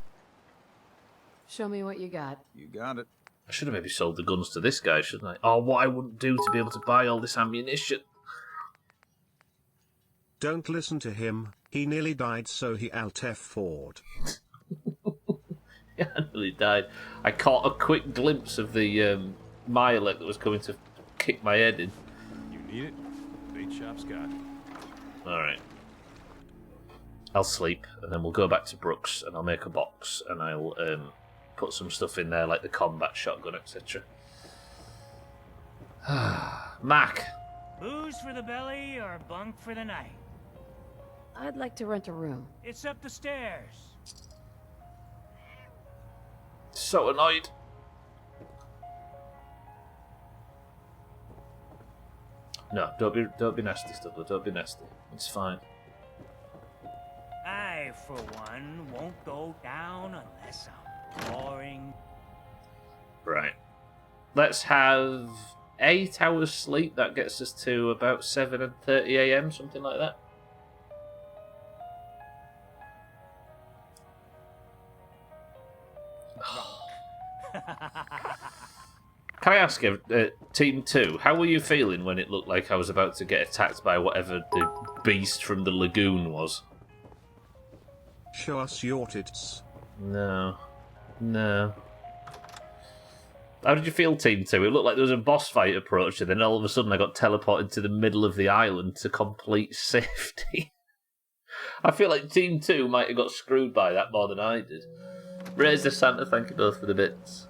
Show me what you got. You got it. I should have maybe sold the guns to this guy, shouldn't I? Oh, what I wouldn't do to be able to buy all this ammunition. Don't listen to him. He nearly died, so he Alt F4'd. Yeah, I nearly died. I caught a quick glimpse of the Milek that was coming to kick my head in. You need it? Bait shop's got it. Alright. I'll sleep, and then we'll go back to Brooks, and I'll make a box, and I'll put some stuff in there, like the combat shotgun, etc. Mac! Booze for the belly or bunk for the night? I'd like to rent a room. It's up the stairs. So annoyed. No, don't be nasty, Stubler. Don't be nasty. It's fine. I, for one, won't go down unless I'm roaring. Right. Let's have 8 hours sleep. That gets us to about 7:30 AM, something like that. Can I ask you, Team 2, how were you feeling when it looked like I was about to get attacked by whatever the beast from the lagoon was? Show us your tits. No. No. How did you feel, Team 2? It looked like there was a boss fight approach, and then all of a sudden I got teleported to the middle of the island to complete safety. I feel like Team 2 might have got screwed by that more than I did. Raise the Santa, thank you both for the bits.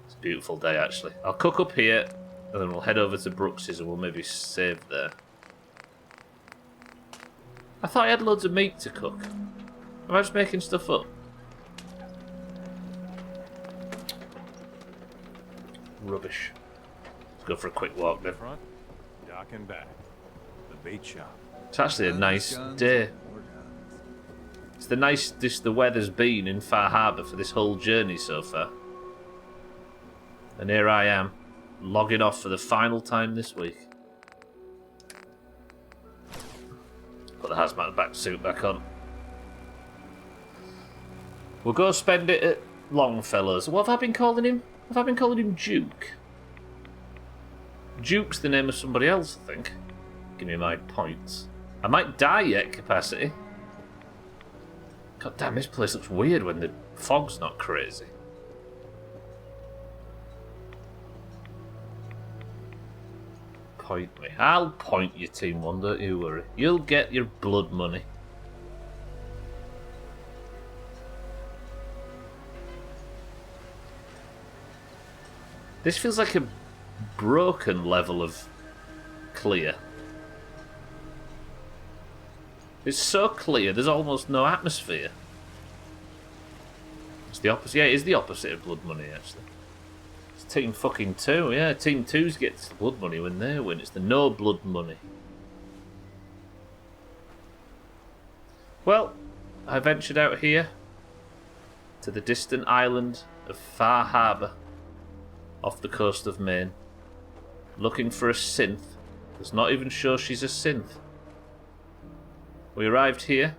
It's a beautiful day, actually. I'll cook up here, and then we'll head over to Brooks's, and we'll maybe save there. I thought I had loads of meat to cook. Am I just making stuff up? Rubbish. Let's go for a quick walk then. Front, dock and back. The bait shop. It's actually a nice day. It's the nicest the weather's been in Far Harbour for this whole journey so far. And here I am, logging off for the final time this week. Put the hazmat back suit back on. We'll go spend it at Longfellow's. What have I been calling him? Have I been calling him Duke? Duke's the name of somebody else, I think. Give me my points. I might die at capacity. God damn, this place looks weird when the fog's not crazy. Point me. I'll point you, Team 1, don't you worry. You'll get your blood money. This feels like a broken level of clear. It's so clear, there's almost no atmosphere. It's the opposite. Yeah, it is the opposite of blood money, actually. It's Team fucking 2, yeah. Team 2's gets blood money when they win. It's the no blood money. Well, I ventured out here to the distant island of Far Harbour, off the coast of Maine, looking for a synth that's not even sure she's a synth. We arrived here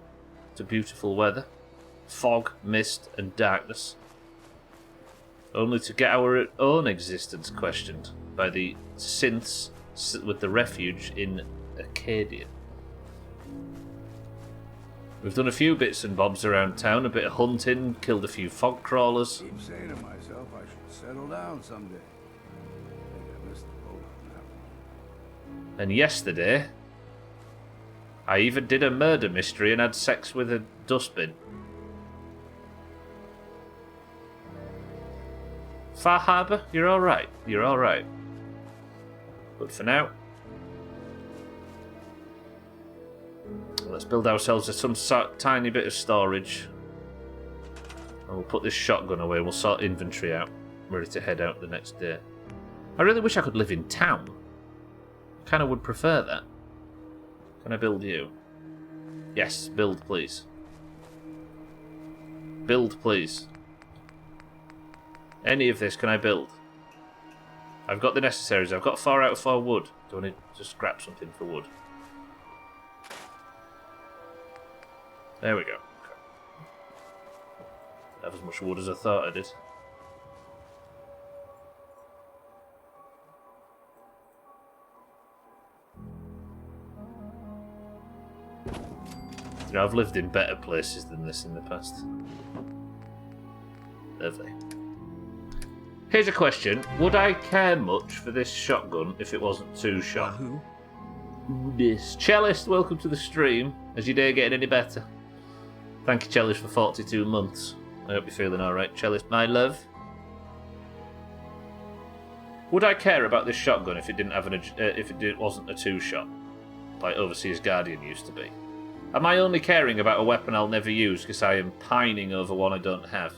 to beautiful weather, fog, mist and darkness, only to get our own existence questioned by the synths with the refuge in Acadia. We've done a few bits and bobs around town, a bit of hunting, killed a few fog crawlers. I keep saying to myself I should settle down someday. I think I missed the boat on that one. And yesterday, I even did a murder mystery and had sex with a dustbin. Far Harbour, you're alright. You're alright. But for now, let's build ourselves some tiny bit of storage. And we'll put this shotgun away. We'll sort inventory out. Ready to head out the next day. I really wish I could live in town. I kind of would prefer that. Can I build you? Yes, build please. Build please. Any of this can I build? I've got the necessaries. I've got 4 out of 4 wood. Do I need to scrap something for wood? There we go. Okay. Have as much wood as I thought I did. You know, I've lived in better places than this in the past. Lovely. Here's a question. Would I care much for this shotgun if it wasn't 2-shot? This Cellist, welcome to the stream. Is your day getting any better? Thank you, Cellist, for 42 months. I hope you're feeling alright, Cellist, my love. Would I care about this shotgun if it didn't have wasn't a 2-shot, like Overseer's Guardian used to be? Am I only caring about a weapon I'll never use because I am pining over one I don't have?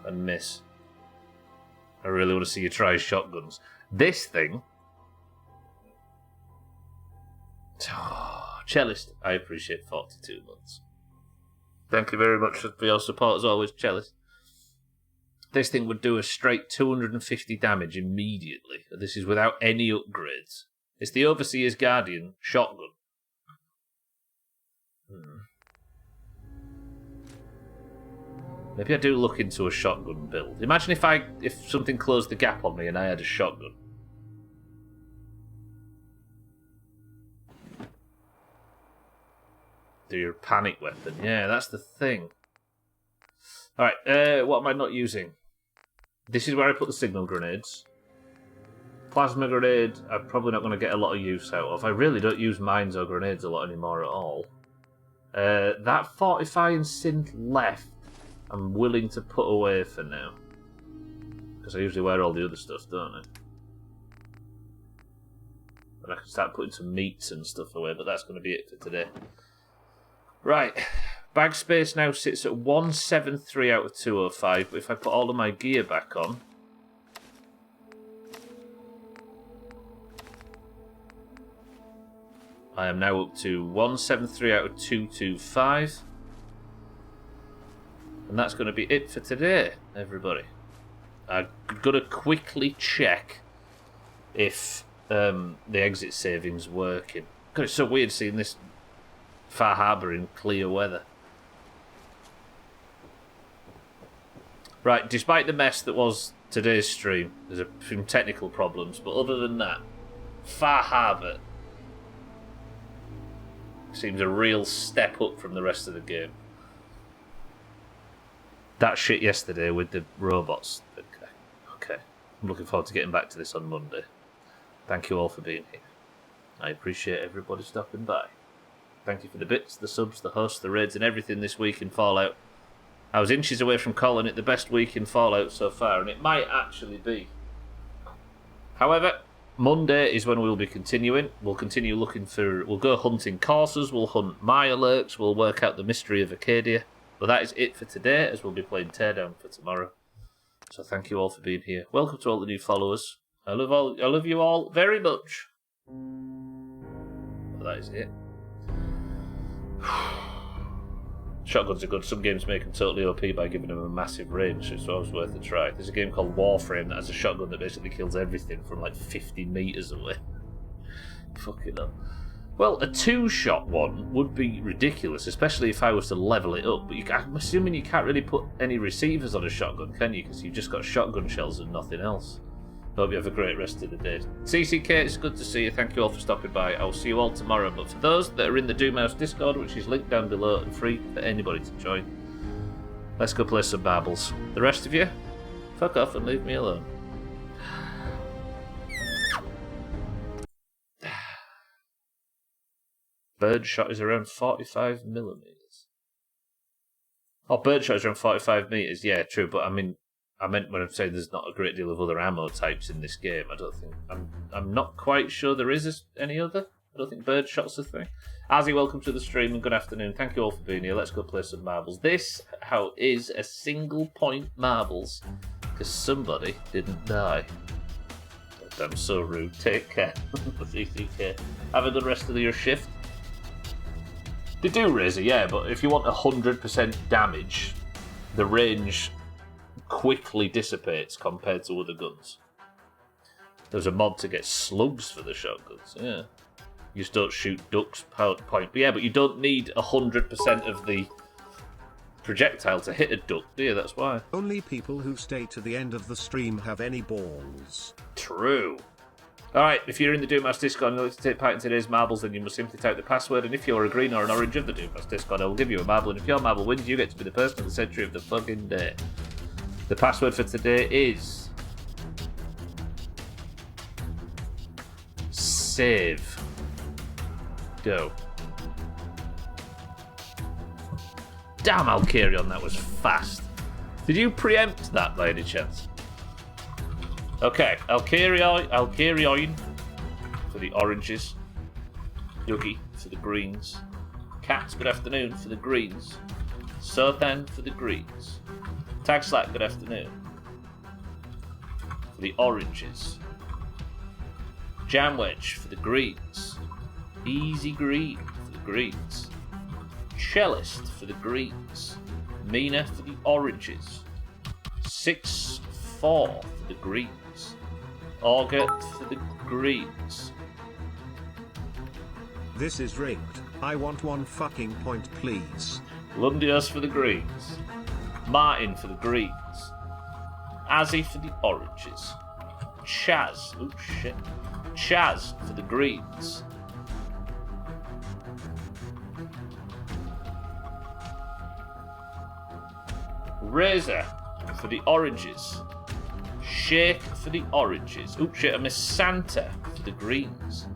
And miss. I really want to see you try shotguns. This thing... Oh, Cellist, I appreciate 42 months. Thank you very much for your support as always, Cellist. This thing would do a straight 250 damage immediately. This is without any upgrades. It's the Overseer's Guardian shotgun. Maybe I do look into a shotgun build. Imagine if something closed the gap on me and I had a shotgun. Do your panic weapon. Yeah, that's the thing. Alright, what am I not using? This is where I put the signal grenades. Plasma grenade, I'm probably not going to get a lot of use out of. I really don't use mines or grenades a lot anymore at all. That fortifying synth left, I'm willing to put away for now. Because I usually wear all the other stuff, don't I? And I can start putting some meats and stuff away, but that's going to be it for today. Right. Bag space now sits at 173 out of 205, but if I put all of my gear back on... I am now up to 173 out of 225. And that's going to be it for today, everybody. I've got to quickly check if the exit saving's working. God, it's so weird seeing this Far Harbour in clear weather. Right, despite the mess that was today's stream, there's some technical problems, but other than that, Far Harbour seems a real step up from the rest of the game. That shit yesterday with the robots. Okay. I'm looking forward to getting back to this on Monday. Thank you all for being here. I appreciate everybody stopping by. Thank you for the bits, the subs, the hosts, the raids, and everything this week in Fallout. I was inches away from calling it the best week in Fallout so far, and it might actually be. However, Monday is when we'll be continuing. We'll continue looking for... We'll go hunting courses, we'll hunt Mirelurks, we'll work out the mystery of Acadia. But that is it for today, as we'll be playing Teardown for tomorrow. So thank you all for being here. Welcome to all the new followers. I love you all very much. Well, that is it. Shotguns are good. Some games make them totally OP by giving them a massive range, so it's always worth a try. There's a game called Warframe that has a shotgun that basically kills everything from like 50 metres away. Fucking hell. Well, a 2-shot one would be ridiculous, especially if I was to level it up. But I'm assuming you can't really put any receivers on a shotgun, can you? Because you've just got shotgun shells and nothing else. Hope you have a great rest of the day. CCK, it's good to see you. Thank you all for stopping by. I'll see you all tomorrow. But for those that are in the Doomhaus Discord, which is linked down below and free for anybody to join, let's go play some marbles. The rest of you, fuck off and leave me alone. Birdshot is around 45 millimeters. Oh, birdshot is around 45 meters. Yeah, true. But I mean, I meant when I'm saying there's not a great deal of other ammo types in this game. I don't think I'm not quite sure there is any other. I don't think birdshot's a thing. Azzy, welcome to the stream and good afternoon. Thank you all for being here. Let's go play some marbles. This is a single point marbles because somebody didn't die. I'm so rude. Take care. CCK. Have a good rest of your shift. They do Razor, yeah, but if you want 100% damage, the range quickly dissipates compared to other guns. There's a mod to get slugs for the shotguns, yeah. You just don't shoot ducks point. But yeah, but you don't need 100% of the projectile to hit a duck, do you? That's why. Only people who stay to the end of the stream have any balls. True. Alright, if you're in the Doomhaus Discord and you'd like to take part in today's marbles, then you must simply type the password, and if you're a green or an orange of the Doomhaus Discord, I will give you a marble, and if your marble wins, you get to be the person of the century of the fucking day. The password for today is... save. Go. Damn, Alkarion, that was fast. Did you preempt that by any chance? Okay, Alkarion for the oranges. Dougie for the greens. Cats, good afternoon, for the greens. Sothan for the greens. Tagslack, good afternoon. For the oranges. Jamwedge for the greens. Easy Green for the greens. Cellist for the greens. Mina for the oranges. 6-4 for the greens. Auger for the greens. This is rigged. I want 1 fucking point, please. Lundios for the greens. Martin for the greens. Azzy for the oranges. Chaz. Oh shit. Chaz for the greens. Razor for the oranges. Shake for the oranges. Oh shit, I missed Santa for the greens.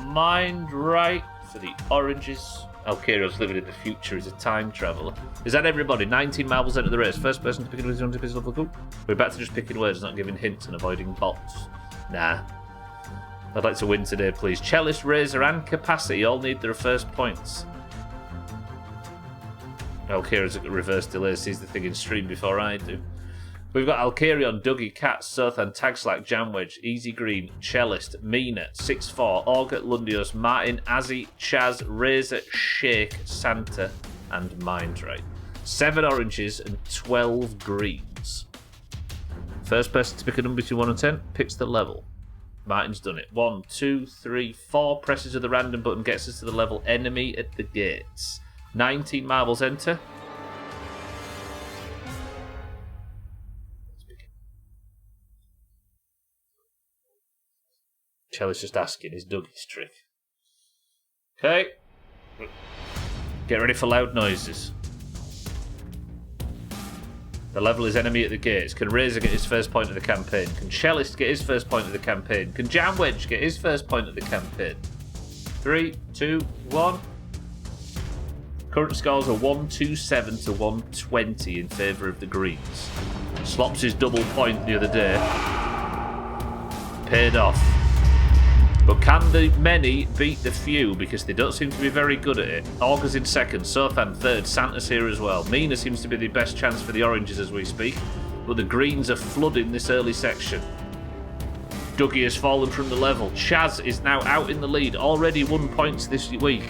Mind Right for the oranges. Alkarion's living in the future. He's a time traveller. Is that everybody? 19 marbles into the race. First person to pick a wizard is level cool. We're back to just picking words, not giving hints and avoiding bots. Nah. I'd like to win today, please. Cellist, Razor, and Capacity all need their first points. Alkarion's at reverse delay, sees the thing in stream before I do. We've got Alkarion, Dougie, Cat, Sothan, Tagslack, Jamwedge, Easy Green, Cellist, Mina, 6-4, Auger, Lundios, Martin, Azzy, Chaz, Razor, Shake, Santa, and Mindright. 7 oranges and 12 greens. First person to pick a number between 1 and 10 picks the level. Martin's done it. 1, 2, 3, 4 presses of the random button gets us to the level enemy at the gates. 19 marbles enter. Cellist's just asking, is Dougie's trick? Okay. Get ready for loud noises. The level is enemy at the gates. Can Razor get his first point of the campaign? Can Cellist get his first point of the campaign? Can Jamwedge get his first point of the campaign? 3, 2, 1. Current scores are 127 to 120 in favour of the greens. Slops his double point the other day. Paid off. But can the many beat the few? Because they don't seem to be very good at it. Augur's in second, Sothan third, Santa's here as well. Mina seems to be the best chance for the oranges as we speak. But the greens are flooding this early section. Dougie has fallen from the level. Chaz is now out in the lead. Already 1 point this week.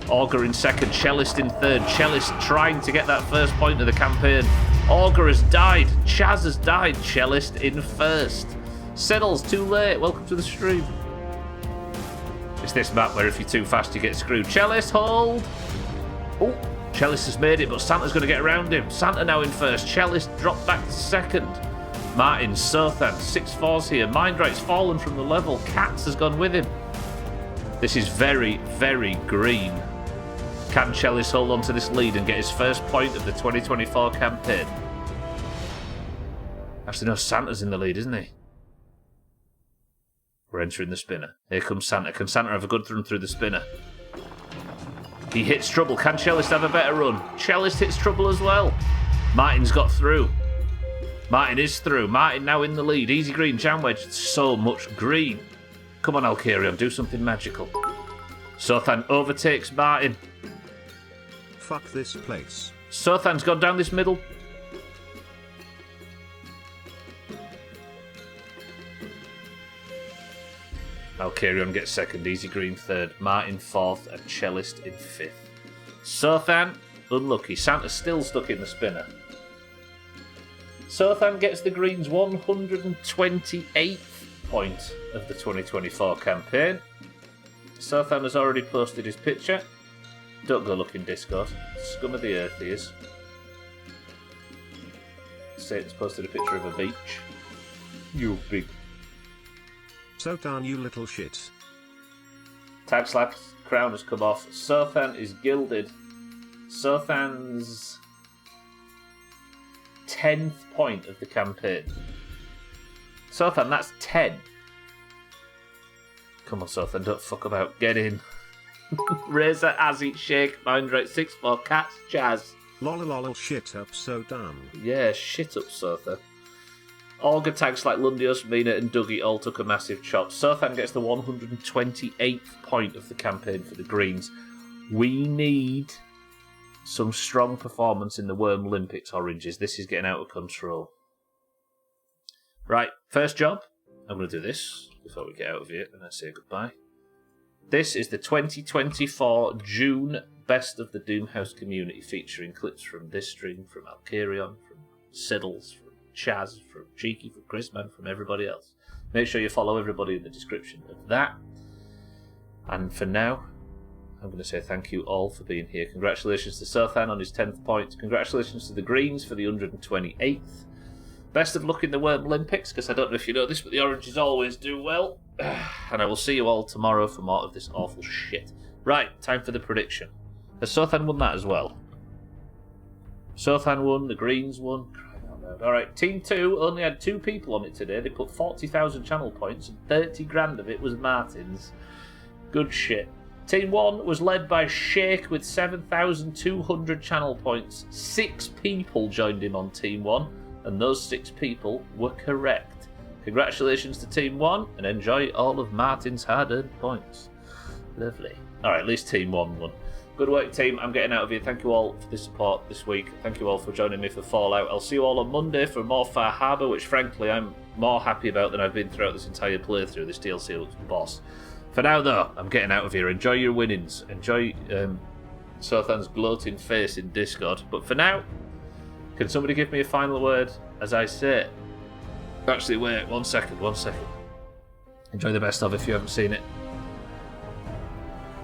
Augur in second, Cellist in third. Cellist trying to get that first point of the campaign. Augur has died. Chaz has died. Cellist in first. Settles, too late. Welcome to the stream. It's this map where if you're too fast you get screwed. Cellist, hold! Oh, Cellist has made it, but Santa's going to get around him. Santa now in first. Cellist dropped back to second. Martin, Sothan, 6-4's here. Mindright's fallen from the level. Katz has gone with him. This is very, very green. Can Chellis hold on to this lead and get his first point of the 2024 campaign? Actually, no, Santa's in the lead, isn't he? We're entering the spinner. Here comes Santa. Can Santa have a good run through the spinner? He hits trouble. Can Cellist have a better run? Cellist hits trouble as well. Martin's got through. Martin is through. Martin now in the lead. Easy green, jam wedge. So much green. Come on, Alkarion, do something magical. Sothan overtakes Martin. Fuck this place. Sothan's gone down this middle. Alkarion gets second, Easy Green third, Martin fourth, and Cellist in fifth. Sothan, unlucky. Santa's still stuck in the spinner. Sothan gets the Greens' 128th point of the 2024 campaign. Sothan has already posted his picture. Don't go look in Discord. Scum of the earth he is. Satan's posted a picture of a beach. You big... Sothan, you little shit. Tag Slap's crown has come off. Sothan is gilded. Sothan's 10th point of the campaign. Sothan, that's 10. Come on, Sothan, don't fuck about. Get in. Razor, Azzy, Shake, Mindrate, 6-4, Cats, Jazz. Lololol, shit up Sothan. Yeah, shit up Sothan. All good tags like Lundius, Mina, and Dougie all took a massive chop. Sothan gets the 128th point of the campaign for the Greens. We need some strong performance in the Worm Olympics, Oranges. This is getting out of control. Right, first job. I'm going to do this before we get out of here and I say goodbye. This is the 2024 June Best of the Doomhaus community, featuring clips from this stream, from Alkarion, from Siddles, from Chaz, from Cheeky, from Chrisman, from everybody else. Make sure you follow everybody in the description of that. And for now, I'm going to say thank you all for being here. Congratulations to Sothan on his 10th point. Congratulations to the Greens for the 128th. Best of luck in the Worm Olympics, because I don't know if you know this, but the Oranges always do well. And I will see you all tomorrow for more of this awful shit. Right, time for the prediction. Has Sothan won that as well? Sothan won, the Greens won. Alright, Team 2 only had 2 people on it today. They put 40,000 channel points and 30 grand of it was Martin's. Good shit. Team 1 was led by Shake with 7,200 channel points. 6 people joined him on Team 1, and those 6 people were correct. Congratulations to Team 1, and enjoy all of Martin's hard-earned points. Lovely. Alright, at least Team 1 won. Good work, team. I'm getting out of here. Thank you all for the support this week. Thank you all for joining me for Fallout. I'll see you all on Monday for more Far Harbour, which frankly I'm more happy about than I've been throughout this entire playthrough. This DLC looks boss. For now, though, I'm getting out of here. Enjoy your winnings. Enjoy Sothan's gloating face in Discord. But for now, can somebody give me a final word as I say? Actually, wait. 1 second. Enjoy the best of if you haven't seen it.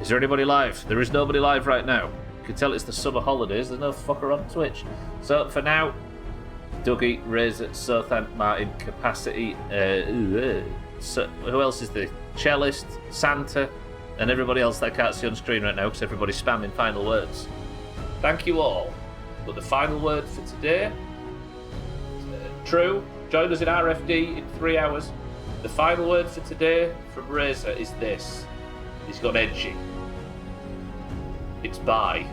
Is there anybody live? There is nobody live right now. You can tell it's the summer holidays. There's no fucker on Twitch. So for now, Dougie, Razor, Sothan, Martin, Capacity. So, who else is there? Cellist, Santa, and everybody else that I can't see on screen right now because everybody's spamming final words. Thank you all. But the final word for today, True, join us in RFD in 3 hours. The final word for today from Razor is this. He's gone edgy. It's bye.